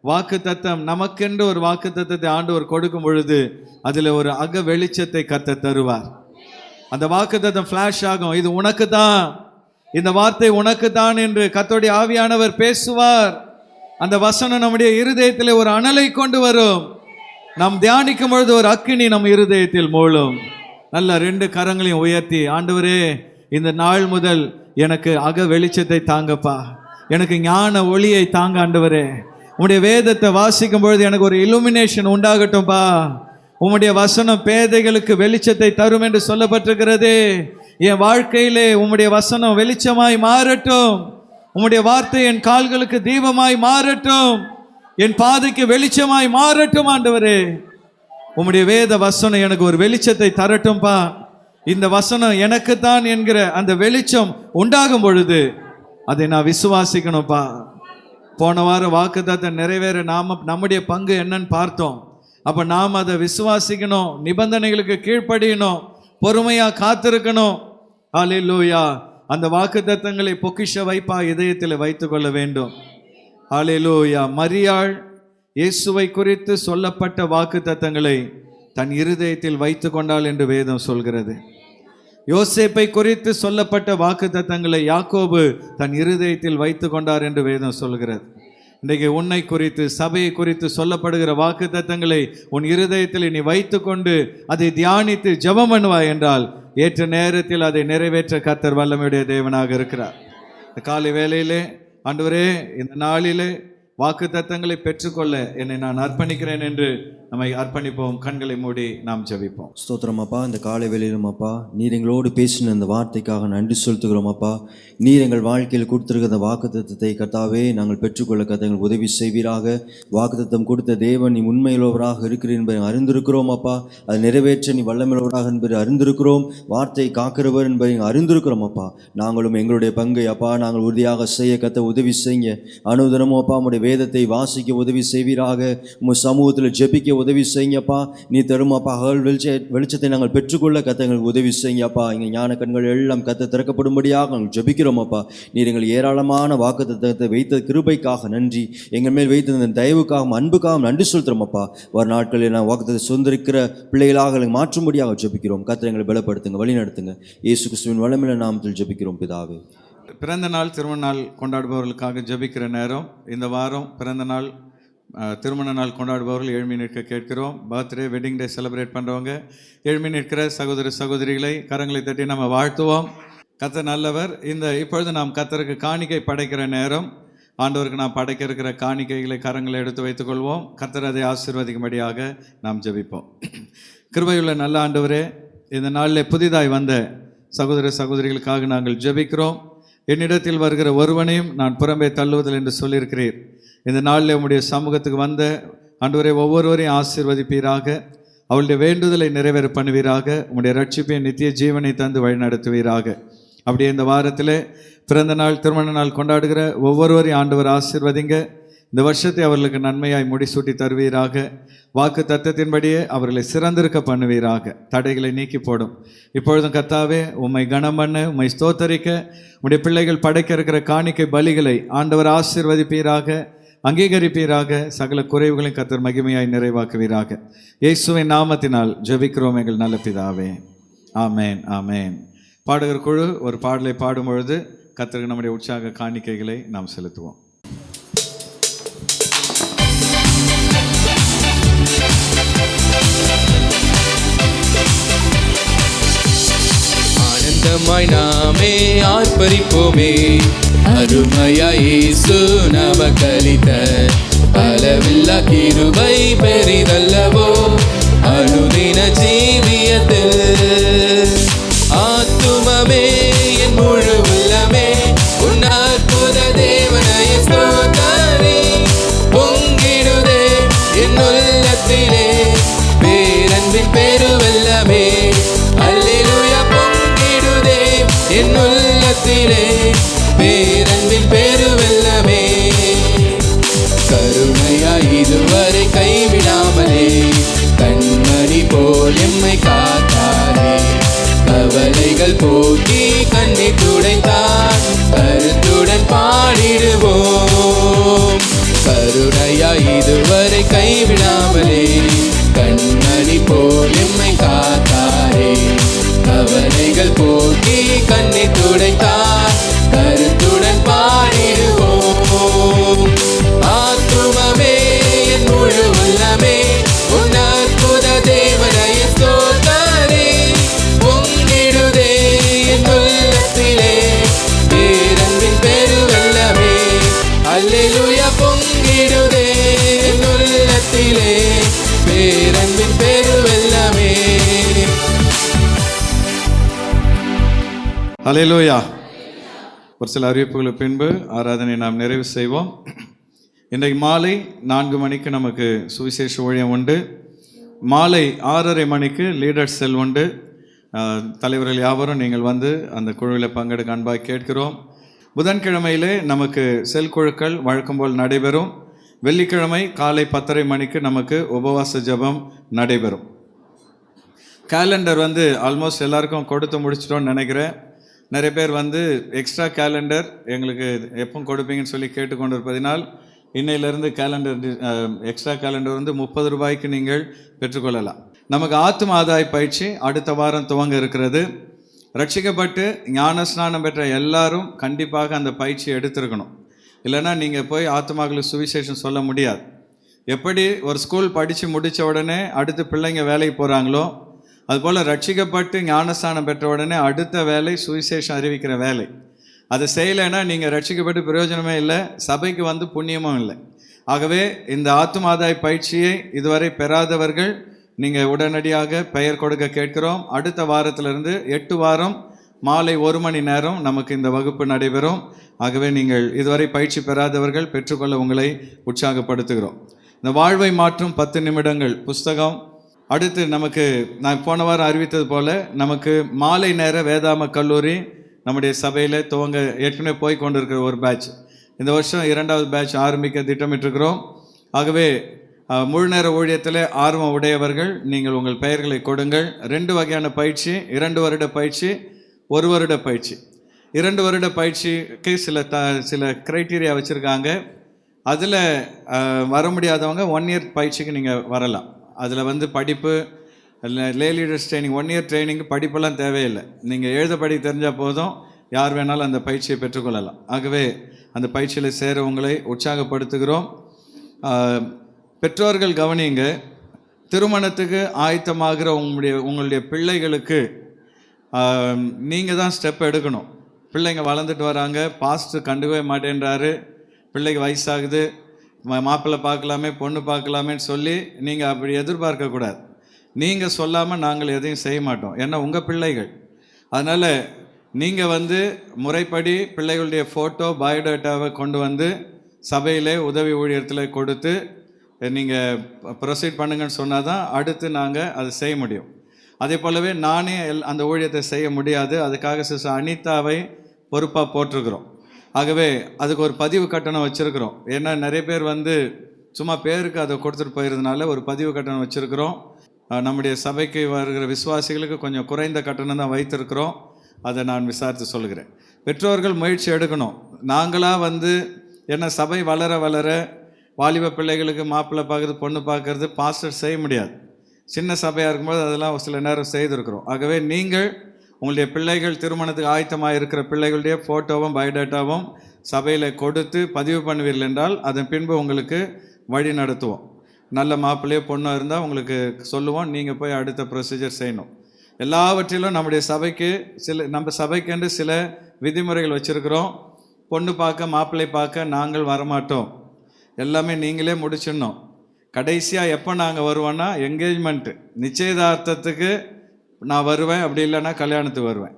வாக்கு தத்தம், நமக்கென்று ஒரு வாக்கு தத்தத்தை ஆண்டவர் கொடுக்கும் பொழுது அதில் ஒரு அக வெளிச்சத்தை கர்த்தர் தருவார். அந்த வாக்கு தத்தம் ஃப்ளாஷ் ஆகும். இது உனக்கு தான், இந்த வார்த்தை உனக்கு தான் என்று கர்த்தருடைய ஆவியானவர் பேசுவார். அந்த வசனம் நம்முடைய இருதயத்தில் ஒரு அனலை கொண்டு வரும். நாம் தியானிக்கும் பொழுது ஒரு அக்கினி நம் இருதயத்தில் மூழும். நல்ல 2 கரங்களையும் உயர்த்தி, ஆண்டவரே இந்த நாள் முதல் எனக்கு அக வெளிச்சத்தை தாங்கப்பா, எனக்கு ஞான ஒளியை தாங்க ஆண்டவரே. உம்முடைய வேதத்தை வாசிக்கும் பொழுது எனக்கு ஒரு இலுமினேஷன் உண்டாகட்டும்பா. உம்முடைய வசனம் பேதைகளுக்கு வெளிச்சத்தை தரும் என்று சொல்லப்பட்டிருக்கிறது. என் வாழ்க்கையிலே உம்முடைய வசனம் வெளிச்சமாய் மாறட்டும். உம்முடைய வார்த்தை என் கால்களுக்கு தீபமாய் மாறட்டும், என் பாதைக்கு வெளிச்சமாய் மாறட்டும் ஆண்டவரே. உம்முடைய வேத வசனம் எனக்கு ஒரு வெளிச்சத்தை தரட்டும்பா. இந்த வசனம் எனக்கு தான் என்கிற அந்த வெளிச்சம் உண்டாகும் பொழுது அதை நான் விசுவாசிக்கணும்ப்பா. போன வாரம் வாக்குத்தத்தத்தை நிறைவேற நம்முடைய பங்கு என்னன்னு பார்த்தோம். அப்போ நாம் அதை விசுவாசிக்கணும், நிபந்தனைகளுக்கு கீழ்ப்படியணும், பொறுமையாக காத்திருக்கணும். ஹல்லேலூயா. அந்த வாக்குத்தத்தங்களை பொக்கிஷ வைப்பா இதயத்தில் வைத்துக்கொள்ள வேண்டும். ஹல்லேலூயா. மரியாள் இயேசுவை குறித்து சொல்லப்பட்ட வாக்குத்தத்தங்களை தன் இருதயத்தில் வைத்து கொண்டாள் என்று வேதம் சொல்கிறது. யோசேப்பை குறித்து சொல்லப்பட்ட வாக்குத்தத்தங்களை யாக்கோபு தன் இருதயத்தில் வைத்து கொண்டார் என்று வேதம் சொல்கிறது. இன்றைக்கு உன்னை குறித்து, சபையை குறித்து சொல்லப்படுகிற வாக்குத்தத்தங்களை உன் இருதயத்தில் நீ வைத்து கொண்டு அதை தியானித்து ஜெபம் பண்ணுவாய் என்றால் ஏற்ற நேரத்தில் அதை நிறைவேற்ற கர்த்தர் வல்லமையுடைய தேவனாக இருக்கிறார். இந்த காலை வேளையிலே ஆண்டவரே இந்த நாளிலே வாக்குத்தத்தங்களை பெற்றுக்கொள்ள என்னை நான் அர்ப்பணிக்கிறேன் என்று நம்மை அர்ப்பணிப்போம். கண்களை மூடி நாம் ஜெபிப்போம். ஸ்தோத்திரம் அப்பா. இந்த காலை வேளையிலும் அப்பா நீர் எங்களோடு பேசின அந்த வார்த்தைக்காக நன்றி செலுத்துகிறோம் அப்பா. நீர் எங்கள் வாழ்க்கையில் கொடுத்திருக்கிற அந்த வாக்குத்தத்தத்தை கர்த்தாவே நாங்கள் பெற்றுக்கொள்ள கர்த்தர் எங்களுக்கு உதவி செய்வீராக. வாக்குத்தத்தம் கொடுத்த தேவன் நீ உண்மையுள்ளவராக இருக்கிறீர் என்பதை அறிந்திருக்கிறோம் அப்பா. அதை நிறைவேற்ற நீ வல்லமையுள்ளவராக என்பதை அறிந்திருக்கிறோம். வார்த்தையை காக்கிறவர் என்பதை அறிந்திருக்கிறோம் அப்பா. நாங்களும் எங்களுடைய பங்கை அப்பா நாங்கள் உறுதியாக செய்ய கர்த்தர் உதவி செய்ய. அனுதினமும் அப்பா உம்முடைய வேதத்தை வாசிக்க உதவி செய்வீராக. உங்கள் சமூகத்தில் ஜெபிக்க உதவி செய்யுங்கப்பா. நீ தருமாப்பா வெளிச்சத்தை நாங்கள் பெற்றுக்கொள்ள கர்த்தர் எங்களுக்கு உதவி செய்யுங்கப்பா. எங்கள் ஞான கண்கள் எல்லாம் கர்த்தர் திறக்கப்படும்படியாக நாங்கள் ஜெபிக்கிறோம் அப்பா. நீர் எங்கள் ஏராளமான வாக்குத்தத்தத்தை வைத்த கிருபைக்காக நன்றி. எங்கள் மேல் வைத்த தயவுக்காகவும் அன்புக்காகவும் நன்றி செலுத்துகிறோம் அப்பா. வரும் நாட்களில் நான் வாக்குத்தத்தை சுதந்திரிக்கிற பிள்ளைகளாக எங்களை மாற்றும்படியாக ஜெபிக்கிறோம். கர்த்தர் எங்களை பலப்படுத்துங்க, வழி நடத்துங்க. இயேசு கிறிஸ்துவின் வல்லமையுள்ள நாமத்தில் ஜெபிக்கிறோம் பிதாவே. பிறந்த நாள் திருமண நாள் கொண்டாடுபவர்களுக்காக ஜெபிக்கிற நேரம். இந்த வாரம் பிறந்த நாள் திருமண நாள் கொண்டாடுபவர்கள் எழுமி நிற்க கேட்கிறோம். பர்த்டே வெட்டிங் டே செலிப்ரேட் பண்ணுறவங்க எழுமி நிற்கிற சகோதர சகோதரிகளை கரங்களை தட்டி நம்ம வாழ்த்துவோம். கர்த்தர் நல்லவர். இப்பொழுது நாம் கர்த்தருக்கு காணிக்கை படைக்கிற நேரம். ஆண்டவருக்கு நாம் படைக்க இருக்கிற காணிக்கைகளை கரங்களை எடுத்து வைத்துக்கொள்வோம். கர்த்தர் அதை ஆசீர்வதிக்கும்படியாக நாம் ஜெபிப்போம். கிருபையுள்ள நல்ல ஆண்டவரே, இந்த நாளில் புதிதாய் வந்த சகோதர சகோதரிகளுக்காக நாங்கள் ஜெபிக்கிறோம். என்னிடத்தில் வருகிற ஒருவனையும் நான் புறம்பே தள்ளுவதில் என்று சொல்லியிருக்கிறீர். இந்த நாளில் உம்முடைய சமூகத்துக்கு வந்த ஆண்டவரை ஒவ்வொருவரையும் ஆசீர்வதிப்பீராக. அவளுடைய வேண்டுதலை நிறைவேற பண்ணுவீராக. உம்முடைய ரட்சிப்பை நித்திய ஜீவனை தந்து வழி நடத்துவீராக. அப்படியே இந்த வாரத்தில் பிறந்த நாள் திருமண நாள் கொண்டாடுகிற ஒவ்வொருவரையும் ஆண்டவர் ஆசீர்வதிங்க. இந்த வருஷத்தை அவர்களுக்கு நன்மையாய் முடிசூட்டி தருவீராக. வாக்கு தத்தத்தின்படியே அவர்களை சிறந்திருக்க பண்ணுவீராக. தடைகளை நீக்கி போடும். இப்பொழுதும் கர்த்தாவே உம்மை கனம் பண்ண, உம்மை ஸ்தோத்தரிக்க, உம்முடைய பிள்ளைகள் படைக்க இருக்கிற காணிக்கை பலிகளை ஆண்டவர் ஆசீர்வதிப்பீராக, அங்கீகரிப்பீராக. சகல குறைவுகளையும் கர்த்தர் மகிமையாய் நிறைவாக்குவீராக. இயேசுவின் நாமத்தினால் ஜெபிக்கிறோம் எங்கள் நல்ல பிதாவே. ஆமேன், ஆமேன். பாடகர் குழு ஒரு பாடலை பாடும் பொழுது கர்த்தருக்கு நம்முடைய உற்சாக காணிக்கைகளை நாம் செலுத்துவோம். ஆனந்தமாய் நாமே ஆர்ப்பரிப்போமே, அருமையாய் இயேசு நமக்களித்த அளவில்லா கிருபை பெரிதல்லவோ. அனுதின ஜீவியத்தில் ஆத்துமமே என் முழு உள்ளமே உன் அற்புத தேவனை ஸ்தோத்தரி. பொங்கிடுதே என் உள்ளத்திலே பேரன்பின் பெருவெல்லமே. அல்லேலூயா. பொங்கிடுதே என் உள்ளத்திலே பேரன்பின் பெருவெல்லமே. கருணையாய் இதுவரை கைவிடாமலே கண்மணி போல் எம்மை காத்தாரே. கவலைகள் போக்கி கண்ணீர் துடைத்தார், கருத்துடன் பாடிடுவோம். கருணையாய் இதுவரை கைவிடாமலே கண்மணி போல் எம்மை காத்தாரே. கவலைகள் போக்கி கண்ணீர் துடைத்தார், கருத்துடன் பாடிடுவோம். ஆத்துமமே என் முழு உள்ளமே உன் அற்புத தேவனை ஸ்தோத்தரி. பொங்கிடுதே என் உள்ளத்திலே பேரன்பின் பெருவெல்லமே. அல்லேலூயா. பொங்கிடுதே என் உள்ளத்திலே பேரன்பின் பெருவெல்லமே. அல்லேலூயா. ஒரு சில அறிவிப்புகளுக்கு பின்பு ஆராதனை நாம் நிறைவு செய்வோம். இன்றைக்கு மாலை 4 மணிக்கு நமக்கு சுவிசேஷ ஊழியம் உண்டு. மாலை 6:30 மணிக்கு லீடர்ஸ் செல் உண்டு. தலைவர்கள் யாவரும் நீங்கள் வந்து அந்த குழுவில் பங்கெடுக்க அன்பாக கேட்கிறோம். புதன்கிழமையிலே நமக்கு செல் குழுக்கள் வழக்கம் போல் நடைபெறும். வெள்ளிக்கிழமை காலை 10:30 மணிக்கு நமக்கு உபவாச ஜெபம் நடைபெறும். கேலண்டர் ஆல்மோஸ்ட் எல்லாருக்கும் கொடுத்து முடிச்சிட்டோன்னு நினைக்கிறேன். நிறைய பேர் எக்ஸ்ட்ரா கேலண்டர் எங்களுக்கு எப்போ கொடுப்பீங்கன்னு சொல்லி கேட்டுக்கொண்டு இருப்பதினால் இன்னையிலேருந்து கேலண்டர் எக்ஸ்ட்ரா கேலண்டர் 30 ரூபாய்க்கு நீங்கள் பெற்றுக்கொள்ளலாம். நமக்கு ஆத்தும ஆதாய பயிற்சி அடுத்த வாரம் துவங்க இருக்கிறது. ரட்சிக்கப்பட்டு ஞானஸ்நானம் பெற்ற எல்லாரும் கண்டிப்பாக அந்த பயிற்சியை எடுத்திருக்கணும். இல்லைன்னா நீங்கள் போய் ஆத்துமாக்களுக்கு சுவிசேஷம் சொல்ல முடியாது. எப்படி ஒரு ஸ்கூல் படித்து முடித்த உடனே அடுத்து பிள்ளைங்க வேலைக்கு போகிறாங்களோ, அதுபோல் ரட்சிக்கப்பட்டு ஞானஸ்நானம் பெற்ற உடனே அடுத்த வேலை சுவிசேஷம் அறிவிக்கிற வேலை. அதை செய்யலைன்னா நீங்கள் ரட்சிக்கப்பட்டு பிரயோஜனமே இல்லை, சபைக்கு புண்ணியமும் இல்லை. ஆகவே இந்த ஆத்துமாதாய பயிற்சியை இதுவரை பெறாதவர்கள் நீங்கள் உடனடியாக பெயர் கொடுக்க கேட்கிறோம். அடுத்த வாரத்திலிருந்து 8 வாரம் மாலை 1 மணி நேரம் நமக்கு இந்த வகுப்பு நடைபெறும். ஆகவே நீங்கள் இதுவரை பயிற்சி பெறாதவர்கள் பெற்றுக்கொள்ள உங்களை உற்சாகப்படுத்துகிறோம். இந்த வாழ்வை மாற்றும் 10 நிமிடங்கள் புஸ்தகம். அடுத்து நமக்கு நான் போன வாரம் அறிவித்தது போல் நமக்கு மாலை நேர வேதாம கல்லூரி நம்முடைய சபையில் துவங்க ஏற்கனவே போய் கொண்டிருக்கிற ஒரு பேட்ச். இந்த வருஷம் 2வது பேட்ச் ஆரம்பிக்க திட்டமிட்டிருக்கிறோம். ஆகவே முழு நேர ஊழியத்தில் ஆர்வம் உடையவர்கள் நீங்கள் உங்கள் பெயர்களை கொடுங்கள். 2 வகையான பயிற்சி, 2 வருட பயிற்சி, 1 வருட பயிற்சி. 2 வருட பயிற்சிக்கு சில க்ரைட்டீரியா வச்சுருக்காங்க. அதில் வர முடியாதவங்க 1 இயர் பயிற்சிக்கு நீங்கள் வரலாம். அதில் படிப்பு லே லீடர்ஸ் ட்ரைனிங் 1 இயர் ட்ரைனிங்கு படிப்பெல்லாம் தேவையில்லை. நீங்கள் எழுத படிக்க தெரிஞ்சால் போதும், யார் வேணாலும் அந்த பயிற்சியை பெற்றுக்கொள்ளலாம். ஆகவே அந்த பயிற்சியில் சேர உங்களை உற்சாகப்படுத்துகிறோம். பெற்றோர்கள் கவனிங்க, திருமணத்துக்கு ஆயத்தமாகிற உங்களுடைய பிள்ளைகளுக்கு நீங்கள் தான் ஸ்டெப் எடுக்கணும். பிள்ளைங்க வளர்ந்துட்டு வராங்க, பாஸ்ட்டு கண்டுக்கவே மாட்டேன்றாரு, பிள்ளைக்கு வயசாகுது, மாப்பிள்ளை பார்க்கலாமே பொண்ணு பார்க்கலாமேன்னு சொல்லி நீங்கள் அப்படி எதிர்பார்க்கக்கூடாது. நீங்கள் சொல்லாமல் நாங்கள் எதையும் செய்ய மாட்டோம். ஏன்னா உங்கள் பிள்ளைகள். அதனால் நீங்கள் முறைப்படி பிள்ளைகளுடைய ஃபோட்டோ பயோடேட்டாவை கொண்டு சபையிலே உதவி ஊழியத்தில் கொடுத்து நீங்கள் ப்ரொசீட் பண்ணுங்கன்னு சொன்னால் தான் அடுத்து நாங்கள் அதை செய்ய முடியும். அதே போலவே நானே அந்த ஊழியத்தை செய்ய முடியாது. அதுக்காக சிஸ்டர் அனிதாவை பொறுப்பாக போட்டிருக்கிறோம். ஆகவே அதுக்கு ஒரு பதிவு கட்டணம் வச்சுருக்கிறோம். ஏன்னா நிறைய பேர் வந்து சும்மா பேருக்கு அதை கொடுத்துட்டு போயிருந்தனால ஒரு பதிவு கட்டணம் வச்சுருக்கிறோம். நம்முடைய சபைக்கு வருகிற விசுவாசிகளுக்கு கொஞ்சம் குறைந்த கட்டணம் தான் வைத்திருக்கிறோம். அதை நான் விசாரித்து சொல்கிறேன். பெற்றோர்கள் முயற்சி எடுக்கணும். நாங்களாக வந்து என்ன சபை வளர வளர வாலிப பிள்ளைகளுக்கு மாப்பிள்ளை பார்க்குறது பொண்ணு பார்க்குறது பாஸ்டர் செய்ய முடியாது. சின்ன சபையாக இருக்கும்போது அதெல்லாம் சில நேரம் செய்திருக்கிறோம். ஆகவே நீங்கள் உங்களுடைய பிள்ளைகள் திருமணத்துக்கு ஆயத்தமாக இருக்கிற பிள்ளைகளுடைய ஃபோட்டோவும் பயோடேட்டாவும் சபையில் கொடுத்து பதிவு பண்ணுவீர்கள் என்றால் அதன் பின்பு உங்களுக்கு வழி நடத்துவோம். நல்ல மாப்பிள்ளையோ பொண்ணோ இருந்தால் உங்களுக்கு சொல்லுவோம். நீங்கள் போய் அடுத்த ப்ரொசீஜர் செய்யணும். எல்லாவற்றிலும் நம்முடைய சபைக்கு நம்ம சபைக்கென்று சில விதிமுறைகள் வச்சுருக்கிறோம். பொண்ணு பார்க்க மாப்பிள்ளை பார்க்க நாங்கள் வரமாட்டோம். எல்லாமே நீங்களே முடிச்சிடணும். கடைசியாக எப்போ நாங்கள் வருவோன்னா என்கேஜ்மெண்ட்டு நிச்சயதார்த்தத்துக்கு நான் வருவேன். அப்படி இல்லைன்னா கல்யாணத்துக்கு வருவேன்.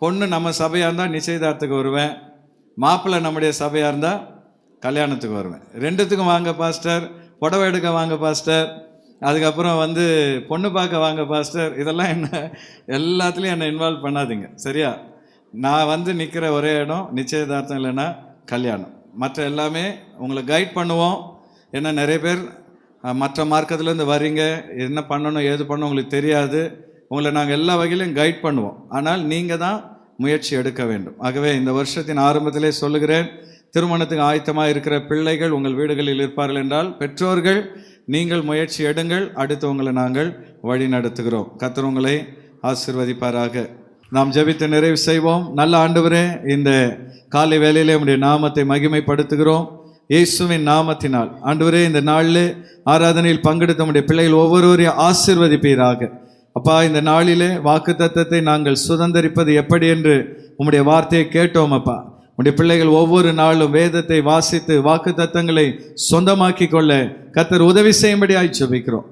பொண்ணு நம்ம சபையாக இருந்தால் நிச்சயதார்த்தத்துக்கு வருவேன். மாப்பிள்ளை நம்முடைய சபையாக இருந்தால் கல்யாணத்துக்கு வருவேன். ரெண்டுத்துக்கும் வாங்க பாஸ்டர், புடவை எடுக்க வாங்க பாஸ்டர், அதுக்கப்புறம் வந்து பொண்ணு பார்க்க வாங்க பாஸ்டர், இதெல்லாம் என்ன எல்லாத்துலேயும் என்னை இன்வால்வ் பண்ணாதீங்க, சரியா? நான் வந்து நிற்கிற ஒரே இடம் நிச்சயதார்த்தம் இல்லைன்னா கல்யாணம். மற்ற எல்லாமே உங்களை கைட் பண்ணுவோம். ஏன்னா நிறைய பேர் மற்ற மார்க்கத்துலேருந்து வரீங்க, என்ன பண்ணணும் ஏது பண்ணணும் உங்களுக்கு தெரியாது. உங்களை நாங்கள் எல்லா வகையிலையும் கைட் பண்ணுவோம். ஆனால் நீங்கள் தான் முயற்சி எடுக்க வேண்டும். ஆகவே இந்த வருஷத்தின் ஆரம்பத்திலே சொல்லுகிறேன், திருமணத்துக்கு ஆயத்தமாக இருக்கிற பிள்ளைகள் உங்கள் வீடுகளில் இருப்பார்கள் என்றால் பெற்றோர்கள் நீங்கள் முயற்சி எடுங்கள். அடுத்து உங்களை நாங்கள் வழி நடத்துகிறோம். கர்த்தர் உங்களை ஆசீர்வதிப்பாராக. நாம் ஜெபித்து நிறைவு செய்வோம். நல்ல ஆண்டவரே, இந்த காலை வேளையிலே உம்முடைய நாமத்தை மகிமைப்படுத்துகிறோம். இயேசுவின் நாமத்தினால் ஆண்டவரே, இந்த நாளில் ஆராதனையில் பங்கெடுத்த உம்முடைய பிள்ளைகள் ஒவ்வொருவரையும் ஆசீர்வதிப்பீராக. அப்பா, இந்த நாளிலே வாக்குத்தத்தத்தை நாங்கள் சுதந்தரிப்பது எப்படி என்று உம்முடைய வார்த்தையை கேட்டோம். அப்பா, உம்முடைய பிள்ளைகள் ஒவ்வொரு நாளும் வேதத்தை வாசித்து வாக்குத்தத்தங்களை சொந்தமாக்கி கொள்ள கர்த்தர் உதவி செய்யும்படியாய் ஜெபிக்கிறோம்.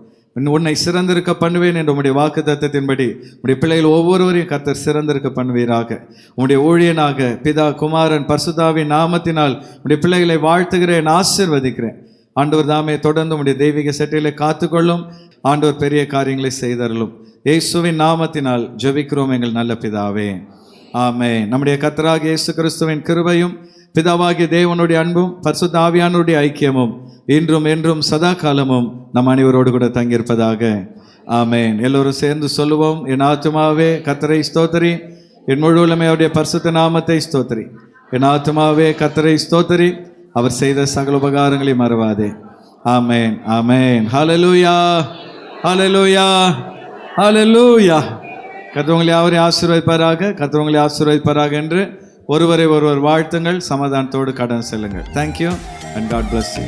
உன்னை சிறந்திருக்க பண்ணுவேன் என்ற உம்முடைய வாக்குத்தத்தத்தின்படி உம்முடைய பிள்ளைகள் ஒவ்வொருவரையும் கர்த்தர் சிறந்திருக்க பண்ணுவீராக. உம்முடைய ஊழியனாக பிதா குமாரன் பரிசுத்தாவின் நாமத்தினால் உம்முடைய பிள்ளைகளை வாழ்த்துகிறேன், ஆசீர்வதிக்கிறேன். ஆண்டவர் தாமே தொடர்ந்து உம்முடைய தெய்வீக செட்டையிலே காத்துக்கொள்ளும். ஆண்டவர் பெரிய காரியங்களை செய்தருளும். இயேசுவின் நாமத்தினால் ஜெபிக்கிறோம் எங்கள் நல்ல பிதாவே, ஆமென். நம்முடைய கர்த்தராகிய இயேசு கிறிஸ்துவின் கிருபையும் பிதாவாகிய தேவனுடைய அன்பும் பரிசுத்த ஆவியானவருடைய ஐக்கியமும் இன்றும் என்றும் சதா காலமும் நம் அனைவரோடு கூட தங்கியிருப்பதாக, ஆமென். எல்லோரும் சேர்ந்து சொல்லுவோம். என் ஆத்துமாவே கர்த்தரை ஸ்தோத்திரி, என் முழு உள்ளமே அவருடைய பரிசுத்த நாமத்தை ஸ்தோத்திரி. என் ஆத்துமாவே கர்த்தரை ஸ்தோத்திரி, அவர் செய்த சகல உபகாரங்களை மறவாதே. ஆமென், ஆமென். ஹல்லேலூயா, ஹல்லேலூயா, ஹல்லேலூயா. கர்த்தர் உங்களை யாவரையும் ஆசீர்வதிப்பாராக, கர்த்தர் உங்களை ஆசீர்வதிப்பாராக என்று ஒருவரை ஒருவர் வாழ்த்துங்கள். சமாதானத்தோடு கடன் செல்லுங்கள். Thank you and God bless you.